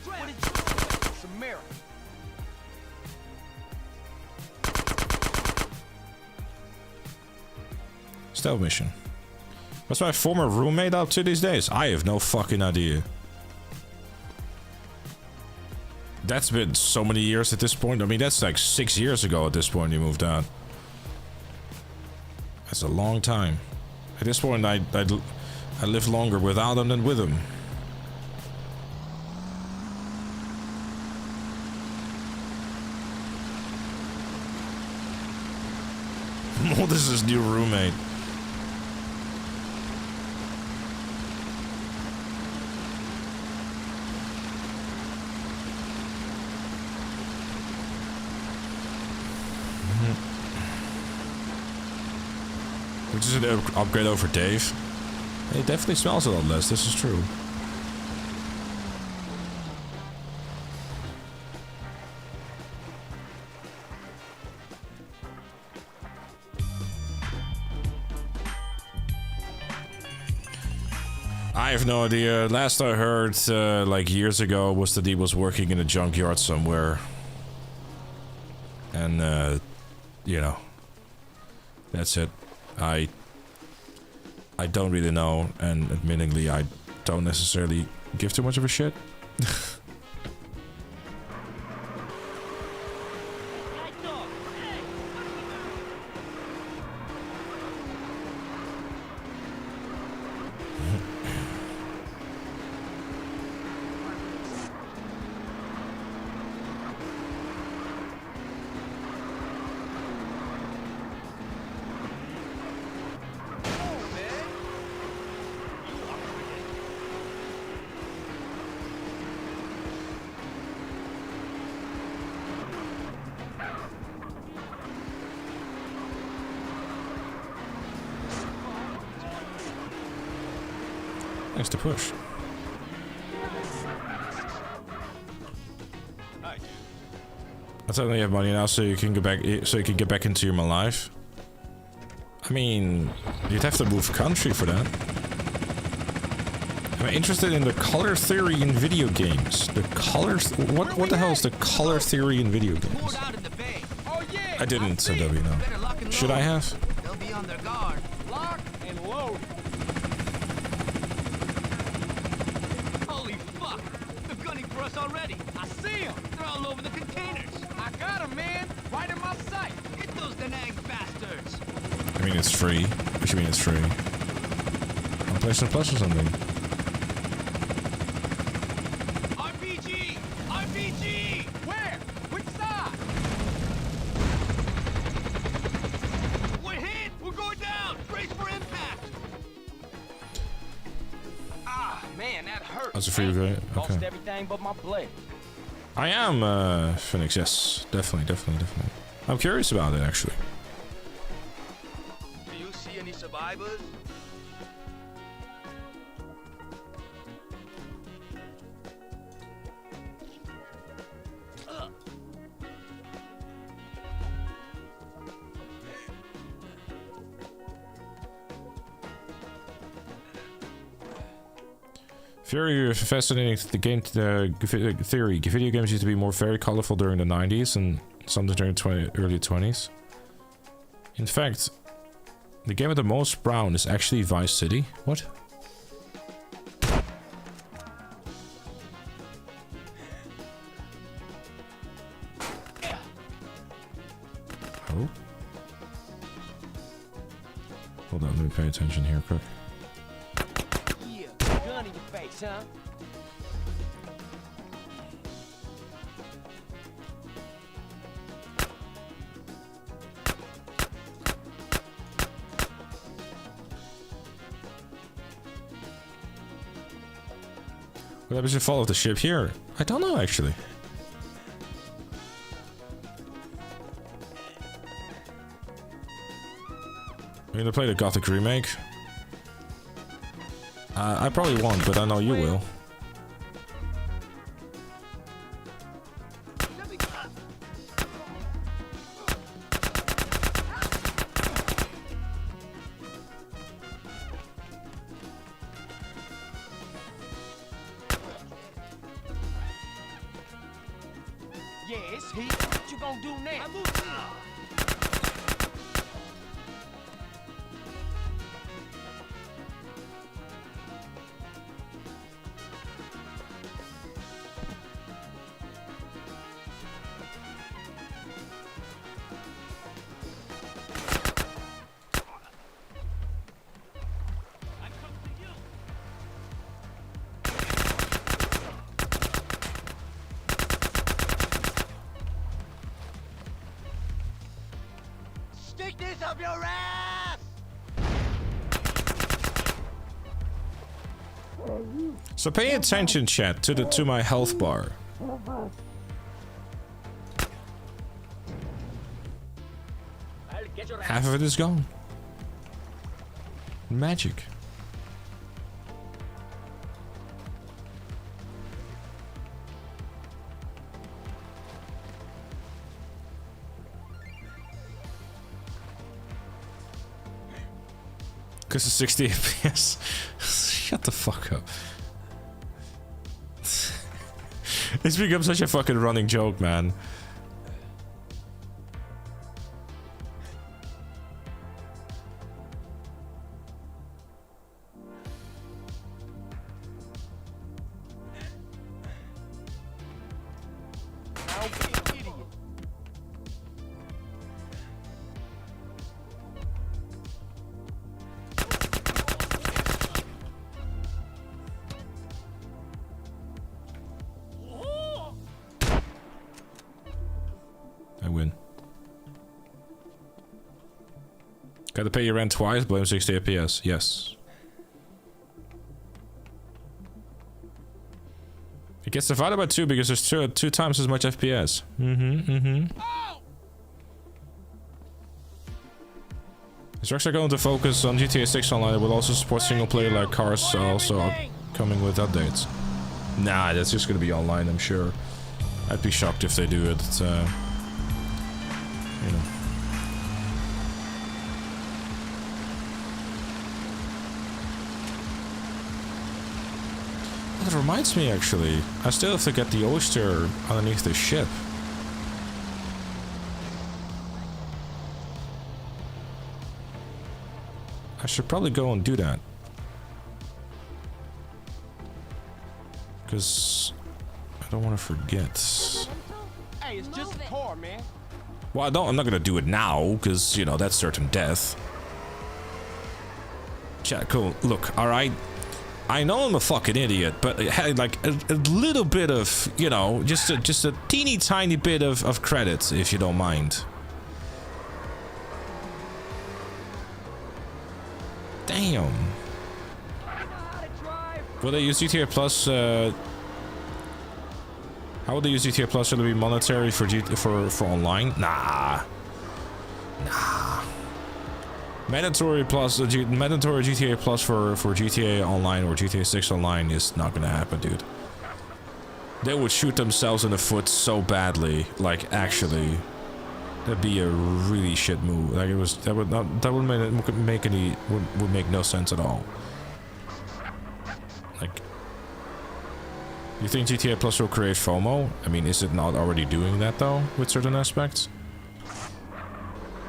What did you... Samara. Stealth mission. What's my former roommate up to these days? I have no fucking idea. That's been so many years at this point. I mean, that's like 6 years ago at this point you moved out. That's a long time. At this point, I live longer without him than with him. What is his new roommate? Which is an upgrade over Dave. It definitely smells a lot less, this is true. I have no idea. Last I heard, like years ago, was that he was working in a junkyard somewhere. And, you know, that's it. I don't really know, and admittingly, I don't necessarily give too much of a shit. Nice to push. I certainly have money now, so you can get back. So you can get back into your life. I mean, you'd have to move country for that. I'm interested in the color theory in video games. The colors. What the hell is the color theory in video games? I didn't, so W, no. Should I have? They'll be on their guard. Lock and load. Holy fuck! They're gunning for us already. I see them. They're all over the containers. I got them, man. Right in my sight. Get those Danang bastards. I mean, it's free. What do you mean it's free? I'll play some plus or something. RPG! RPG! Where? Which side? We're hit! We're going down! Brace for impact! Ah, man, that hurt. That's a free guy. Lost Okay. everything but my blade. I am, Phoenix, yes. Definitely. I'm curious about it, actually. Do you see any survivors? Very fascinating. The game theory. Video games used to be very colorful during the 90s and sometimes during the early 20s. In fact, the game with the most brown is actually Vice City. What? Oh. Hold on, let me pay attention here quick. Gun in your face, huh? What happens if you follow the ship here? I don't know, actually. I'm gonna play the Gothic remake. I probably won't, but I know you will. Yeah, it's heat. What you gonna do now? Stick this up your ass! So pay attention, chat, to my health bar. Half of it is gone. Magic. Because of 60 FPS. Shut the fuck up. It's become such a fucking running joke, man. I win. Gotta pay your rent twice, blame 60 FPS. Yes. It gets divided by 2 because there's two times as much FPS. Instructs are going to focus on GTA 6 Online. It will also support single player like cars, also coming with updates. Nah, that's just gonna be online, I'm sure. I'd be shocked if they do it. You know. That reminds me, actually. I still have to get the oyster underneath the ship. I should probably go and do that. Because I don't want to forget. Hey, it's just a car, man. Well, I'm not gonna do it now, because, you know, that's certain death. Chat, cool. Look, alright. I know I'm a fucking idiot, but like a little bit of, you know, just a teeny tiny bit of credit, if you don't mind. Damn. Will they use GTA Plus? How would they use GTA Plus? Will it be monetary for online? Nah. Mandatory plus mandatory GTA Plus for GTA Online or GTA 6 Online is not gonna happen, dude. They would shoot themselves in the foot so badly, like actually. That'd be a really shit move. Like that would make no sense at all. Like, you think GTA Plus will create FOMO? I mean, is it not already doing that though with certain aspects?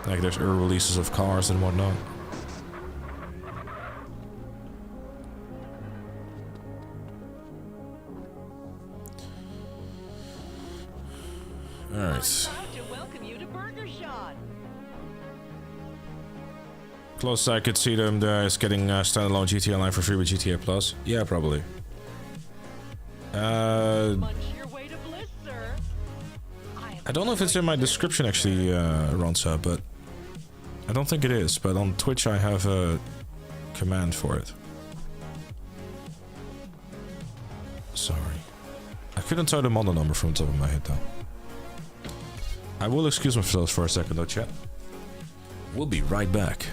Like there's early releases of cars and whatnot. Alright. Close I could see them guys getting standalone GTA Online for free with GTA Plus. Yeah, probably. I don't know if it's in my description actually, Ronsa, but I don't think it is. But on Twitch I have a command for it. Sorry. I couldn't tell the model number from the top of my head though. I will excuse myself for a second though, chat. We'll be right back.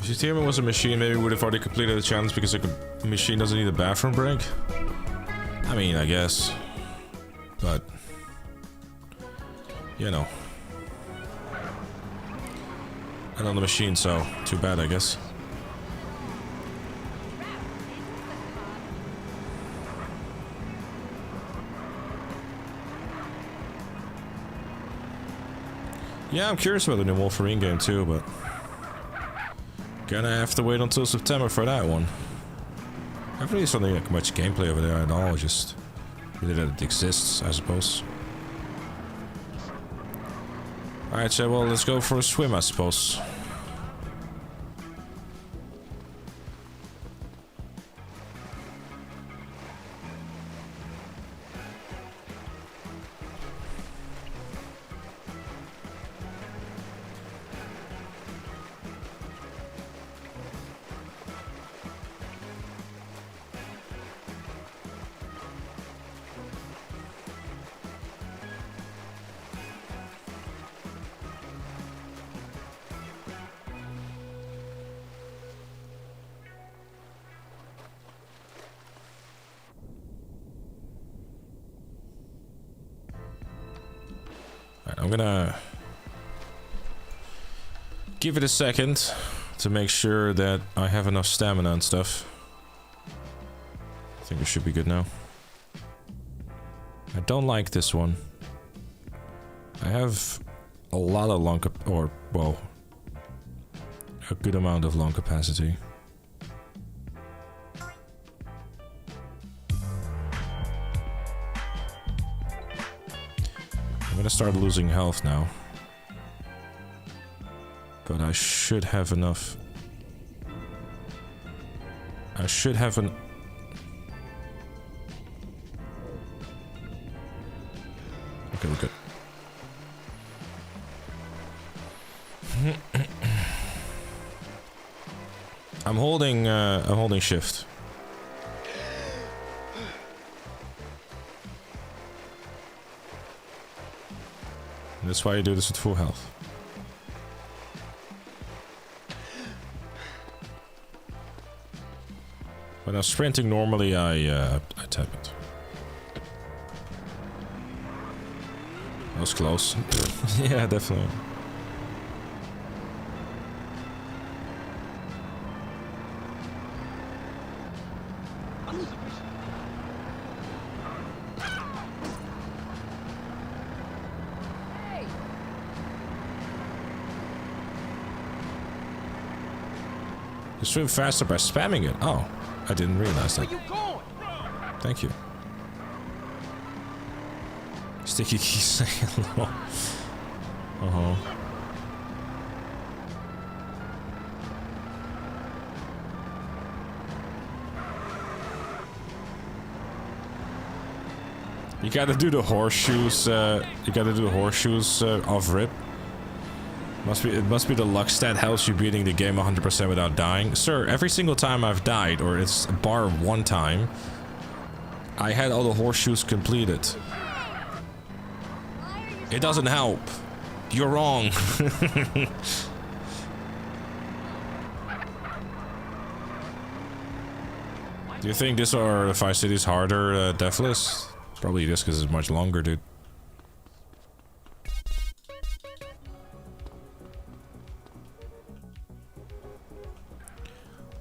If Ethereum was a machine, maybe we would have already completed the challenge because a machine doesn't need a bathroom break. I mean, I guess. But... you know. And on the machine, so too bad, I guess. Yeah, I'm curious about the new Wolverine game too, but gonna have to wait until September for that one. I haven't really seen like much gameplay over there at all, just really that it exists, I suppose. Alright, so well, let's go for a swim, I suppose. I'm gonna give it a second to make sure that I have enough stamina and stuff. I think it should be good now. I don't like this one. I have a lot of lung a good amount of lung capacity. I'm gonna start losing health now. But I should have enough. I should have an... okay, we're good. I'm holding shift. That's why you do this with full health. When I'm sprinting normally, I tap it. That was close. Yeah, definitely. You swim faster by spamming it. Oh, I didn't realize that. Thank you. Sticky key saying hello. Uh-huh. You gotta do the horseshoes. Off rip. It must be the luck stat helps you beating the game 100% without dying. Sir, every single time I've died, or it's bar one time, I had all the horseshoes completed. It doesn't help. You're wrong. Do you think this or the 5 cities harder, Deathless? Probably just because it's much longer, dude.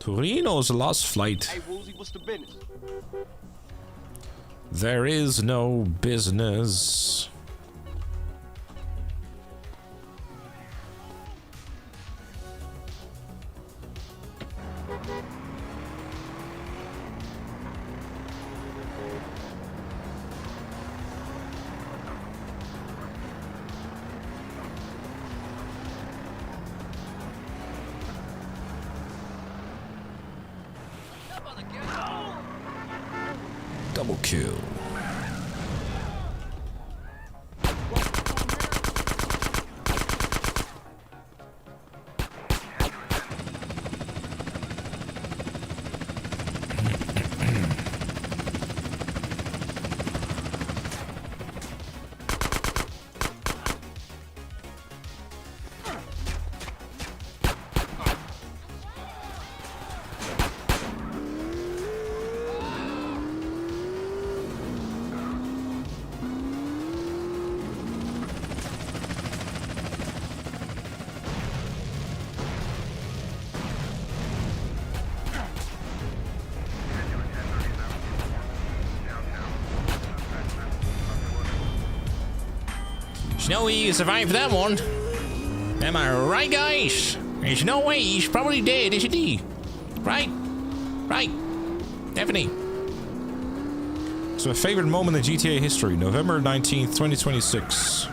Torino's last flight. Hey, Woozy, what's the business? There is no business. Double kill. There's no way you survived that one. Am I right, guys? There's no way he's probably dead, isn't he? Right? Right. Definitely. It's my favorite moment in GTA history. November 19th, 2026.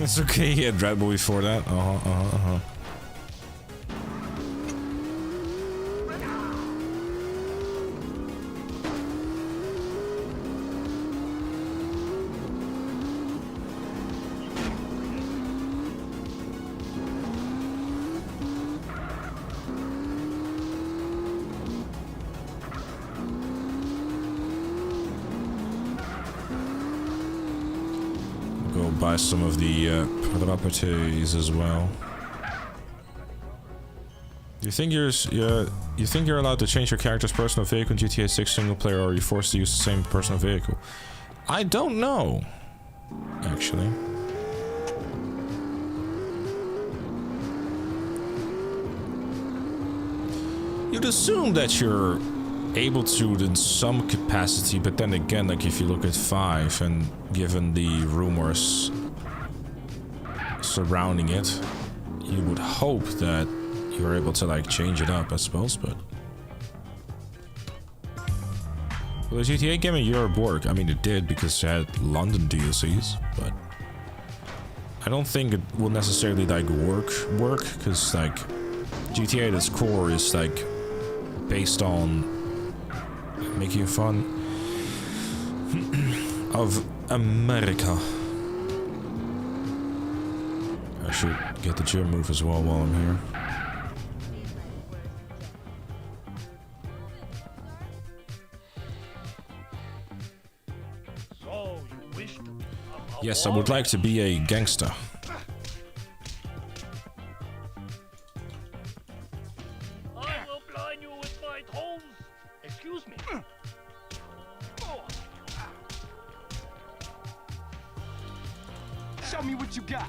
It's okay, he had Red Bull before that. Go buy some of the properties as well. You think you're allowed to change your character's personal vehicle in GTA 6 single player, or are you forced to use the same personal vehicle? I don't know, actually. You'd assume that you're able to in some capacity, but then again, like if you look at 5 and given the rumors surrounding it, you would hope that you're able to like change it up, I suppose, but well, the GTA game in Europe work. I mean, it did because it had London DLCs, but I don't think it will necessarily like work because like GTA at its core is like based on making fun of America. I should get the gym move as well while I'm here. So you wish to become a Yes, I would like to be a gangster. I will blind you with my toes. Excuse me. Show me what you got.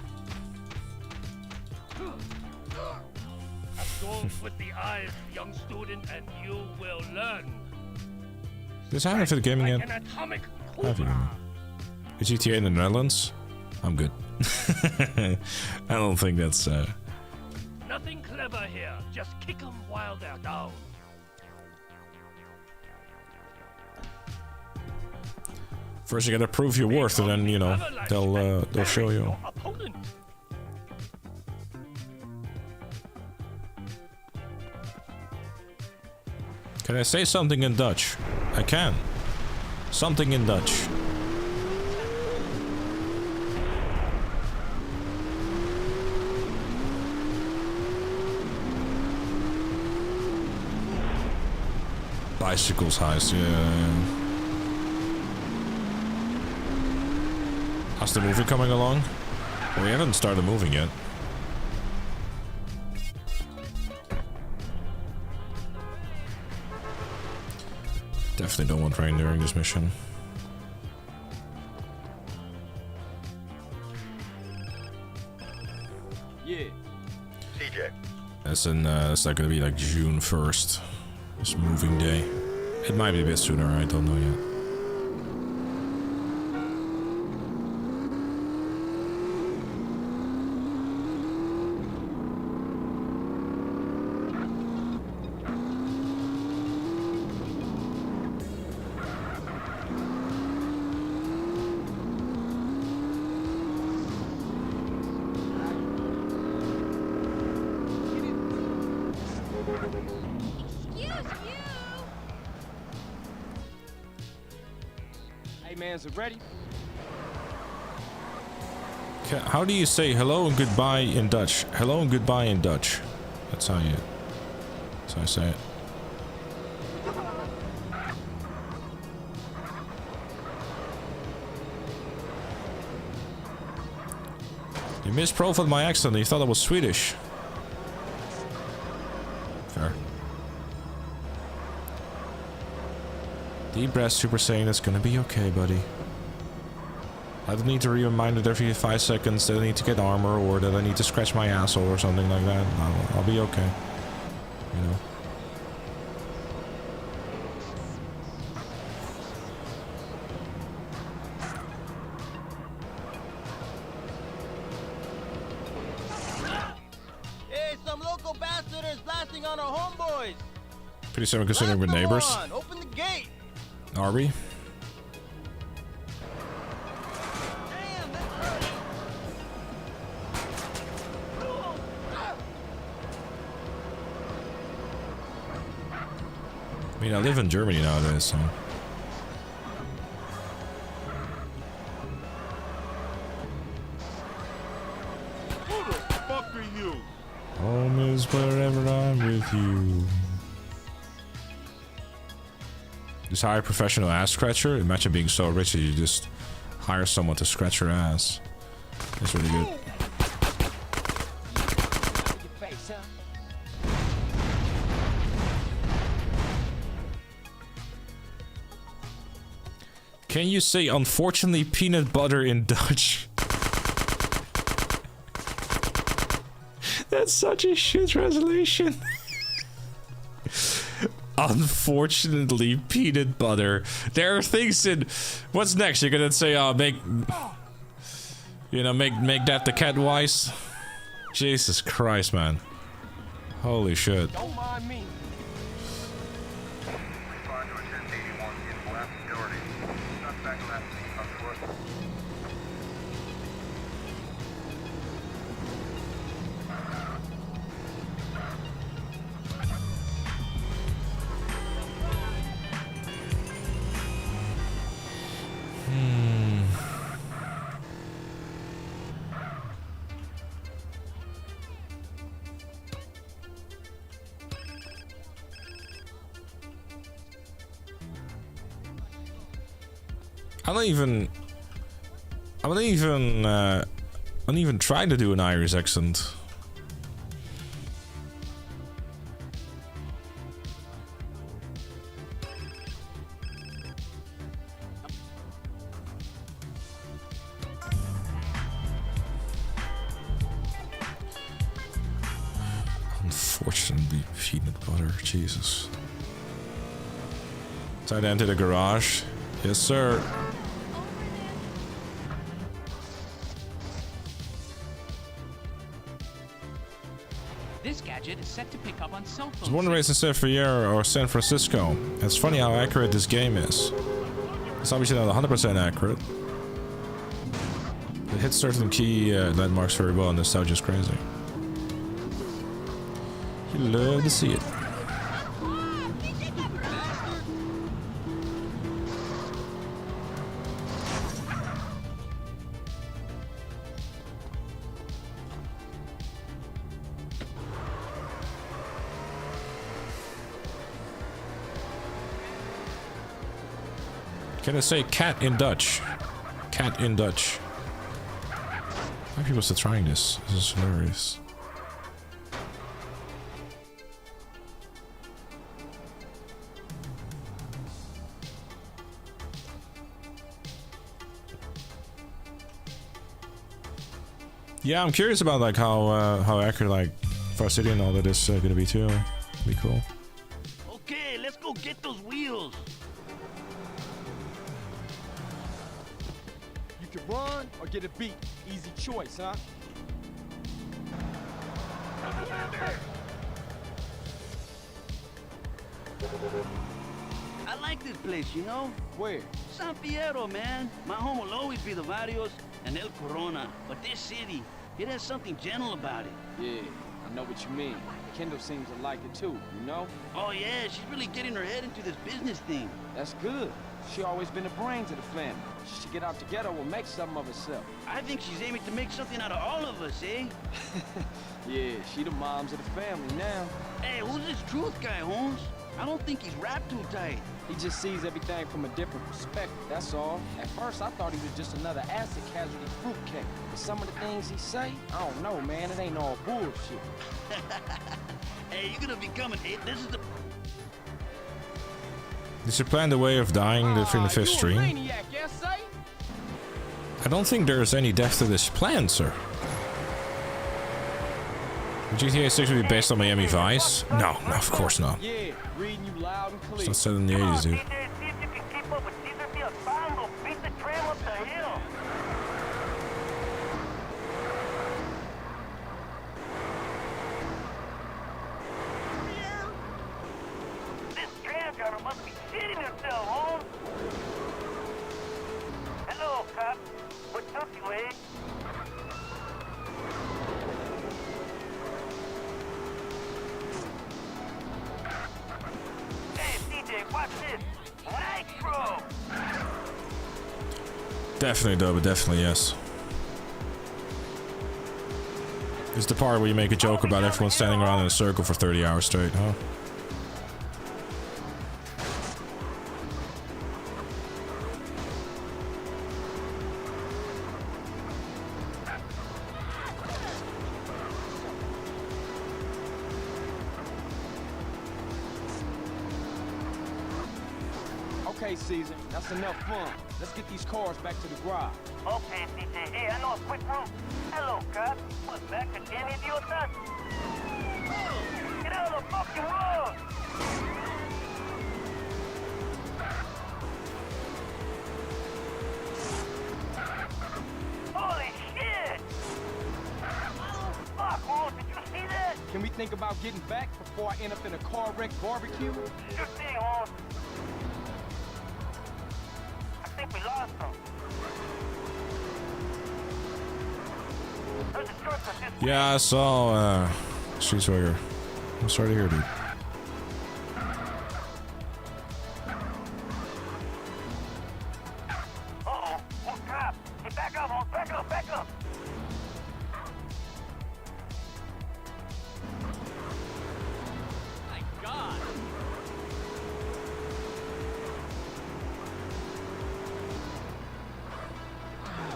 Absorb with the eyes, young student, and you will learn. Does I have it gaming yet? An atomic Have you? Is GTA in the Netherlands? I'm good. I don't think that's Nothing clever here. Just kick them while they're down. First you gotta prove your worth, and then you know they'll show you. Opponent. Can I say something in Dutch? I can. Something in Dutch. Bicycles heist, yeah. How's the movie coming along? Well, we haven't started moving yet. Definitely don't want rain during this mission. Yeah. CJ. It's like gonna be like June 1st. This moving day. It might be a bit sooner, I don't know yet. Is it ready? How do you say hello and goodbye in Dutch? Hello and goodbye in Dutch. That's how I say it. You misprofiled my accent. You thought I was Swedish. Fair. Deep breath, Super Saiyan. It's gonna be okay, buddy. I don't need to be reminded every 5 seconds that I need to get armor or that I need to scratch my asshole or something like that. I'll be okay. You know. Hey, some local bastard is blasting on our homeboys. Pretty similar considering we're neighbors. Open the gate. Are we? I mean, I live in Germany nowadays, so. Who the fuck are you? Home is wherever I'm with you. Just hire a professional ass scratcher. Imagine being so rich that you just hire someone to scratch your ass. That's really good. Can you say unfortunately peanut butter in Dutch? That's such a shit translation. Unfortunately peanut butter. There are things in... What's next? You're gonna say, make... You know, make that the cat wise? Jesus Christ, man. Holy shit. Don't mind me. I don't even try to do an Irish accent. Unfortunately, peanut butter, Jesus. Time to enter the garage. Yes, sir. This gadget is set to pick up on cell phones. I was wondering instead of Fierro or San Francisco. It's funny how accurate this game is. It's obviously not 100% accurate. It hits certain key landmarks very well, and nostalgia is crazy. You love to see it. Can I say cat in Dutch? Cat in Dutch. Why are people still trying this? This is hilarious. Yeah, I'm curious about like how accurate like Far City and all that is gonna be too. Be cool. Okay, let's go get those wheels. You can run or get a beat. Easy choice, huh? I like this place, you know? Where? San Fierro, man. My home will always be the Barrios and El Corona. But this city, it has something gentle about it. Yeah, I know what you mean. Kendall seems to like it too, you know? Oh yeah, she's really getting her head into this business thing. That's good. She always been the brains of the family. She should get out together and make something of herself. I think she's aiming to make something out of all of us, eh? Yeah, she the moms of the family now. Hey, who's this Truth guy, Holmes? I don't think he's wrapped too tight. He just sees everything from a different perspective, that's all. At first, I thought he was just another acid casualty fruitcake. But some of the things he say, I don't know, man. It ain't all bullshit. Hey, you're gonna be coming. Hey, this is the... Did you plan the way of dying in the fifth stream? Maniac, yes, say? I don't think there's any depth to this plan, sir. GTA 6 would be based on Miami Vice? No, of course not. Yeah, reading you loud and clear. It's not set in the 80s, dude. Definitely, though, but definitely, yes. It's the part where you make a joke about everyone standing around in a circle for 30 hours straight, huh? Okay, Caesar, that's enough fun. Let's get these cars back to the garage. Okay, CJ. Hey, I know a quick route. Hello, cop. What's back to any of your stuff? Get out of the fucking road! Holy shit! Fuck, Holmes, did you see that? Can we think about getting back before I end up in a car wreck barbecue? Sure thing, Holmes. I think we lost him. There's a shortcut this way. Yeah, I saw, Street Swagger. I'm sorry to hear, dude. Uh-oh. Oh, crap. Hey, back up, Holmes. Back up, back up. My God.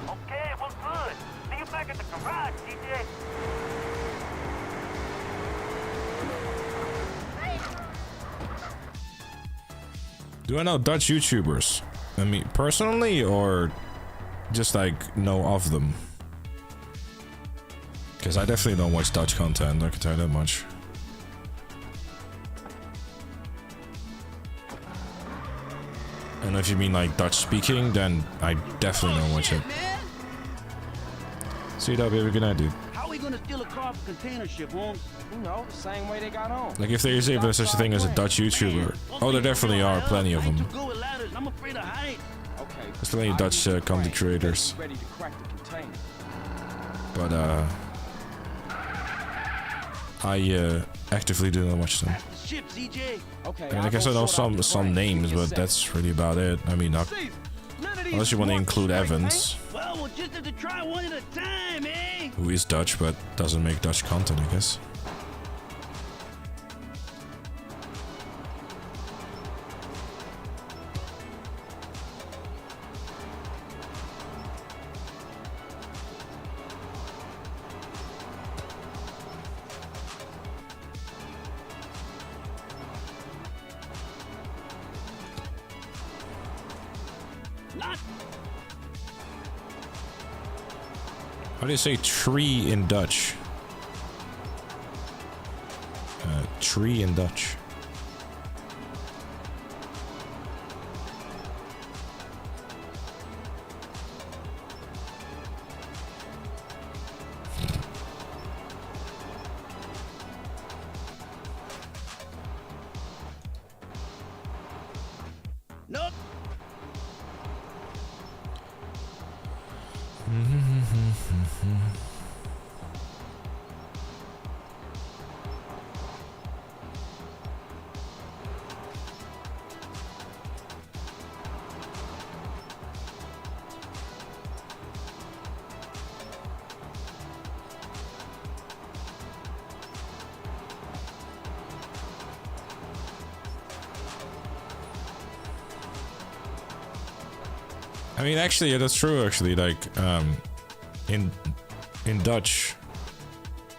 Okay, well, good. See you back at the garage, DJ. Do I know Dutch YouTubers? I mean, personally, or just like know of them? Because I definitely don't watch Dutch content, I can tell you that much. And if you mean like Dutch speaking, then I definitely don't watch it. See you, have a good night, dude. How are we gonna steal a car for container ship, Holmes? You know, the same way they got on. Like if there is even such a thing as a Dutch YouTuber. Oh, there definitely are plenty of them. Go with ladders. I'm afraid of height. Okay. There's plenty of Dutch content creators. Ready to crack the container. But I actively do not watch them. The ship, CJ. Okay. I mean, I guess I know some names, but that's really about it. I mean, unless you want to include Evans, Well, we'll just have to try one at a time, eh? who is Dutch but doesn't make Dutch content, I guess. Not. How do you say tree in Dutch? Tree in Dutch. Nope. I mean, actually, yeah, that's true. Actually, like, in Dutch,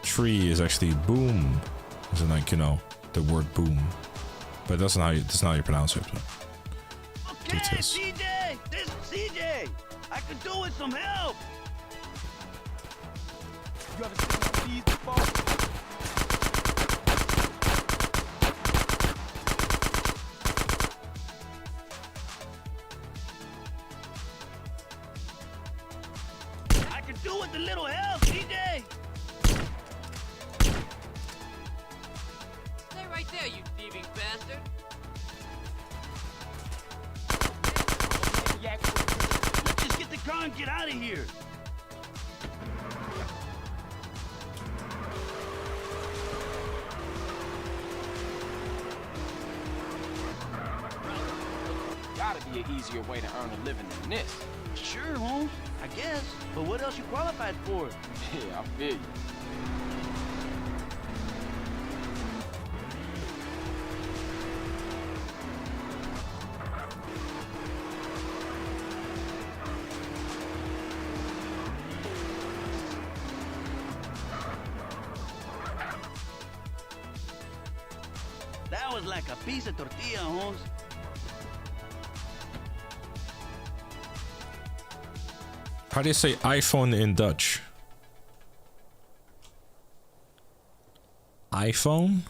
tree is actually boom, as in like, you know, the word boom, but that's not how you pronounce it. But Okay, CJ. This is CJ. I could do with some some help! You ever seen one of these before? I can do with a little help, DJ! Stay right there, you thieving bastard. Let's just get the car and get out of here! Gotta be an easier way to earn a living than this. Sure, Holmes. I guess. But what else you qualified for? Yeah, I feel you. That was like a piece of tortilla, Holmes. How do you say iPhone in Dutch? iPhone?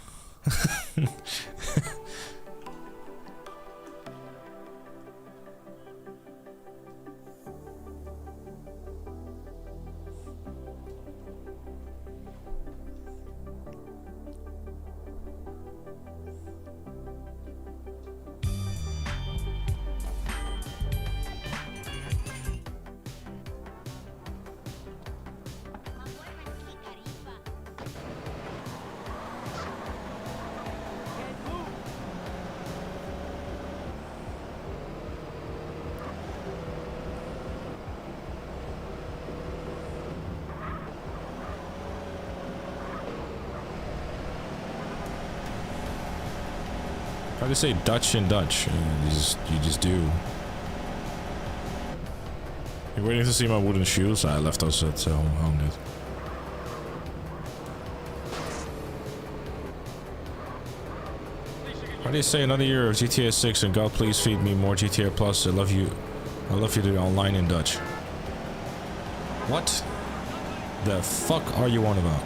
How do you say Dutch in Dutch? You just do. You're waiting to see my wooden shoes? I left those at home, dude. How do you say another year of GTA 6 and God please feed me more GTA Plus? I love you to online in Dutch. What the fuck are you on about?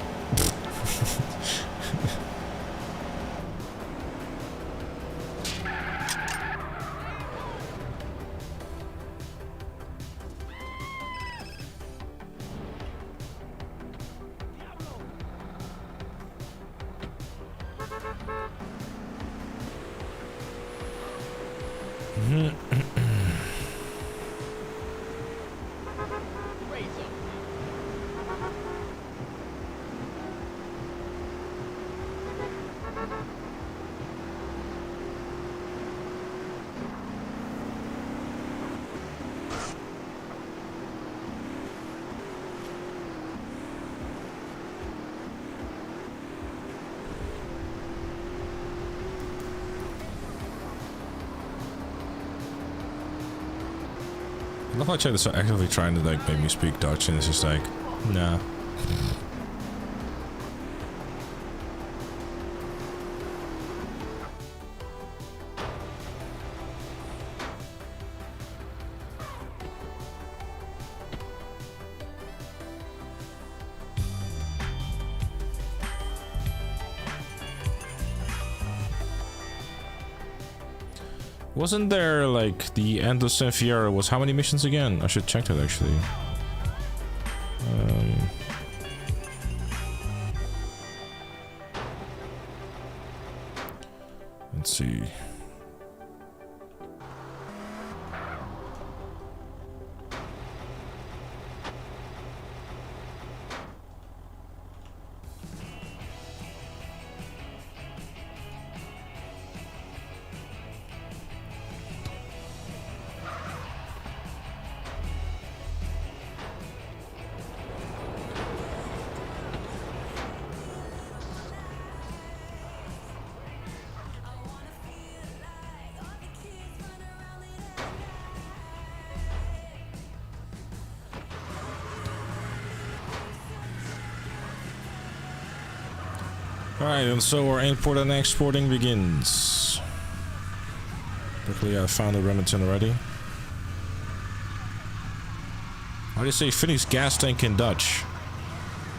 I love how Chad is so actively trying to like make me speak Dutch, and it's just like, nah. Wasn't there like the end of San Fierro was how many missions again? I should check that actually. Let's see. Alright, and so our import and exporting begins. Luckily I found a Remington already. How do you say Finnish gas tank in Dutch?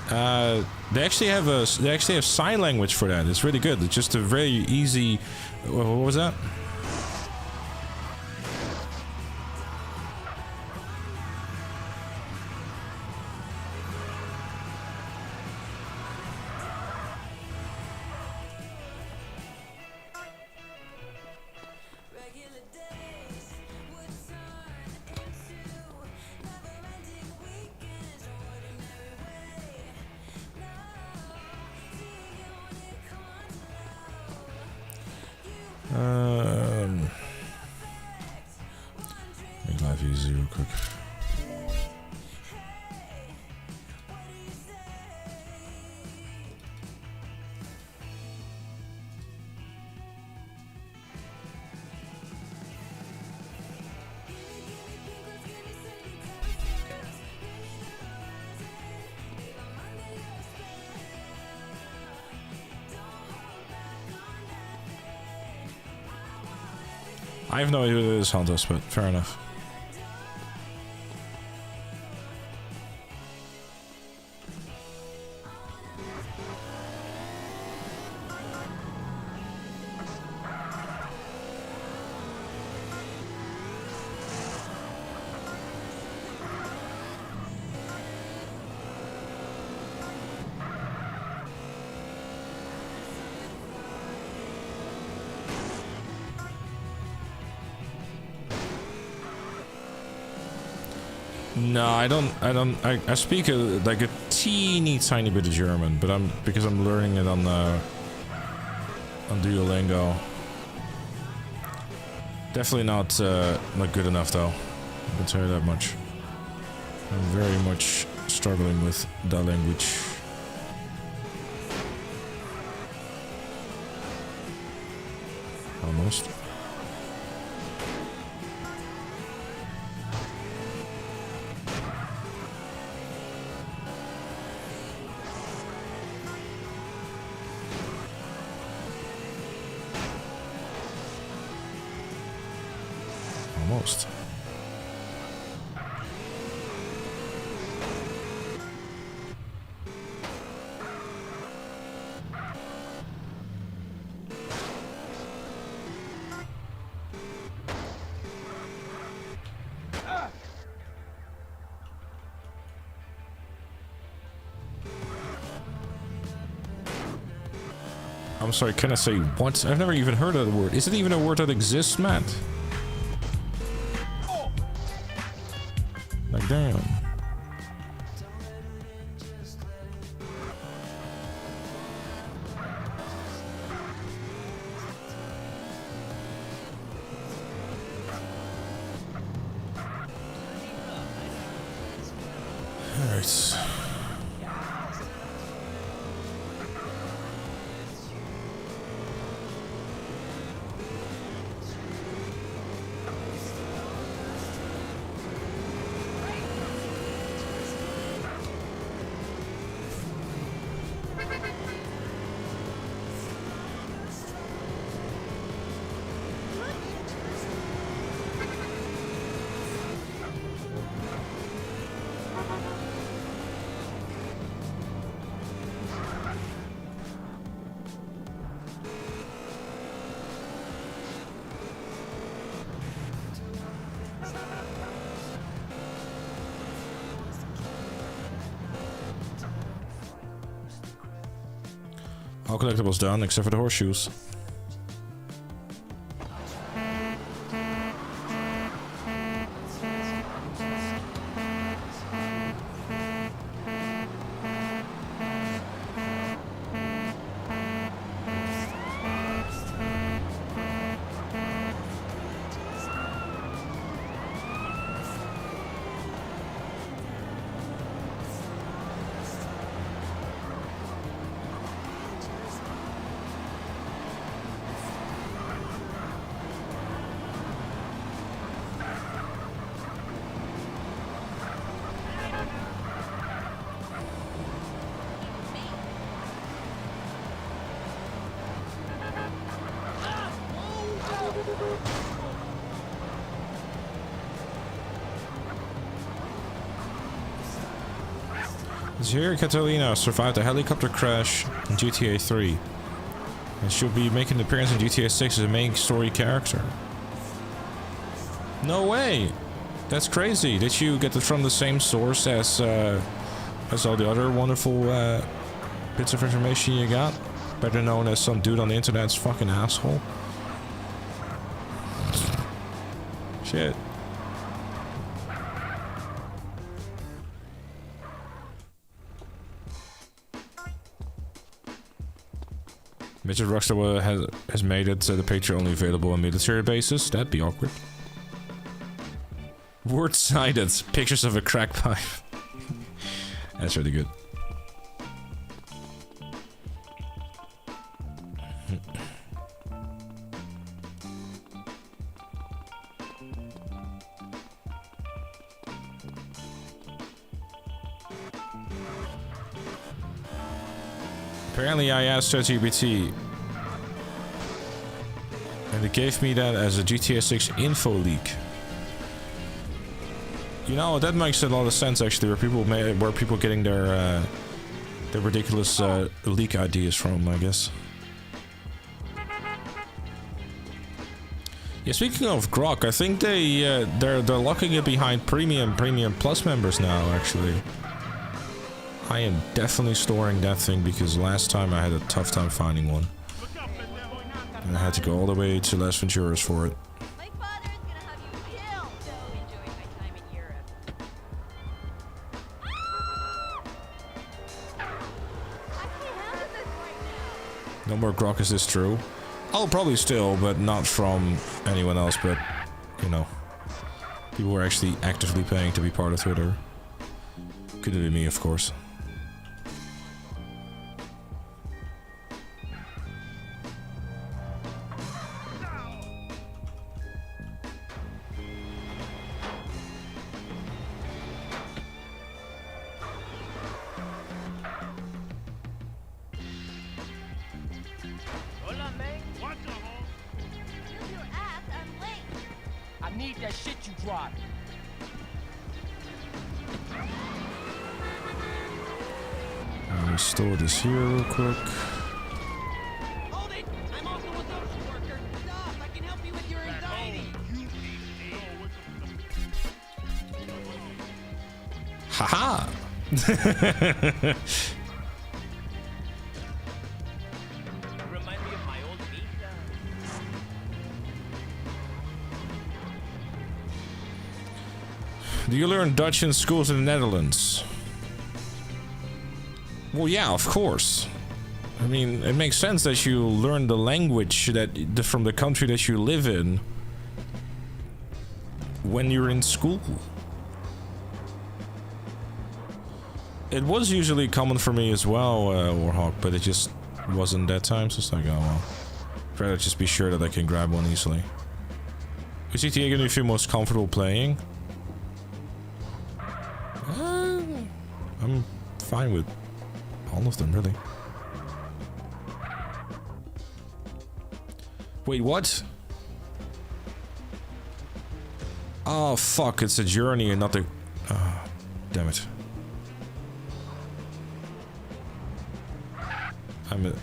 They actually have sign language for that. It's really good. It's just a very easy. What was that? Make life easy real quick. I have no idea who it is, Hunters, but fair enough. No, I speak like a teeny tiny bit of German, but because I'm learning it on Duolingo. Definitely not good enough though. I can tell you that much. I'm very much struggling with that language. Almost. Almost. I'm sorry, can I say what? I've never even heard of the word. Is it even a word that exists, Matt? Like, damn. Alright. All collectibles done except for the horseshoes. Here, Catalina survived a helicopter crash in GTA 3. And she'll be making an appearance in GTA 6 as a main story character. No way! That's crazy. Did you get it from the same source as all the other wonderful bits of information you got? Better known as some dude on the internet's fucking asshole. Shit. Mr. Rockstar has made it so the picture only available on military bases. That'd be awkward. Word-sided pictures of a crack pipe. That's really good. Apparently I asked ChatGPT and it gave me that as a GTA 6 info leak. You know, that makes a lot of sense actually, where people getting their ridiculous leak ideas from, I guess. Yeah, speaking of Grok, I think they're locking it behind Premium Plus members now actually. I am definitely storing that thing because last time I had a tough time finding one. And I had to go all the way to Las Venturas for it. My father is gonna have you killed. So enjoying my time in Europe. I can't handle this right now. No more Grok, is this true? I'll probably still, but not from anyone else, but, you know, people who are actually actively paying to be part of Twitter. Could be me, of course. I need that shit you drive. Let me store this here real quick. Hold it! I'm also a social worker. Stop! I can help you with your anxiety. Haha! Remind me of my old Misha. Do you learn Dutch in schools in the Netherlands? Well, yeah, of course. I mean, it makes sense that you learn the language from the country that you live in when you're in school. It was usually common for me as well, Warhawk, but it just wasn't that time, so it's like, oh well. I'd rather just be sure that I can grab one easily. Is GTA gonna feel most comfortable playing? I'm fine with all of them, really. Wait, what? Oh, fuck, it's a journey and not a... Oh, damn it.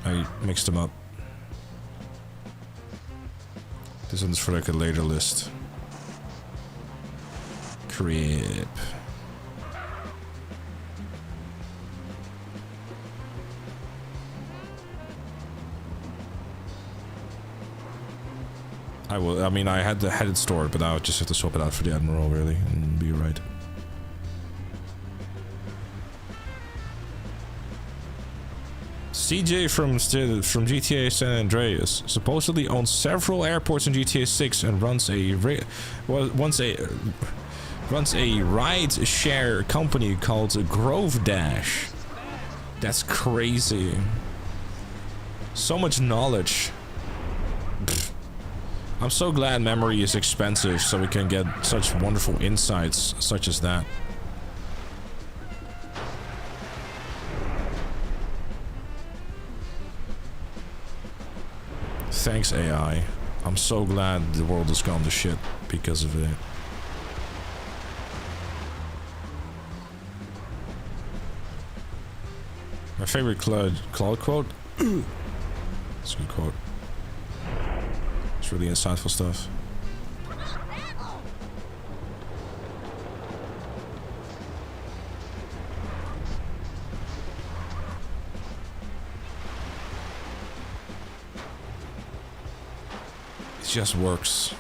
I mixed them up. This one's for like a later list. Crap. I mean, I had it stored, but now I just have to swap it out for the Admiral, really, and be right. CJ from GTA San Andreas supposedly owns several airports in GTA 6 and runs a ride-share company called Grove Dash. That's crazy. So much knowledge. Pfft. I'm so glad memory is expensive so we can get such wonderful insights such as that. Thanks, AI. I'm so glad the world has gone to shit because of it. My favorite Claude quote. It's a good quote. It's really insightful stuff. It just works.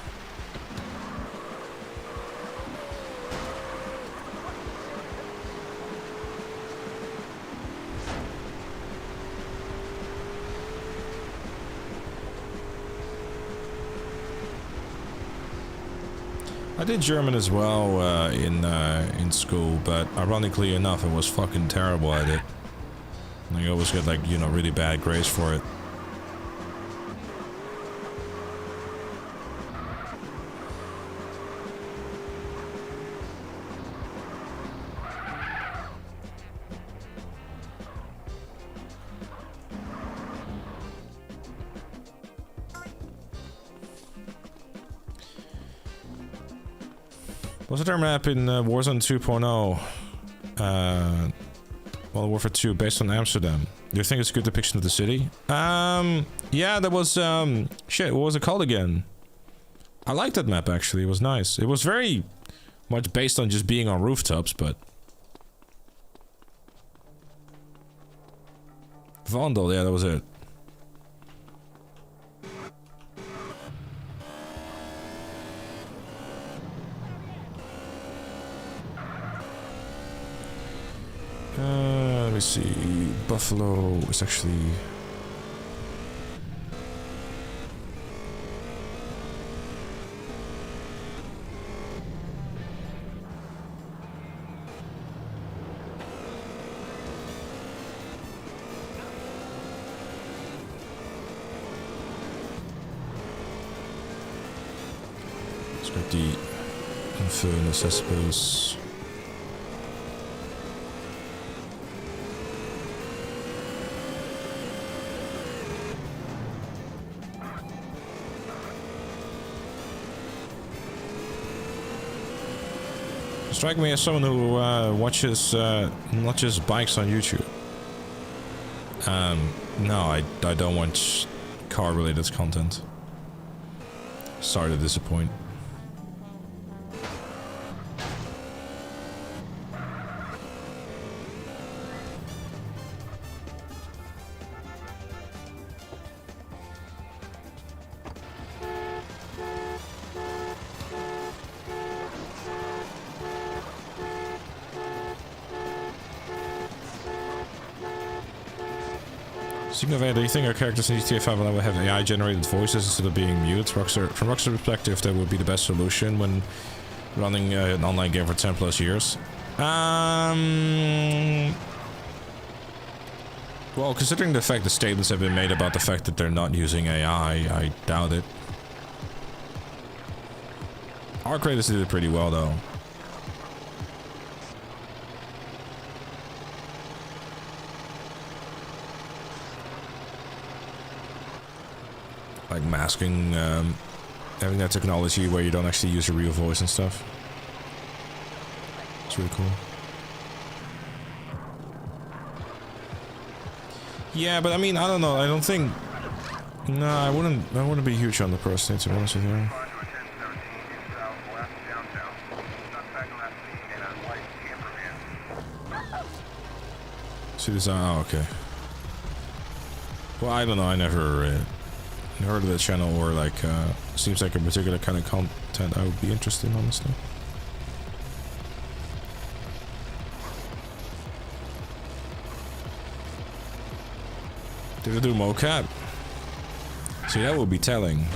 I did German as well in school, but ironically enough, I was fucking terrible at it. And I always get, like, you know, really bad grades for it. Was there a map in Warzone 2.0? Modern Warfare 2 based on Amsterdam. Do you think it's a good depiction of the city? Yeah, that was, shit, what was it called again? I liked that map, actually. It was nice. It was very much based on just being on rooftops, but... Vandal, yeah, that was it. Let me see. Buffalo is actually... Let's get the Infernus, I suppose. Strike me as someone who watches not just bikes on YouTube. No, I don't watch car-related content. Sorry to disappoint. Speaking of AI, do you think our characters in GTA 5 will have AI-generated voices instead of being mute? From Rockstar's perspective, that would be the best solution when running an online game for 10 plus years. Well, considering the fact the statements have been made about the fact that they're not using AI, I doubt it. Our creators did it pretty well, though. Like masking, having that technology where you don't actually use your real voice and stuff. It's really cool. Yeah, but I mean, I don't know. I don't think. No, I wouldn't be huge on the person, to be honest with you. See this? Oh, okay. Well, I don't know. I never heard of the channel, or like seems like a particular kind of content I would be interested in, honestly. Did I do mocap? See, that would be telling.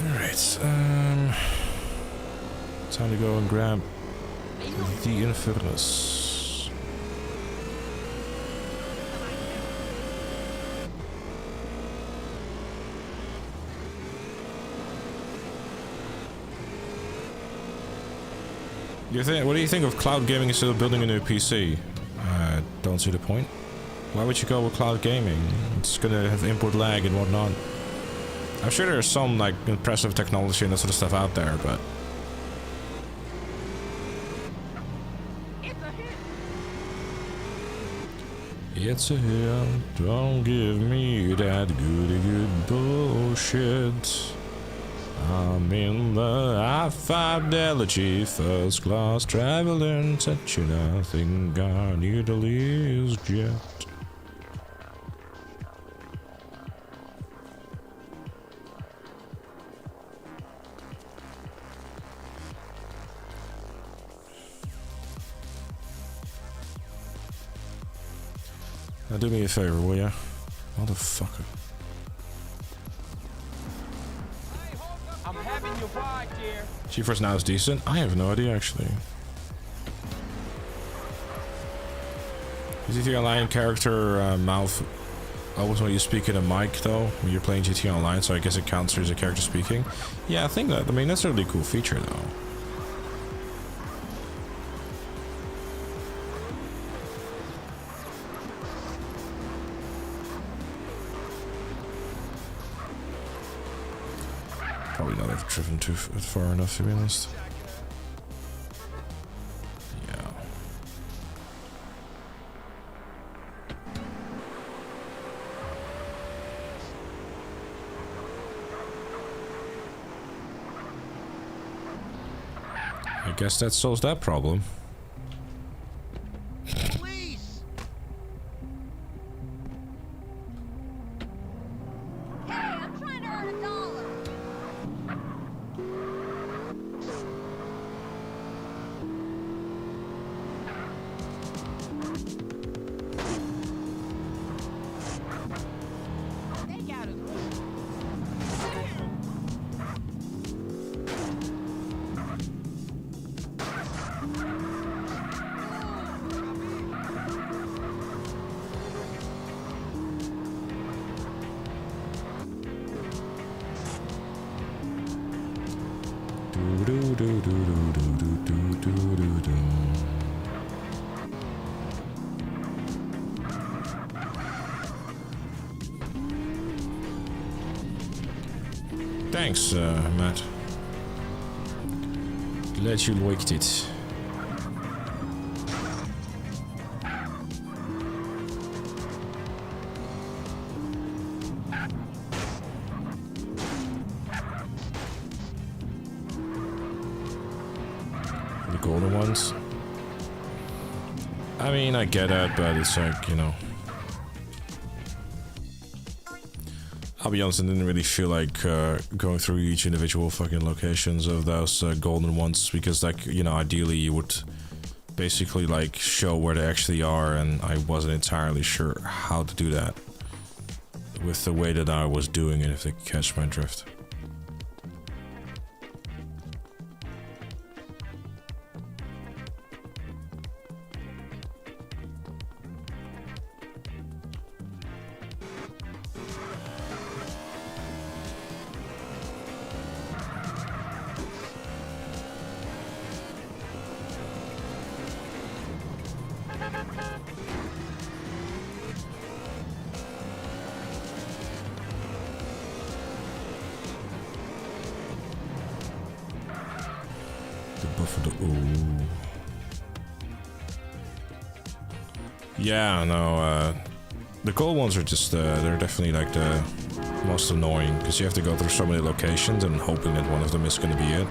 Alright, time to go and grab the Infernus. What do you think of cloud gaming instead of building a new PC? Don't see the point. Why would you go with cloud gaming? It's gonna have input lag and whatnot. I'm sure there's some like impressive technology and that sort of stuff out there, but it's a hit. Don't give me that goody good bullshit. I'm in the high fidelity first class traveling, such a thing I need a Lee's jet. Now do me a favor, will ya? Motherfucker. I'm having your ride there. GeForce Now is decent? I have no idea, actually. Is the online character mouth always when you speak in a mic, though? When you're playing GTA Online, so I guess it counts as a character speaking? Yeah, I think that. I mean, that's a really cool feature, though. Probably not have driven too far enough, to be honest. Yeah. I guess that solves that problem. Thanks, Matt. Glad you liked it. The golden ones? I mean, I get that, but it's like, you know. I'll be honest, I didn't really feel like going through each individual fucking locations of those golden ones, because, like, you know, ideally you would basically like show where they actually are, and I wasn't entirely sure how to do that with the way that I was doing it, if they catch my drift. Yeah, no, the gold ones are just, they're definitely like the most annoying, because you have to go through so many locations and hoping that one of them is going to be it.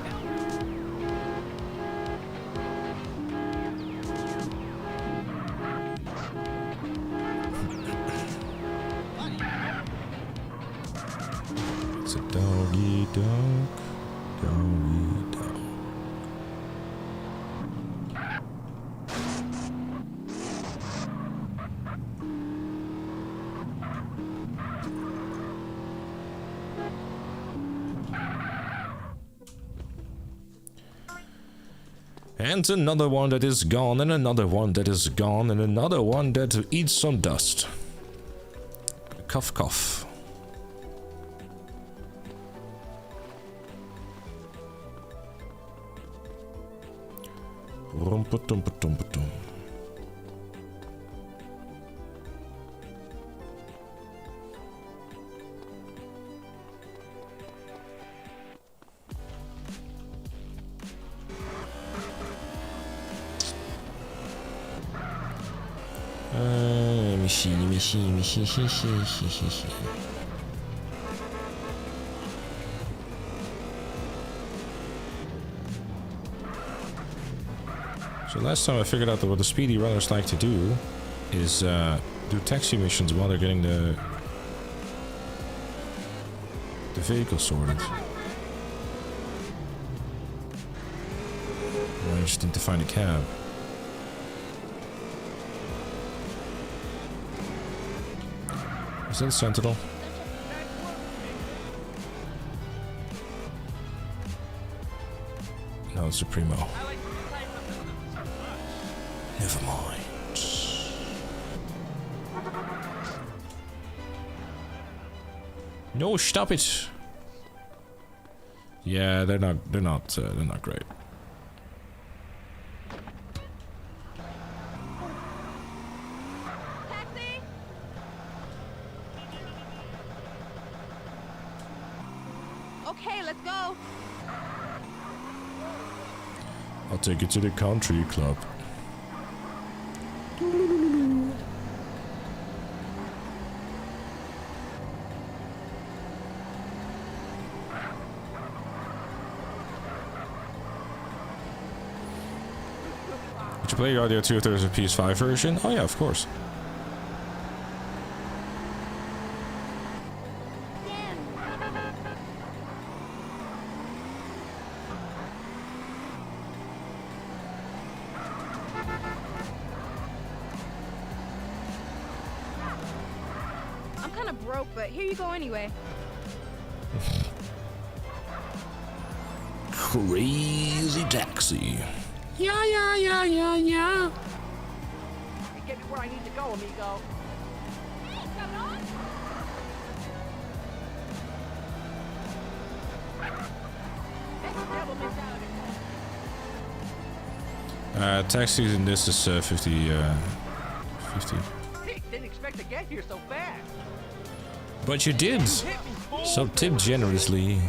It's a doggy dog, doggy dog. And another one that is gone, and another one that is gone, and another one that eats some dust. Cough, cough. Rumpa-tumpa-tumpa-tum. Let me see. So last time I figured out that what the speedy runners like to do is do taxi missions while they're getting the vehicle sorted. I just need to find a cab. Is that a Sentinel? No, it's a Primo. Never mind. No, stop it. Yeah, they're not great. Taxi! Okay, let's go. I'll take you to the country club. Did you play your audio 2 if there's a PS5 version? Oh yeah, of course. I'm kind of broke, but here you go anyway. Crazy taxi. Yeah. Get me where I need to go, amigo. Hey, come on. Taxis in this is 50. Hey, didn't expect to get here so fast. But you did. So tip generously.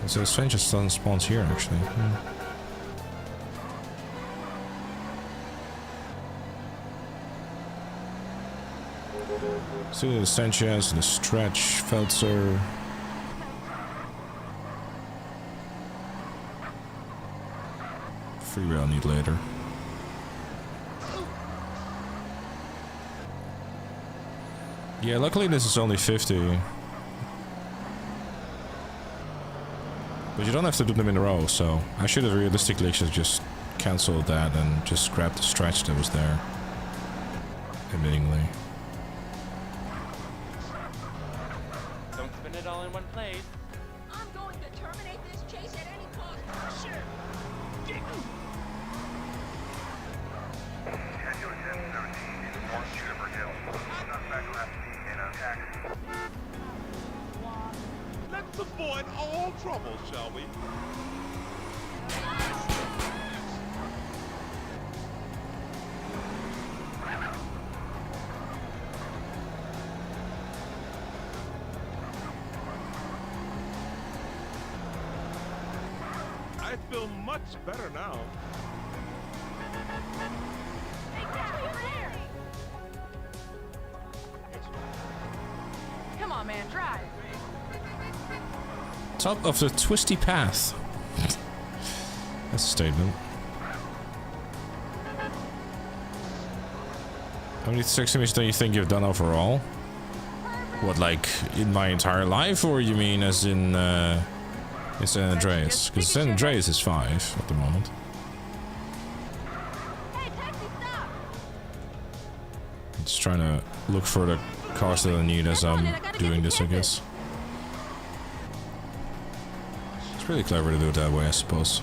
So Stranger Sun spawns here actually. So the Sanchez, the Stretch, Feltzer. Free rail need later. Yeah, luckily this is only 50. But you don't have to do them in a row, so I should have realistically just cancelled that and just grabbed the Stretch that was there. Admittingly. Don't spend it all in one place. I'm going to terminate this chase at any cost. Sure. Let's avoid all trouble, shall we? I feel much better now. Come on, man, drive. Top of the twisty path. That's a statement. How many taxi missions do you think you've done overall? What, like in my entire life, or you mean as in San Andreas? Because San Andreas is 5 at the moment. Hey, taxi, stop! Just trying to look for the cars that I need as I'm doing this, I guess. It's really clever to do it that way, I suppose.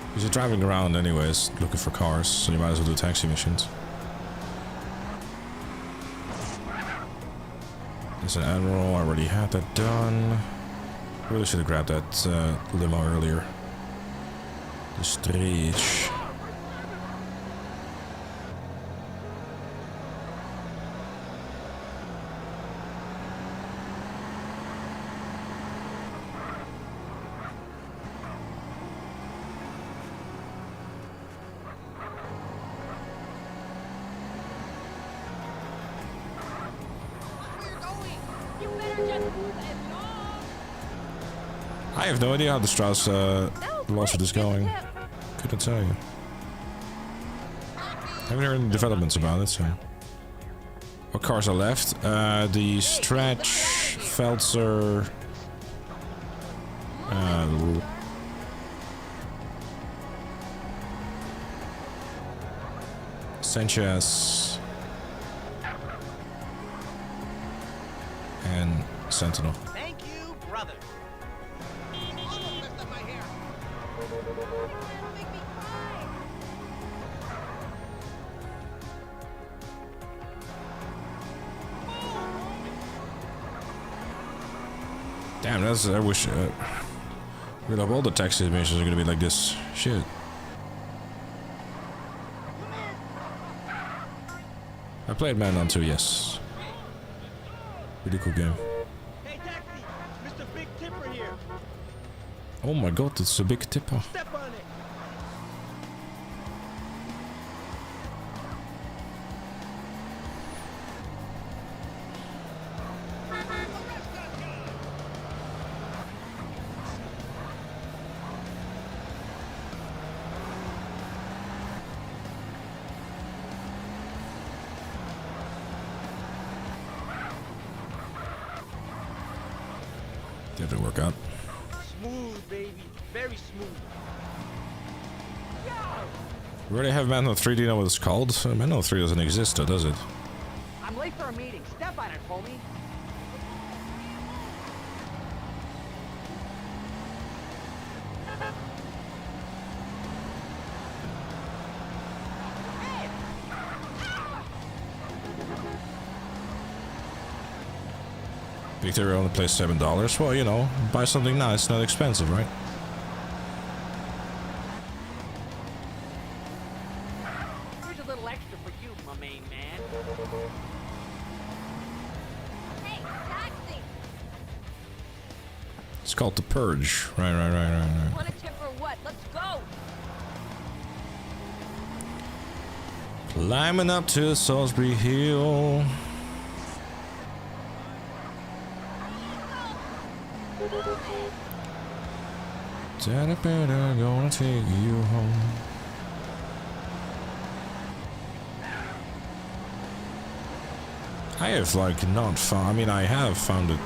Because you're driving around anyways, looking for cars, so you might as well do taxi missions. There's an Admiral, I already had that done. Really should have grabbed that limo earlier. The stretch. I have no idea how the Strauss lawsuit is going. Couldn't tell you. Haven't heard any developments about it, so. What cars are left? The Stretch, Feltzer, Sanchez, and Sentinel. Thank you, brother. Damn, that's. I wish. We'd have all the taxi missions are gonna be like this. Shit. I played Manhunt 2, yes. Really cool game. Hey, taxi! Mr. Big Tipper here. Oh my god, it's a big tipper. Step on it. That didn't work out. Smooth, baby. Very smooth. We already have Manhunt 3, do you know what it's called? Manhunt 3 doesn't exist though, does it? I'm late for a meeting. Step on it, homie. Victoria only plays $7. Well, you know, buy something nice, not expensive, right? Here's a little extra for you, my main man. Hey, taxi! It's called The Purge. Right. Want a tip or what? Let's go! Climbing up to Salisbury Hill. Daddy better gonna take you home. I have like not found. I mean, I have found it.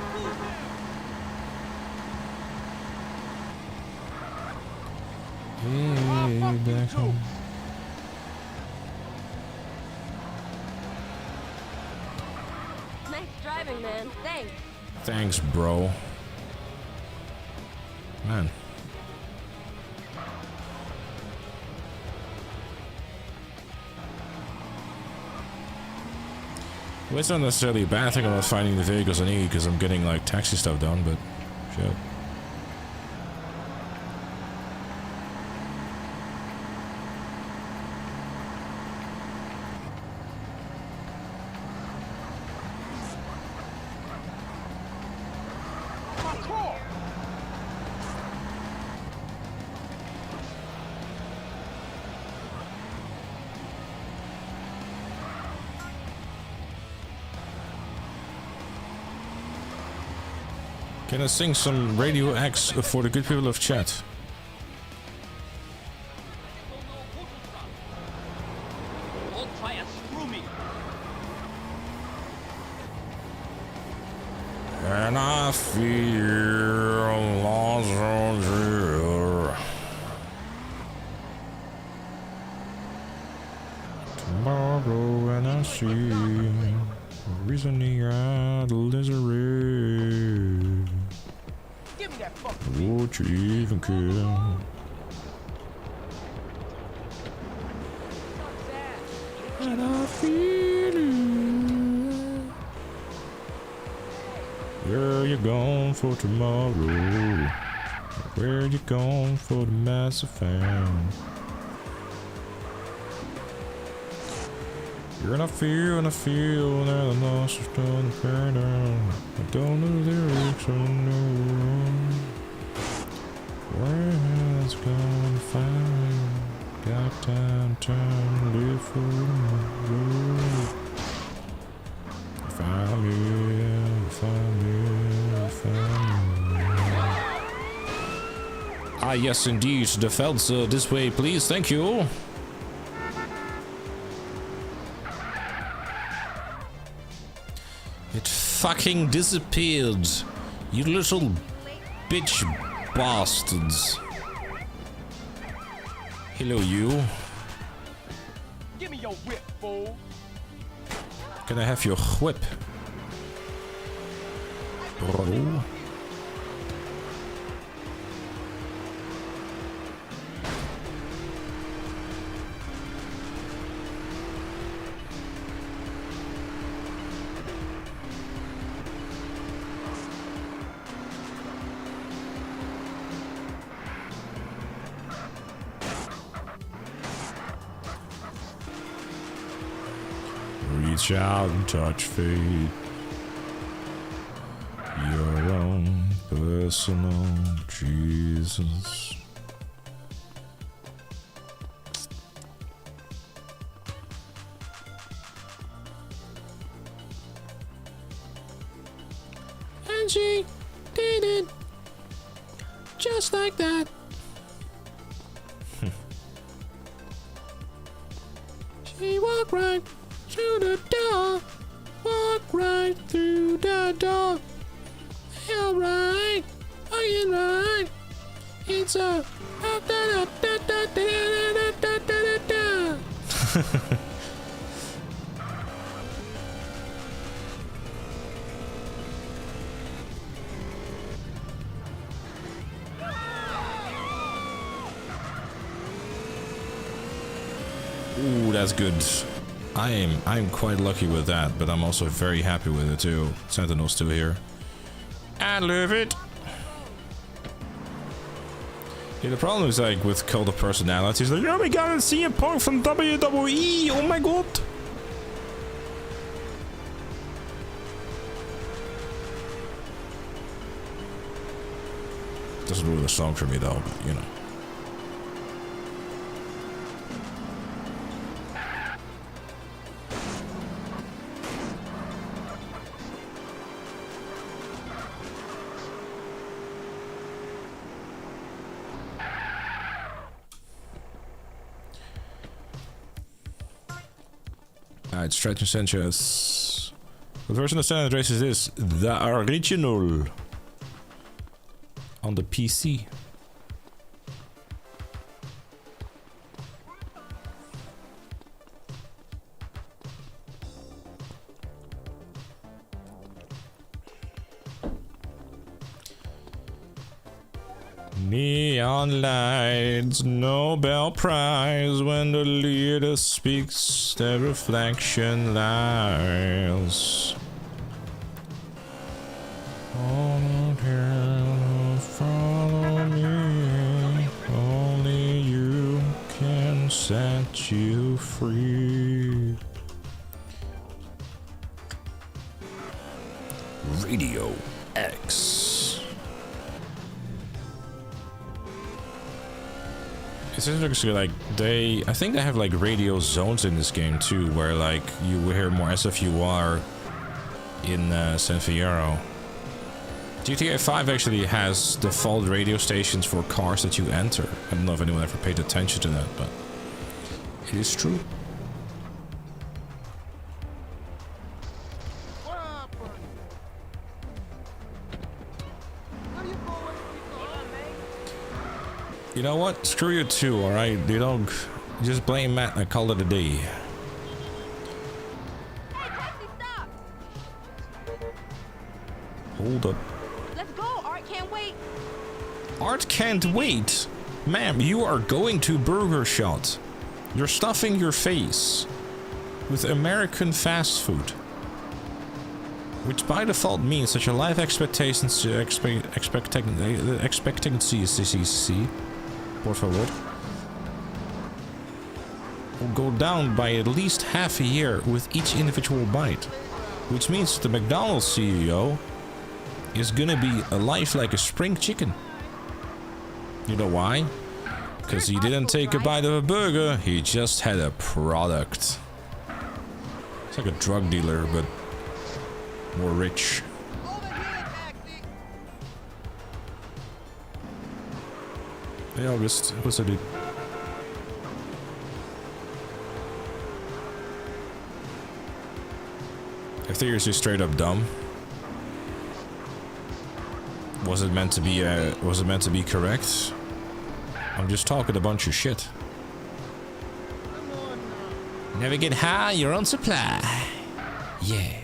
Hey, back home. Nice driving, man. Thanks. Thanks, bro. Man. Well, it's not necessarily a bad thing about finding the vehicles I need because I'm getting like taxi stuff done, but shit. Can I sing some Radio X for the good people of chat? Don't try and screw me. And I feel lost on you. Tomorrow and I I see. Reasoning out the lizard. Give me that fucking Would you even care? And I feel it. Where you going for tomorrow? Where you going for the massive fan? You're in a field, and the lost is done the fair down. I don't know the lyrics, I don't know where it's gonna find. Got time to live for tomorrow. If I'm Ah, yes, indeed. The Felds this way, please. Thank you. It fucking disappeared. You little bitch bastards. Hello, you. Give me your whip, fool. Can I have your whip? Bro. Reach out and touch fate. Your own personal Jesus. And she did it just like that. She walked right through the door. Walk right through the door. Alright, are you right? It's a Ooh, that's good. I'm quite lucky with that, but I'm also very happy with it too. Sentinel's still here. I love it. Yeah, the problem is like with Cult of Personalities, like, oh my god, it's CM Punk from WWE, oh my god. Doesn't ruin the song for me though, but you know. Alright, Stretch and Sanchez. What version of San Andreas is this? The original. On the PC. Neon lights, Nobel Prize. When the leader speaks, the reflection lies. Follow me. Only you can set you free. Radio X. It's interesting, like, I think they have, like, radio zones in this game, too, where, like, you hear more SFUR in San Fierro. GTA 5 actually has default radio stations for cars that you enter. I don't know if anyone ever paid attention to that, but it is true. You know what? Screw you too, alright? You don't... Just blame Matt and call it a day. Hold up. Let's go. Art can't wait. Art can't wait. Ma'am, you are going to Burger Shot. You're stuffing your face with American fast food, which by default means that your life expectancy por favor, will go down by at least half a year with each individual bite, which means that the McDonald's CEO is gonna be alive like a spring chicken. You know why? Because he didn't take a bite of a burger, he just had a product. It's like a drug dealer, but more rich. Hey August, what's up, dude? I think you're just straight up dumb. Was it meant to be correct? I'm just talking a bunch of shit. Never get high, you're on supply. Yeah.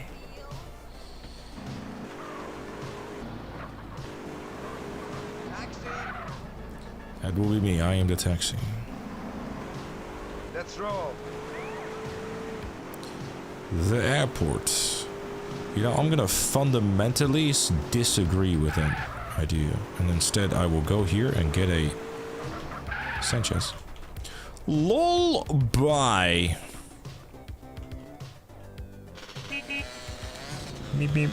That will be me, I am the taxi. Let's roll. The airport. You know, I'm gonna fundamentally disagree with that idea. And instead I will go here and get a Sanchez. LOL, bye. Beep beep.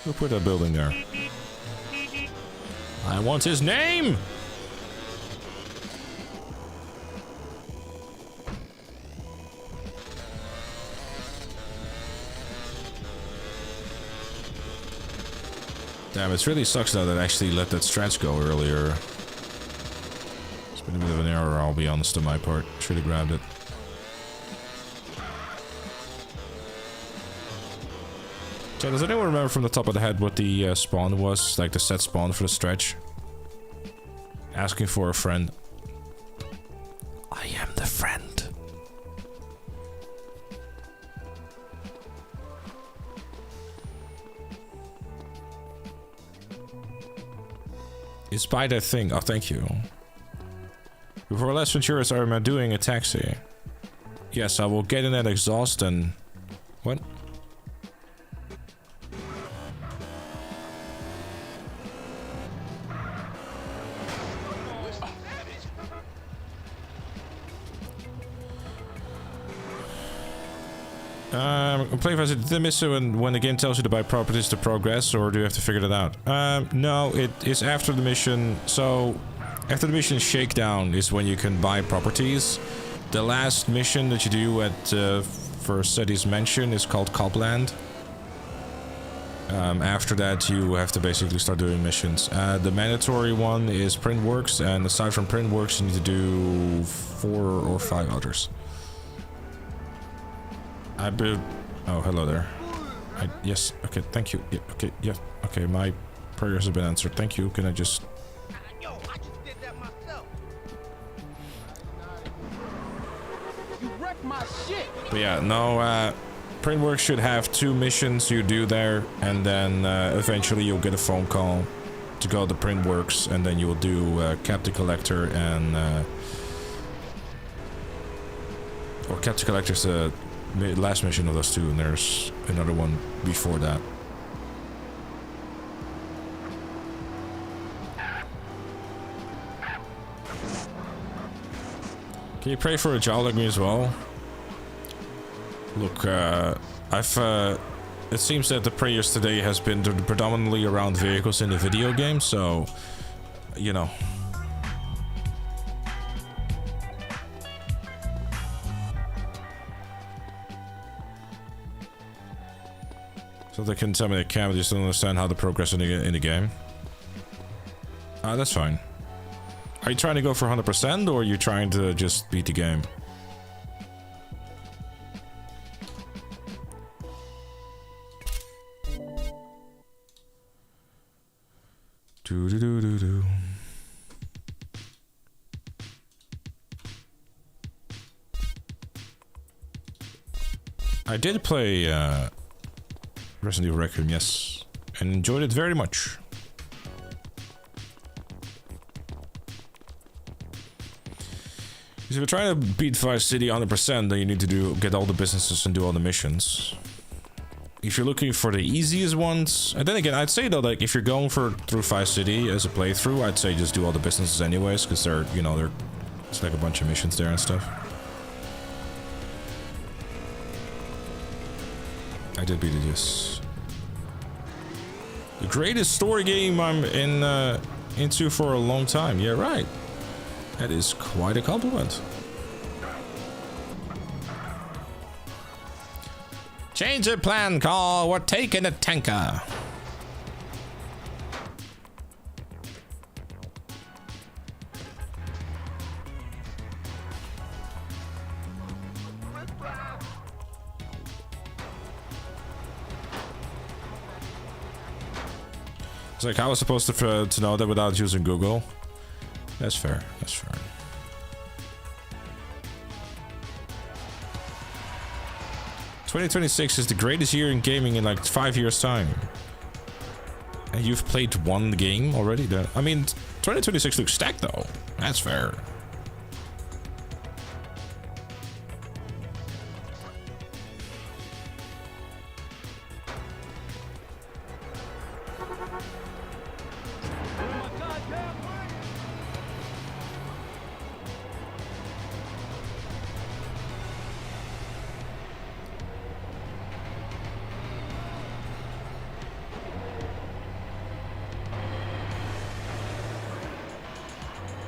Who put that building there? I want his name! Damn, it really sucks now that I actually let that stretch go earlier. It's been a bit of an error, I'll be honest, on my part. Should have grabbed it. So does anyone remember from the top of the head what the spawn was? Like the set spawn for the stretch? Asking for a friend. I am the friend. It's by that thing. Oh, thank you. Before Last Venturas, I'm doing a taxi. Yes, I will get in that exhaust and... What? Play for the mission when the game tells you to buy properties to progress, or do you have to figure that out? No, it is after the mission. So, after the mission Shakedown is when you can buy properties. The last mission that you do at First City's Mansion is called Copland. After that, you have to basically start doing missions. The mandatory one is Printworks, and aside from Printworks, you need to do 4 or 5 others. Oh, hello there. Yes, okay, thank you. Yeah, okay, yeah, okay, my prayers have been answered. Thank you. Can I just... Yo, I just did that myself. You wrecked my shit. But yeah, no, Printworks should have 2 missions you do there, and then eventually you'll get a phone call to go to Printworks, and then you will do Captain Collector and... or Captain Collector's the last mission of those 2, and there's another one before that. Can you pray for a child like me as well? Look, it seems that the prayers today has been predominantly around vehicles in the video game, so, you know. So they can tell me they can't, just don't understand how to progress in the game. That's fine. Are you trying to go for 100%, or are you trying to just beat the game? Do do do do do. I did play Resident Evil Requiem, yes, and enjoyed it very much. If you're trying to beat Vice City 100%, then you need to get all the businesses and do all the missions. If you're looking for the easiest ones, and then again, I'd say though, like if you're going through Vice City as a playthrough, I'd say just do all the businesses anyways, because it's like a bunch of missions there and stuff. I did beat it, yes. The greatest story game I'm into for a long time. Yeah, right. That is quite a compliment. Change of plan, Carl. We're taking a tanker. It's like, how was I supposed to know that without using Google? That's fair. That's fair. "2026 is the greatest year in gaming in like 5 years' time." And you've played one game already? I mean, 2026 looks stacked though. That's fair.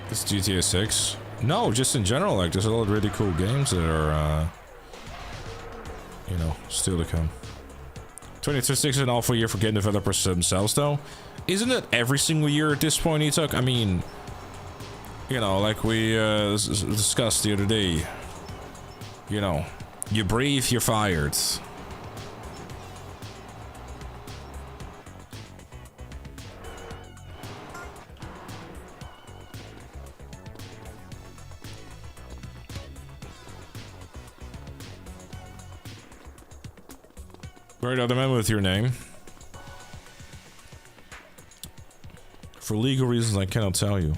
This GTA 6? No, just in general, like there's a lot of really cool games that are, you know, still to come. 2026 is an awful year for game developers themselves, though. Isn't it every single year at this point, Etuk? I mean, you know, like we discussed the other day. You know, you breathe, you're fired. Right, other man with your name. For legal reasons, I cannot tell you.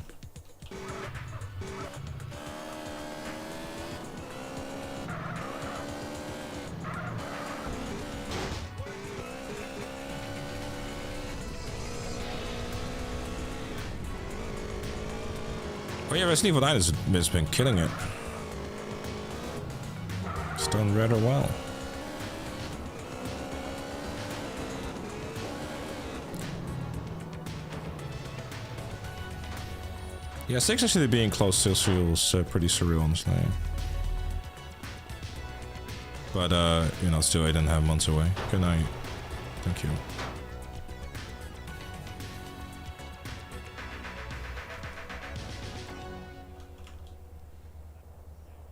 Oh yeah, Resident Evil 9 has been killing it. It's done rather well. Yeah, 6 actually being close still feels pretty surreal, honestly. But, you know, still 8.5 months away. Good night. Thank you.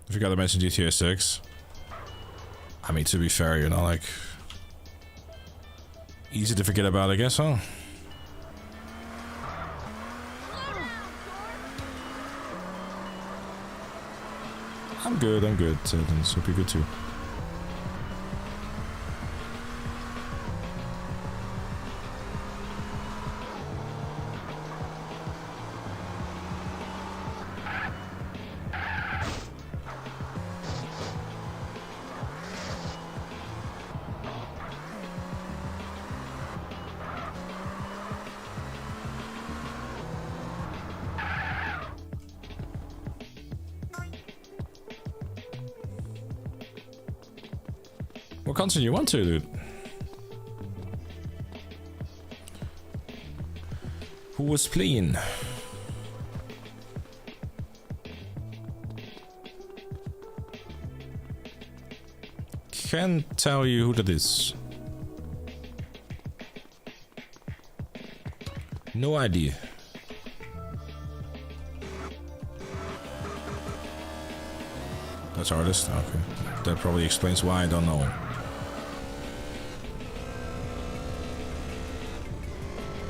I forgot to mention GTA 6. I mean, to be fair, you know, like... easy to forget about, I guess, huh? I'm good, Dennis. Hope you're good too. What content you want to, dude? Who was playing? Can't tell you who that is. No idea. That's artist? Okay. That probably explains why I don't know.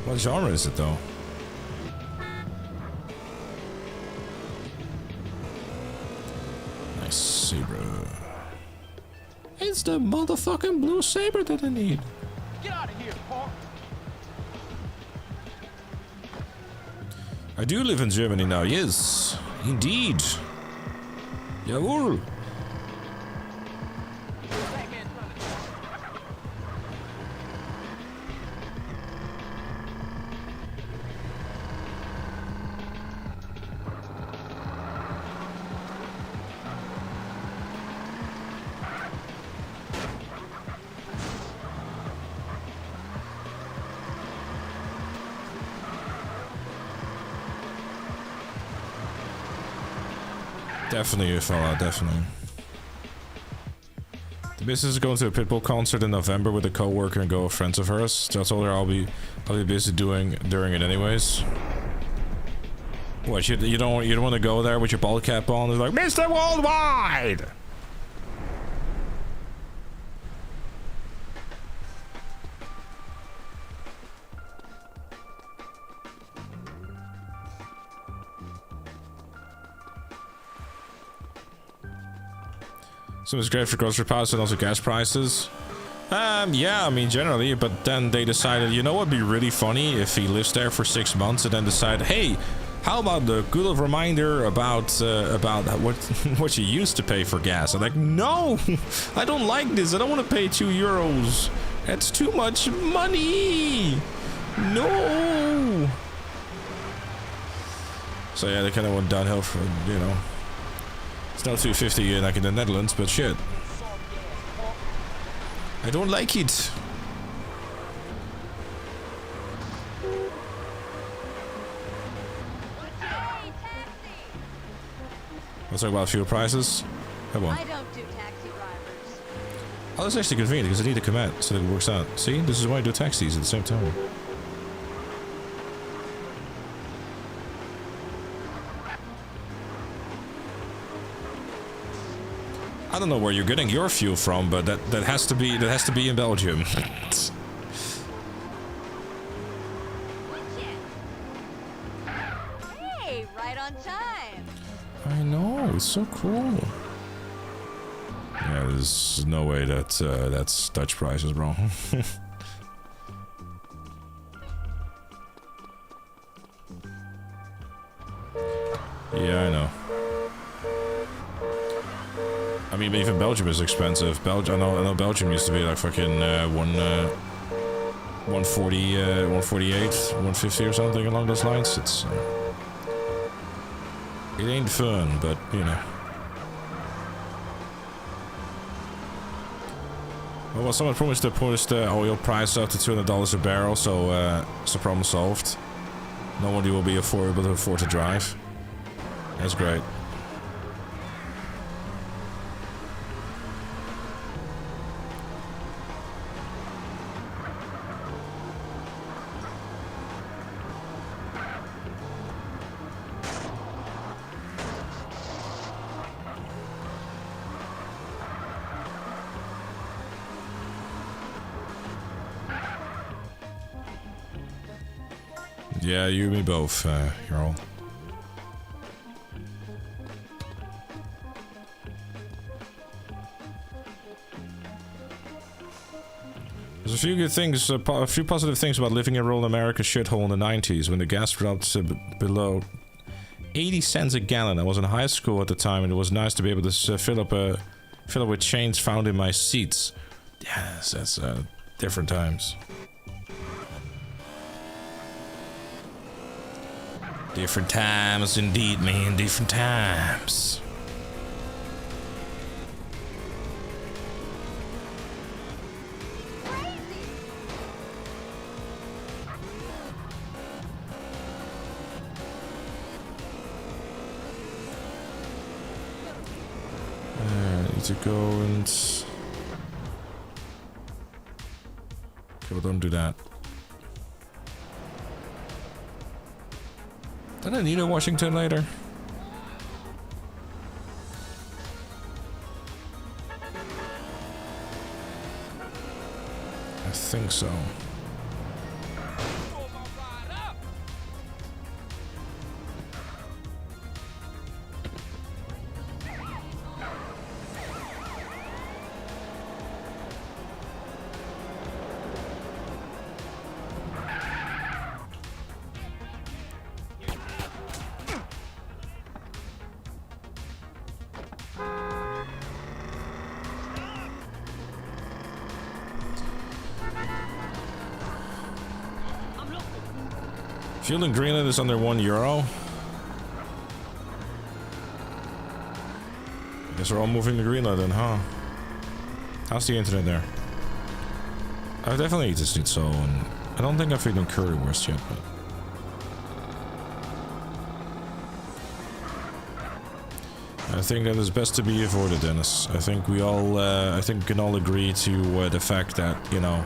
What genre is it though? Saber. It's the motherfucking blue saber that I need. Get out of here, Paul. I do live in Germany now, yes. Indeed. Jawohl. Definitely, fella, definitely. The business is going to a Pitbull concert in November with a co-worker and go friends of hers. That's all I'll be busy doing during it anyways. What, you don't want to go there with your ball cap on? It's like Mr. Worldwide. So it's great for grocery prices and also gas prices. Yeah, I mean generally, but then they decided, you know what'd be really funny if he lives there for 6 months and then decide, hey, how about the good old reminder about what you used to pay for gas? I'm like, no, I don't like this. I don't want to pay €2. That's too much money. No. So yeah, they kind of went downhill for, you know. It's not 250 like in the Netherlands, but shit. I don't like it. Let's talk about fuel prices. Come on. I don't do taxi drivers. Oh, that's actually convenient because I need to come out so that it works out. See, this is why I do taxis at the same time. I don't know where you're getting your fuel from, but that has to be in Belgium. Hey, right on time. I know, it's so cool. Yeah, there's no way that that's Dutch prices, bro. Yeah, I know. I mean, even Belgium is expensive. I know Belgium used to be like fucking 140, 148, 150 or something along those lines. It's it ain't fun, but you know. Well, someone promised to push the oil price up to $200 a barrel, so it's a problem solved. Nobody will be able to afford to drive. That's great. Yeah, you and me both, Jarl. There's a few good things, a few positive things about living in rural America's shithole in the 90s when the gas dropped below 80 cents a gallon. I was in high school at the time, and it was nice to be able to fill up with change found in my seats. Yes, that's different times. Different times indeed, man. Different times. I need to go and... Okay, well, don't do that. Don't I need a Washington later? I think so. Fuel in Greenland is under €1. Guess we're all moving to Greenland then, huh? How's the internet there? I definitely need to sleep so, and I don't think I've eaten currywurst yet, but... I think that is best to be avoided, Dennis. I think we all, I think we can all agree to the fact that, you know,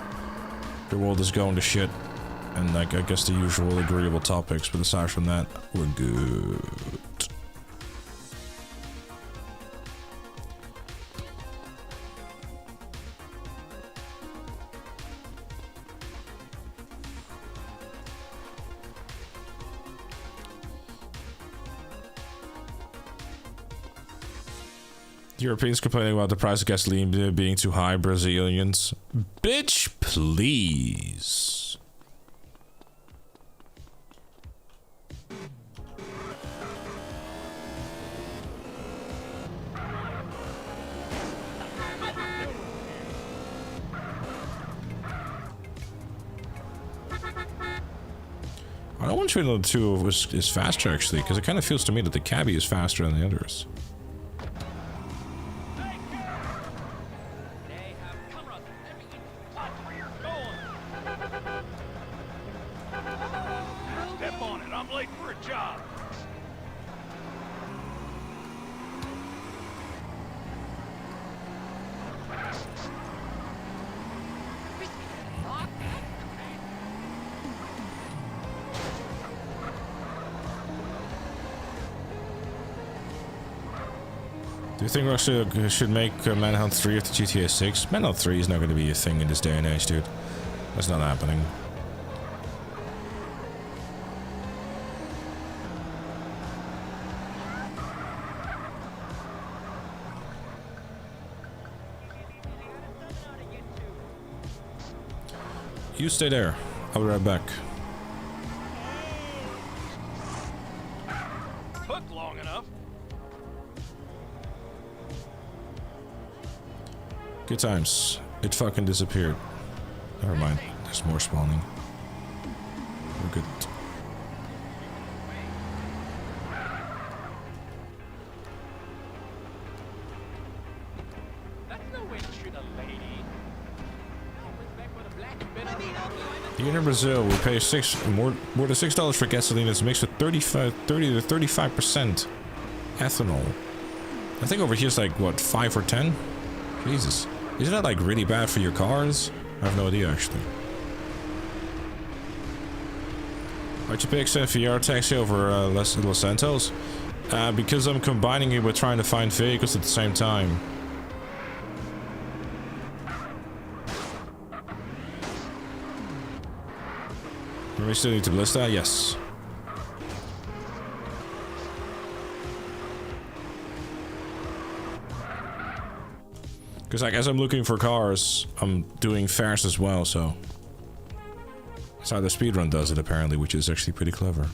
the world is going to shit. And like, I guess the usual agreeable topics, but aside from that, we're good. Europeans complaining about the price of gasoline being too high. Brazilians, bitch, please. I don't want to know the two is faster actually, because it kind of feels to me that the cabbie is faster than the others. Step on it. I'm late for a job. Do you think Russia should make Manhunt 3 after GTA 6? Manhunt 3 is not going to be a thing in this day and age, dude. That's not happening. You stay there. I'll be right back. Took long enough. Good times. It fucking disappeared. Never mind. There's more spawning. We're good. Here in Brazil, we pay more than $6 for gasoline that's mixed with 30 to 35% ethanol. I think over here it's like what, 5 or 10? Jesus, isn't that like really bad for your cars? I have no idea actually. Why'd you pick Fierro taxi over Los Santos? Because I'm combining it with trying to find vehicles at the same time. We still need to ballista? Yes. Because like as I'm looking for cars, I'm doing fares as well, so that's how the speedrun does it apparently, which is actually pretty clever.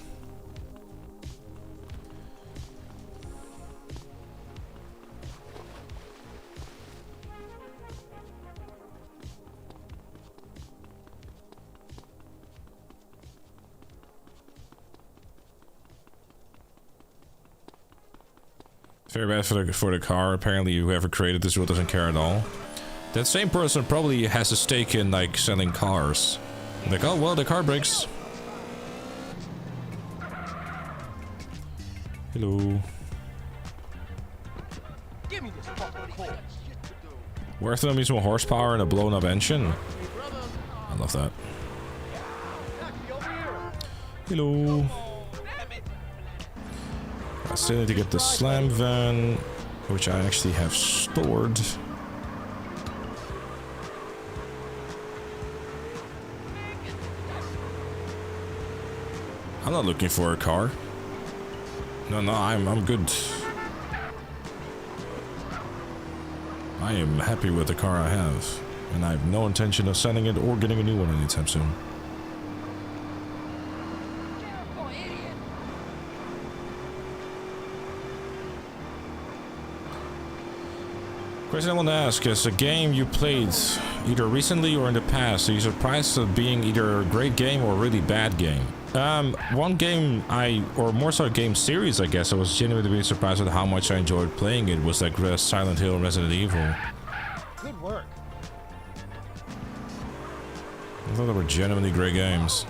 Very bad for the car. Apparently whoever created this rule doesn't care at all. That same person probably has a stake in like selling cars. Like, oh well, the car breaks. Hello. Give me this fucking cord. Worth the mismo horsepower and a blown up engine. I love that. Hello. I still need to get the slam van, which I actually have stored. I'm not looking for a car. No, I'm good. I am happy with the car I have, and I have no intention of selling it or getting a new one anytime soon. Question I want to ask is a game you played either recently or in the past, are you surprised at being either a great game or a really bad game? One game or more so a game series, I guess, I was genuinely surprised with how much I enjoyed playing it, was like Silent Hill, Resident Evil. Good work. I thought they were genuinely great games.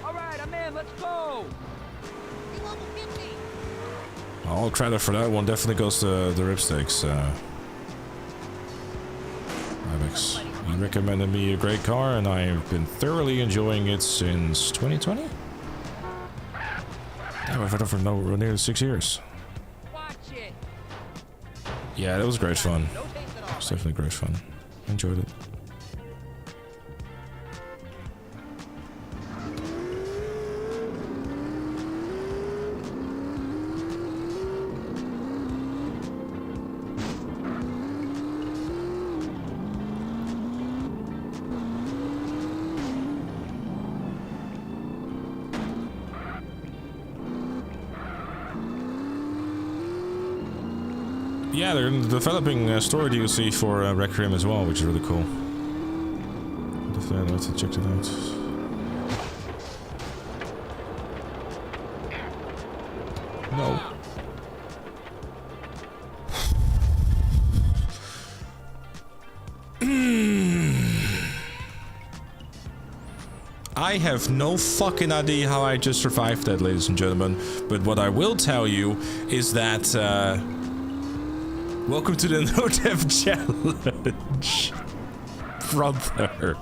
Alright, I'm in, let's go! All credit for that one definitely goes to the Ripsticks. Alex, you recommended me a great car, and I've been thoroughly enjoying it since 2020? Damn, I've had it for nearly 6 years. Yeah, that was great fun. It was definitely great fun. I enjoyed it. Yeah, they're developing story DLC for Requiem as well, which is really cool. Definitely I'd like to check it out. No. I have no fucking idea how I just survived that, ladies and gentlemen. But what I will tell you is that welcome to the No Dev Challenge, brother.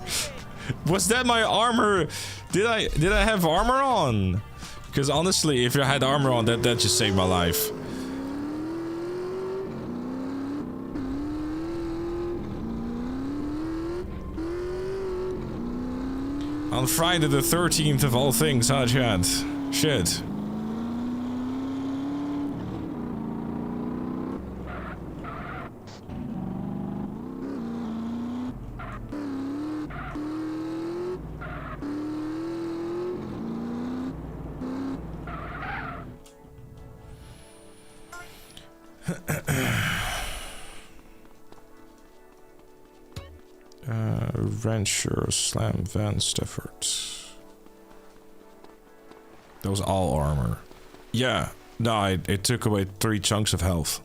Was that my armor? Did I have armor on? Because honestly, if I had armor on, that just saved my life. On Friday the 13th of all things, huh, chat? Shit. Rancher, Slam, Van Stafford. That was all armor. Yeah, no, it took away 3 chunks of health.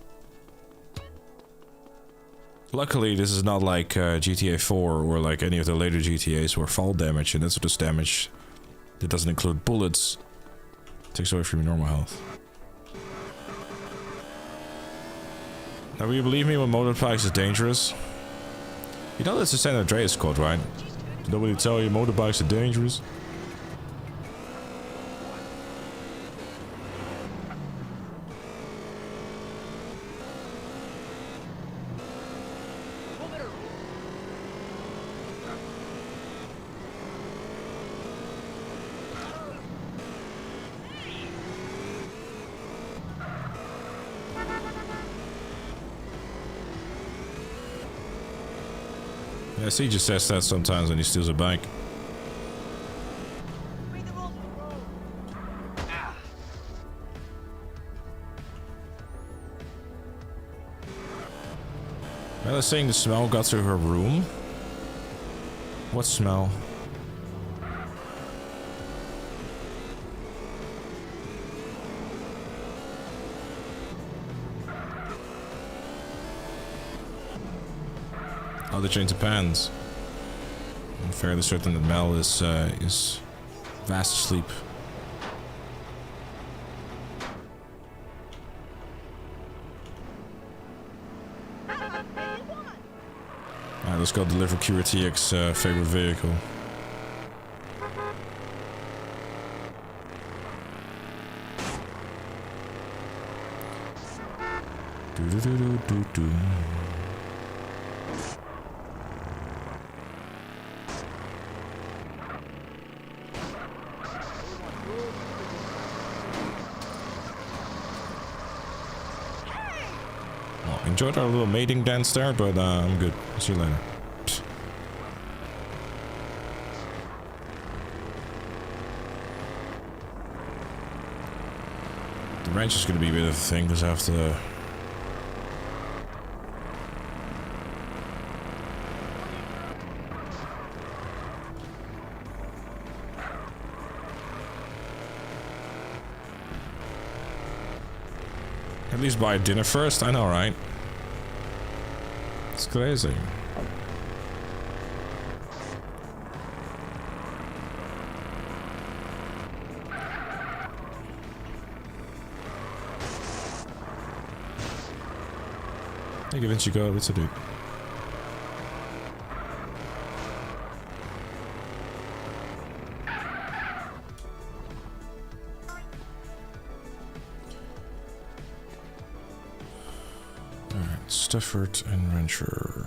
Luckily, this is not like GTA 4 or like any of the later GTAs where fall damage and incident damage that doesn't include bullets. It takes away from your normal health. Now, will you believe me when motorbikes is dangerous? You know that's the San Andreas quote, right? Did nobody tell you motorbikes are dangerous? Yeah, he just says that sometimes when he steals a bike. Well, they're saying the smell got to her room. What smell? Oh, they changed the pans. I'm fairly certain that Mel is fast asleep. Alright, let's go deliver QRTX favorite vehicle. Do. Enjoyed our little mating dance there, but I'm good. See you later. Psst. The ranch is going to be a bit of a thing because I have to... At least buy dinner first, I know, right? It's crazy. Hey, Vinci, go. What's a dude? Alright, Stafford and Rancher.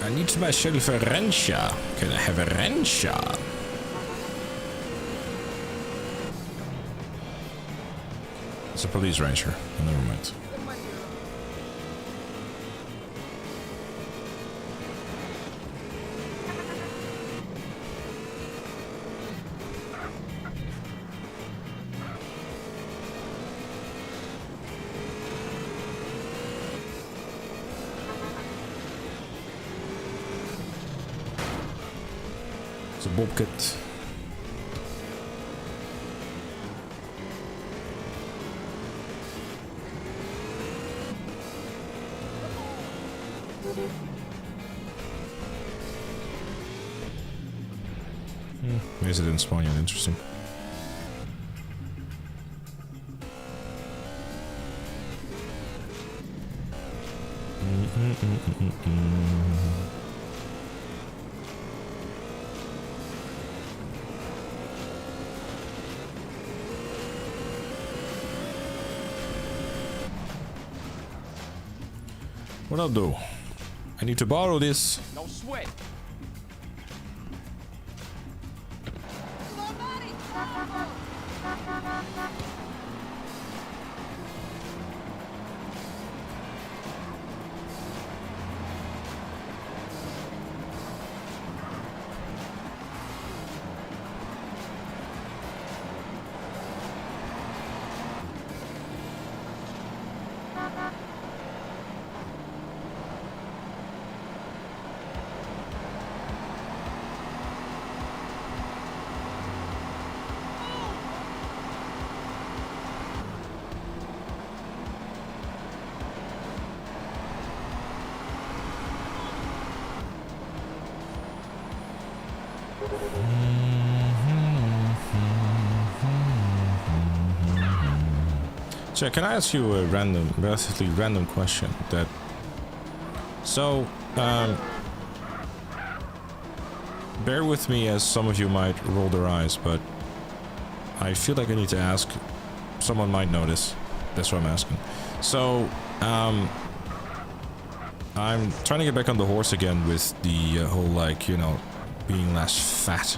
I need myself a wrencher. Can I have a wrencher? It's a police ranger. Oh, never mind. It's a bobcat. Is it in spawn yet? Interesting. What I'll do? I need to borrow this. No sweat. So can I ask you a relatively random question? Bear with me, as some of you might roll their eyes, but I feel like I need to ask. Someone might notice. That's what I'm asking. So, I'm trying to get back on the horse again with the whole, like, you know, being less fat.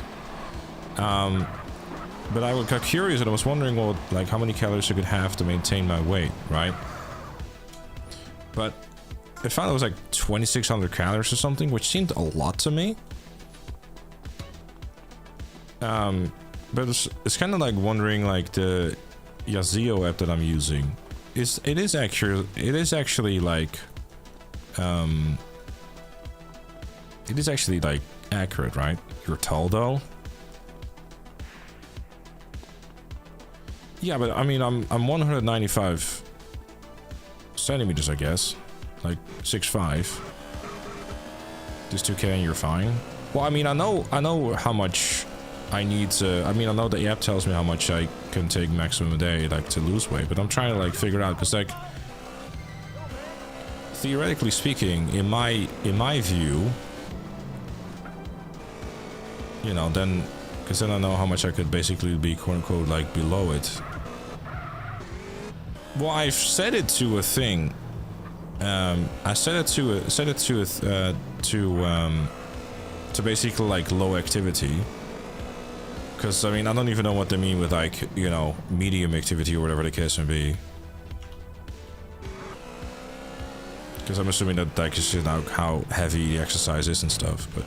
But I got curious and I was wondering what, like, how many calories I could have to maintain my weight, right? But I found it was like 2,600 calories or something, which seemed a lot to me. But it's kind of like wondering, like, the Yazio app that I'm using it is actually like accurate, right? You're tall though. Yeah, but I mean, I'm 195 centimeters, I guess, like 6'5". Just 2K and you're fine. Well, I mean, I know how much I need to. I mean, I know the app tells me how much I can take maximum a day, like, to lose weight. But I'm trying to, like, figure out, because, like, theoretically speaking, in my view, you know, then, because then I know how much I could basically be, quote unquote, like, below it. Well, I've set it to a thing I set it to basically like low activity. Because I mean, I don't even know what they mean with like, you know, medium activity or whatever the case may be. Because I'm assuming that like is just how heavy the exercise is and stuff, but.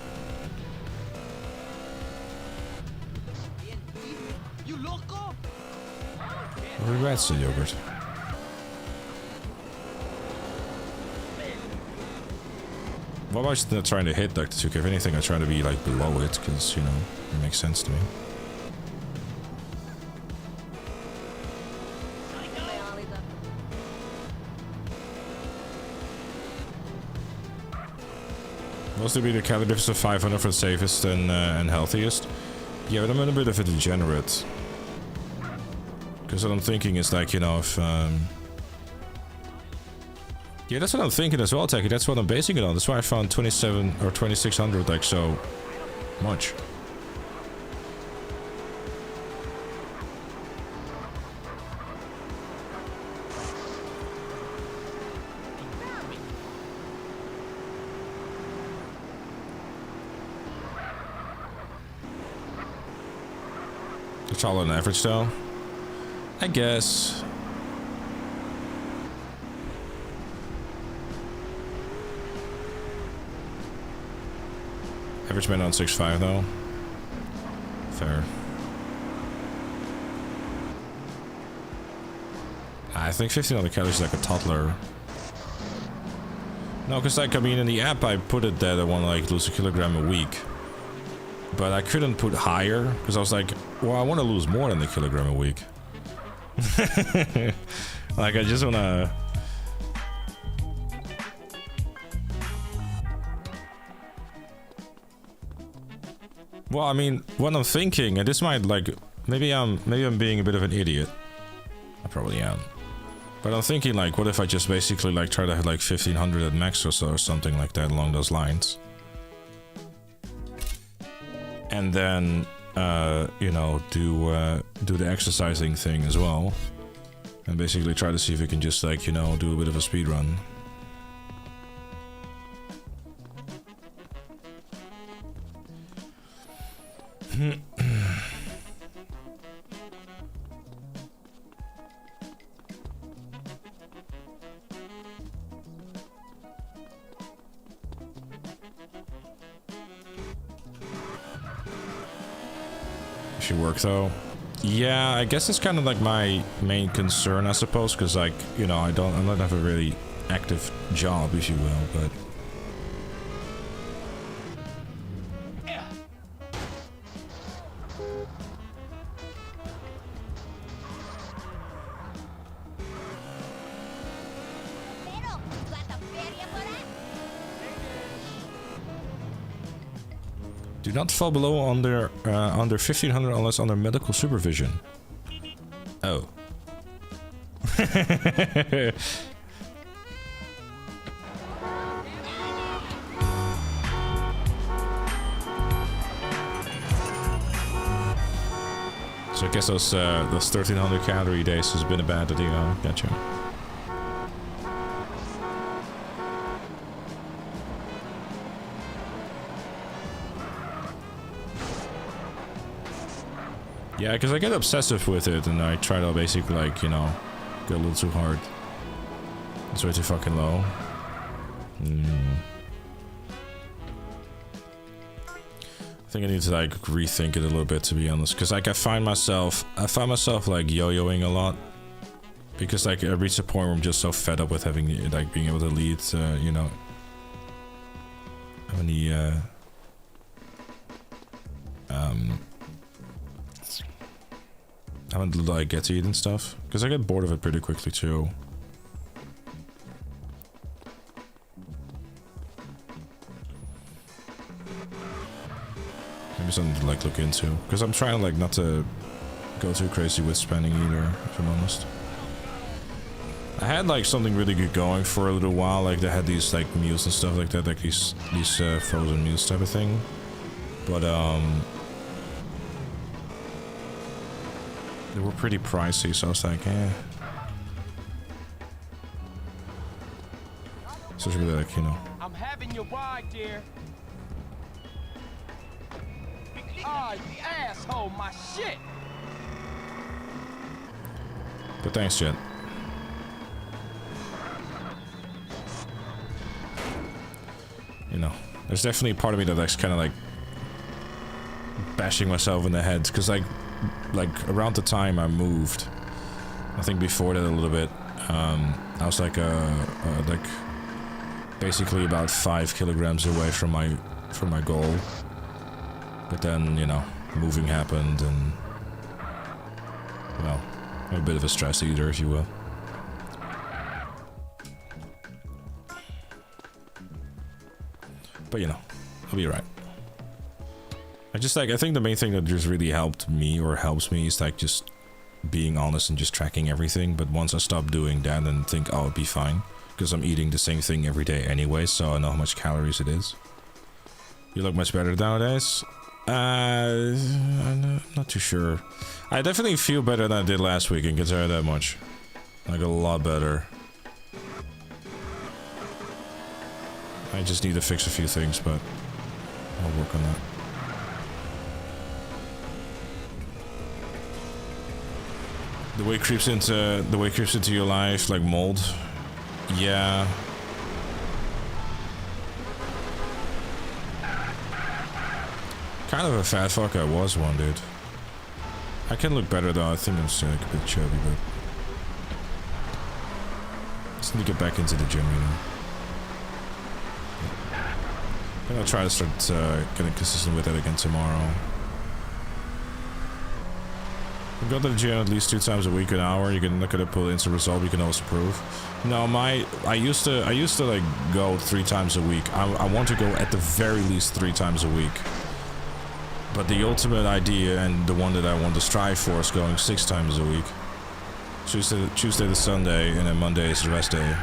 Regrets to yogurt. Well, I'm not trying to hit like the 2K. If anything, I try to be like below it, because, you know, it makes sense to me. Mostly be the calorie deficit of 500 for the safest and healthiest. Yeah, but I'm in a bit of a degenerate. Because what I'm thinking is like, you know, if... Yeah, that's what I'm thinking as well, Techie. That's what I'm basing it on. That's why I found 27 or 2600 like so much. It's all on average though, I guess. Average man on 6'5" though. Fair. I think 1500 calories is like a toddler. No, because like, I mean, in the app I put it that I want to like lose 1 kilogram a week. But I couldn't put higher, because I was like, well, I want to lose more than 1 kilogram a week. Like, I just want to... Well, I mean, what I'm thinking, and this might like, maybe I'm being a bit of an idiot. I probably am. But I'm thinking like, what if I just basically like try to have like 1500 at max or so, or something like that along those lines. And then, you know, do the exercising thing as well. And basically try to see if we can just like, you know, do a bit of a speed run. Should work though. Yeah, I guess it's kind of like my main concern, I suppose, because like, you know, I don't have a really active job, if you will, but do not fall below under 1500 unless under medical supervision. Oh. So I guess those 1300 calorie days has been a bad idea. Gotcha. Yeah, because I get obsessive with it and I try to basically like, you know, go a little too hard. It's way too fucking low. I think I need to like rethink it a little bit, to be honest, because like I find myself like yo-yoing a lot, because like I reach a point where I'm just so fed up with having like being able to lead, you know, how many how little I get to eat and stuff, because I get bored of it pretty quickly too. Maybe something to like look into, because I'm trying like not to go too crazy with spending either, if I'm honest. I had like something really good going for a little while, like they had these like meals and stuff like that, like these frozen meals type of thing, but they were pretty pricey, so I was like, eh. Especially like, you know. I'm having your ride, dear. Ah, you asshole, my shit. But thanks, Jet. You know, there's definitely a part of me that's kind of like bashing myself in the head, because like around the time I moved, I think before that a little bit, I was like basically about 5 kilograms away from my goal. But then, you know, moving happened, and well, I'm a bit of a stress eater, if you will. But you know, I'll be right. I think the main thing that just really helped me, or helps me, is like just being honest and just tracking everything. But once I stop doing that and think, oh, it'll be fine, because I'm eating the same thing every day anyway, so I know how much calories it is. You look much better nowadays. I'm not too sure. I definitely feel better than I did last week, and can tell you that much. Like a lot better. I just need to fix a few things, but I'll work on that. The way it creeps into your life, like mold. Yeah. Kind of a fat fuck I was one, dude. I can look better though. I think I'm still like a bit chubby, but just need to get back into the gym, you know. I'm gonna try to start getting consistent with that again tomorrow. You go to the gym at least 2 times a week, an hour. You can look at it, pull instant result. You can always improve. No, I used to like go 3 times a week. I want to go at the very least 3 times a week. But the ultimate idea, and the one that I want to strive for, is going 6 times a week. Tuesday to Sunday, and then Monday is the rest day.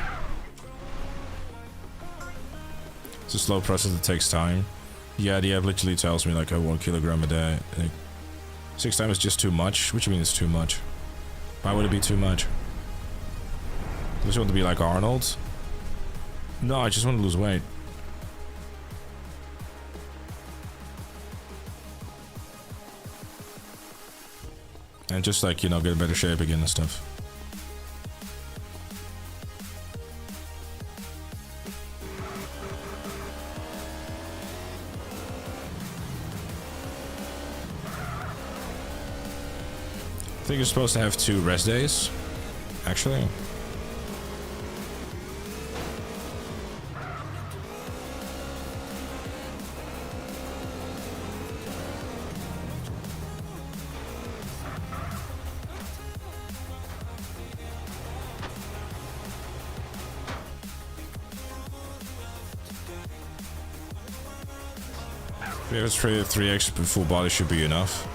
It's a slow process that takes time. Yeah, the app literally tells me like, oh, 1 kilogram a day. Like, 6 times is just too much. What do you mean it's too much? Why would it be too much? Do you want to be like Arnold? No, I just want to lose weight. And just like, you know, get in better shape again and stuff. I think you're supposed to have 2 rest days, actually. If it's 3x full body should be enough.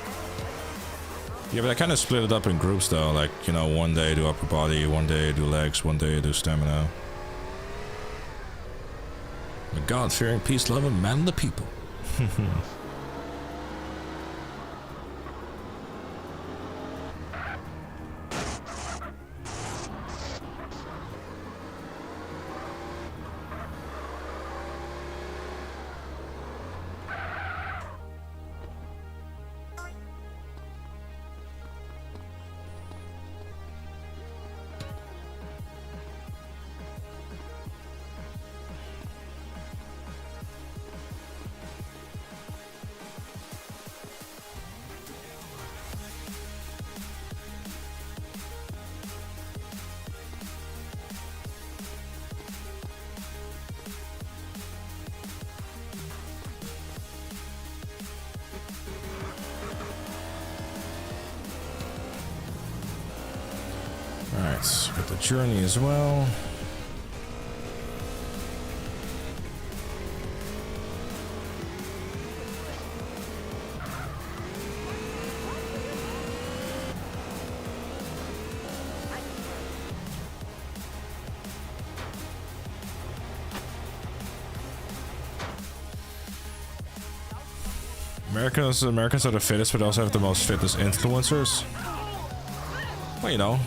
Yeah, but I kind of split it up in groups though, like, you know, one day I do upper body, one day I do legs, one day I do stamina. A God-fearing, peace-loving man of the people. Alright, got the journey as well. Americans are the fittest, but also have the most fitness influencers. Well, you know,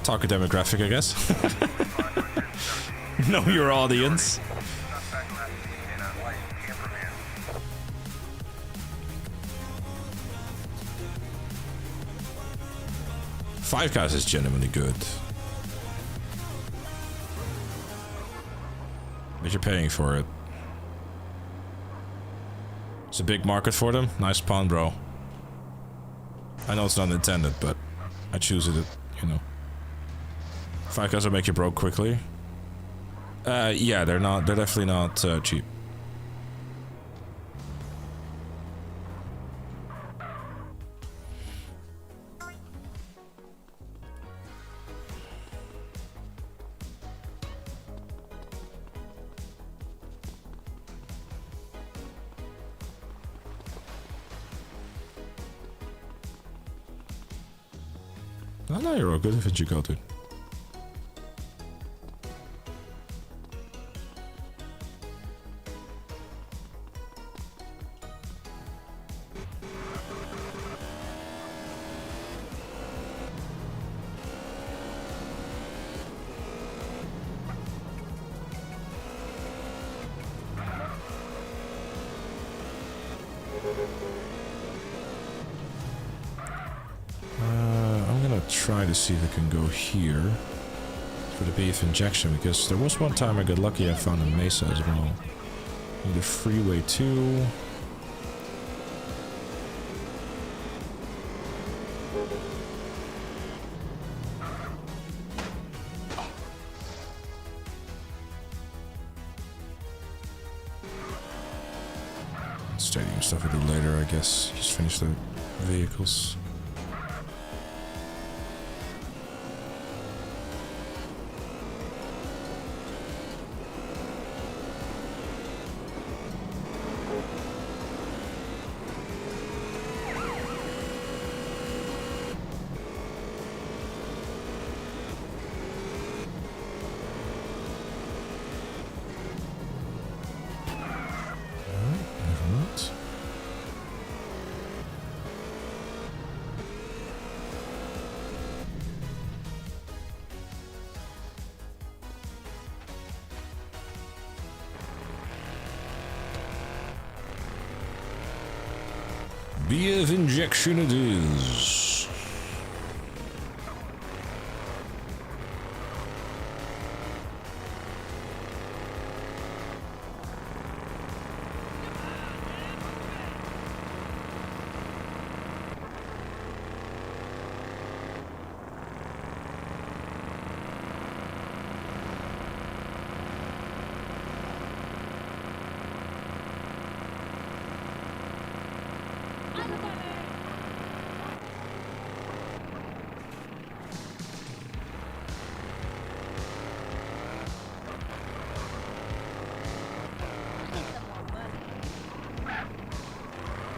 target demographic, I guess. Know your audience. Five Guys is genuinely good. But you're paying for it. It's a big market for them. Nice pawn, bro. I know it's not intended, but I choose it, you know. Five Guys will make you broke quickly. Yeah, they're definitely not cheap. Oh no, you're all good if you go, dude. Try to see if I can go here for the beef injection, because there was one time I got lucky I found a mesa as well. Need a freeway too. Stadium stuff I do later, I guess. Just finish the vehicles. BF injection it is.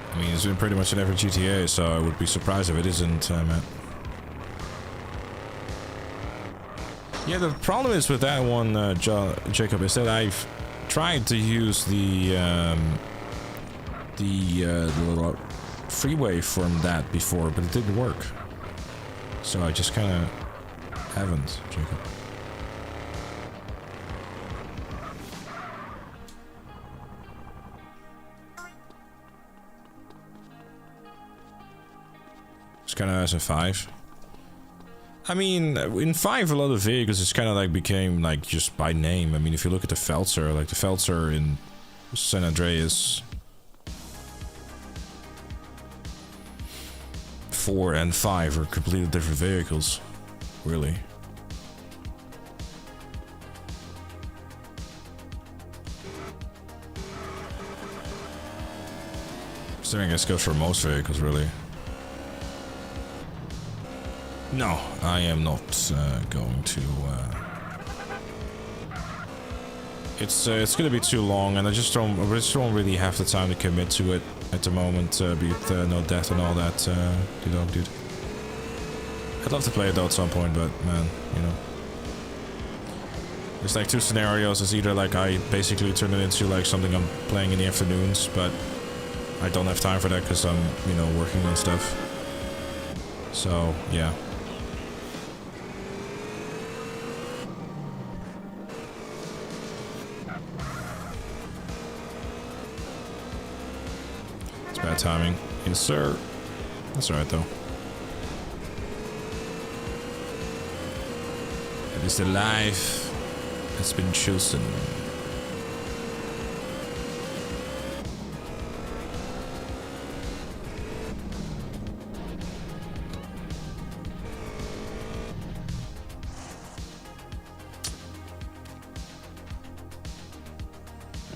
I mean, it's been pretty much in every GTA, so I would be surprised if it isn't, Matt. Yeah, the problem is with that one, Jacob, is that I've tried to use the freeway from that before, but it didn't work. So I just kind of haven't, Jacob. It's kind of as a 5. I mean, in 5 a lot of vehicles it's kind of like became like just by name. I mean, if you look at the Veltzer, like the Veltzer in San Andreas 4 and 5 are completely different vehicles, really. So I guess goes for most vehicles, really. No, I am not going to. It's gonna be too long, and I just don't really have the time to commit to it at the moment. Be it no death and all that, dude. I'd love to play it though at some point, but man, you know, there's like 2 scenarios. It's either like I basically turn it into like something I'm playing in the afternoons, but I don't have time for that because I'm, you know, working and stuff. So yeah. Bad timing. Yes, sir. That's alright, though. It is the life that's been chosen.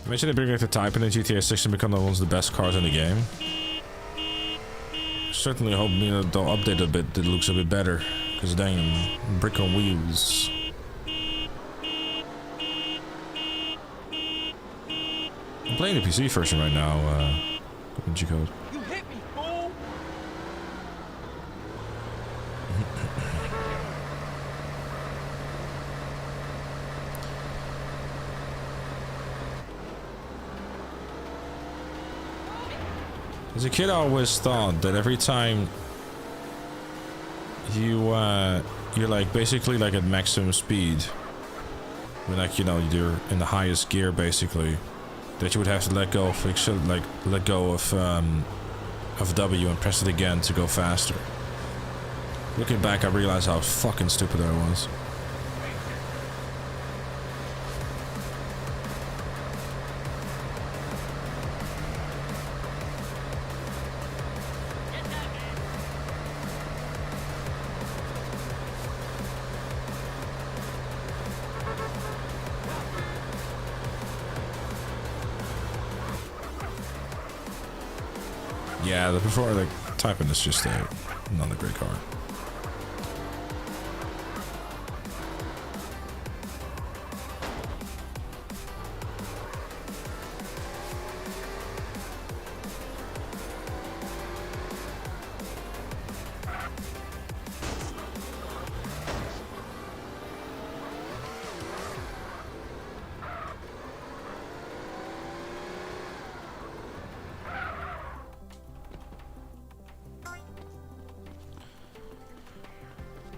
Imagine they bring like the Type in the GTA 6 and become one of the best cars in the game. Certainly hope they'll update a bit. It looks a bit better. Because dang, brick on wheels. I'm playing the PC version right now. G-code. You hit me, fool! As a kid, I always thought that every time you're like basically like at maximum speed, when like, you know, you're in the highest gear basically, that you would have to let go of of W and press it again to go faster. Looking back, I realized how fucking stupid I was. Yeah, the before like typing is just not a great car.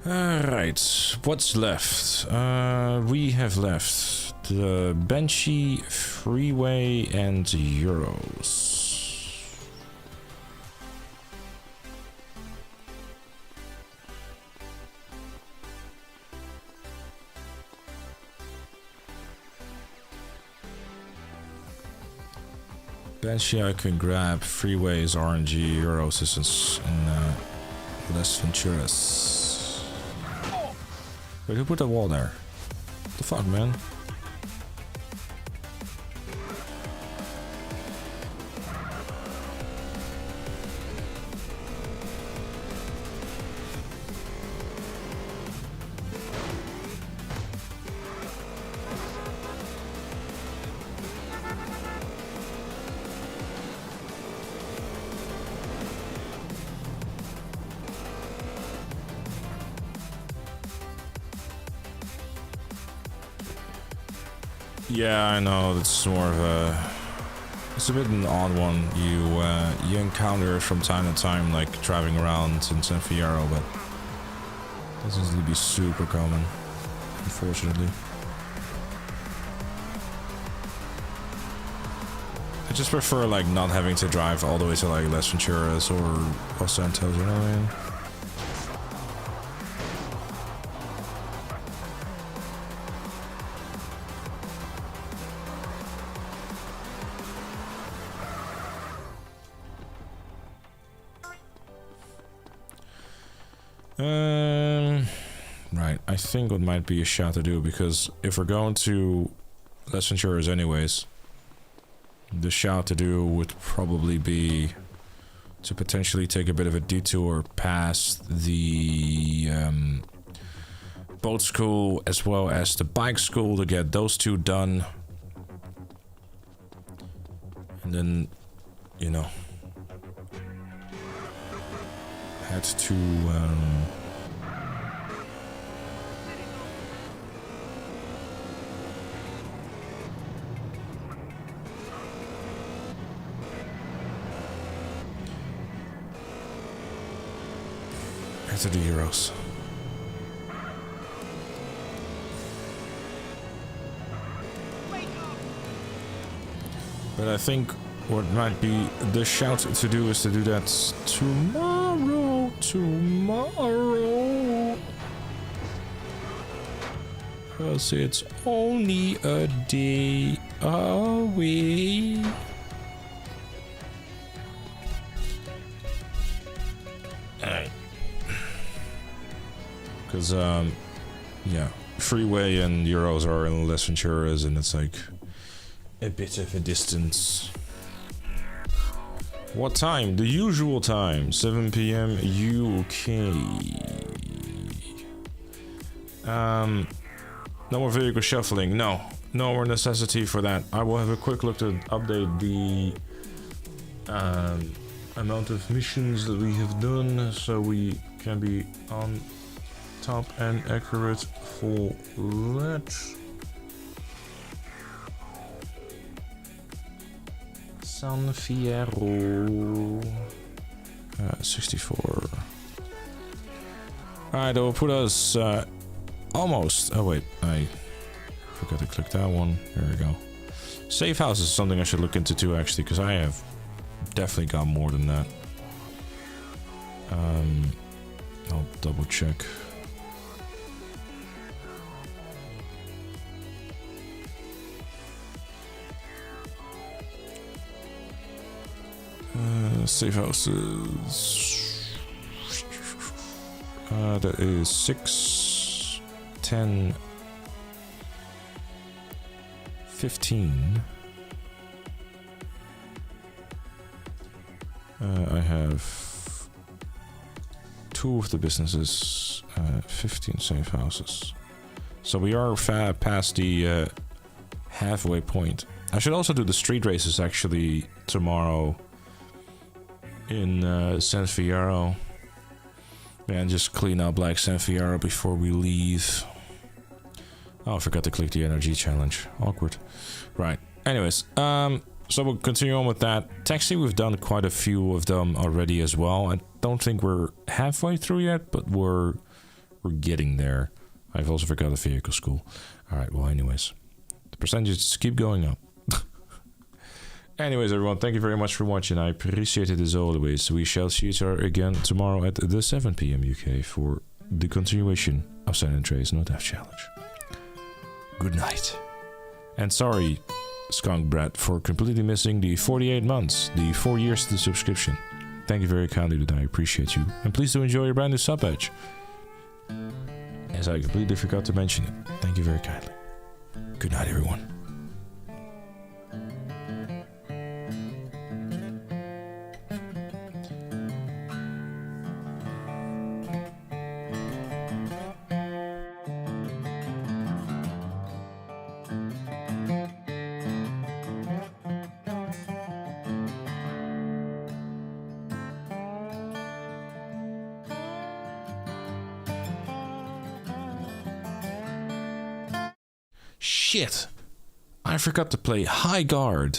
Alright, what's left? We have left the Banshee, Freeway, and Euros. Banshee I can grab, Freeway is RNG, Euros is in Las Venturas. Wait, who put that wall there? What the fuck, man? Yeah, I know, it's more of a... It's a bit an odd one. You encounter it from time to time, like driving around in San Fierro, but it doesn't seem to be super common, unfortunately. I just prefer like not having to drive all the way to like Las Venturas or Los Santos, you know what I mean? Right, I think what might be a shot to do, because if we're going to Las Venturas anyways, the shot to do would probably be to potentially take a bit of a detour past the boat school as well as the bike school to get those two done. And then, you know, head to to the Euros. But I think what might be the shout to do is to do that tomorrow. Because it's only a day away. Alright. Because, yeah, Freeway and Euros are in less Venturas, and it's like a bit of a distance. What time? The usual time, 7 p.m. UK. No more vehicle shuffling. No more necessity for that. I will have a quick look to update the amount of missions that we have done, so we can be on top and accurate for that. San Fierro. 64. Alright, that will put us almost. Oh wait, I forgot to click that one. There we go. Safe house is something I should look into too, actually, because I have definitely got more than that. I'll double check. Safe houses. That is 6, 10, 15. I have 2 of the businesses, 15 safe houses. So we are past the halfway point. I should also do the street races actually tomorrow in San Fierro. And just clean up like San Fierro before we leave. Oh, I forgot to click the energy challenge. Awkward. Right. Anyways, so we'll continue on with that. Taxi, we've done quite a few of them already as well. I don't think we're halfway through yet, but we're getting there. I've also forgot the vehicle school. Alright, well anyways. The percentages keep going up. Anyways, everyone, thank you very much for watching. I appreciate it as always. We shall see each other again tomorrow at the 7 p.m. UK for the continuation of San Andreas No Death Challenge. Good night. And sorry, Skunk Brat, for completely missing the 48 months, the 4 years to the subscription. Thank you very kindly, that I appreciate you. And please do enjoy your brand new sub badge. As I completely forgot to mention it. Thank you very kindly. Good night, everyone. Shit! I forgot to play High Guard.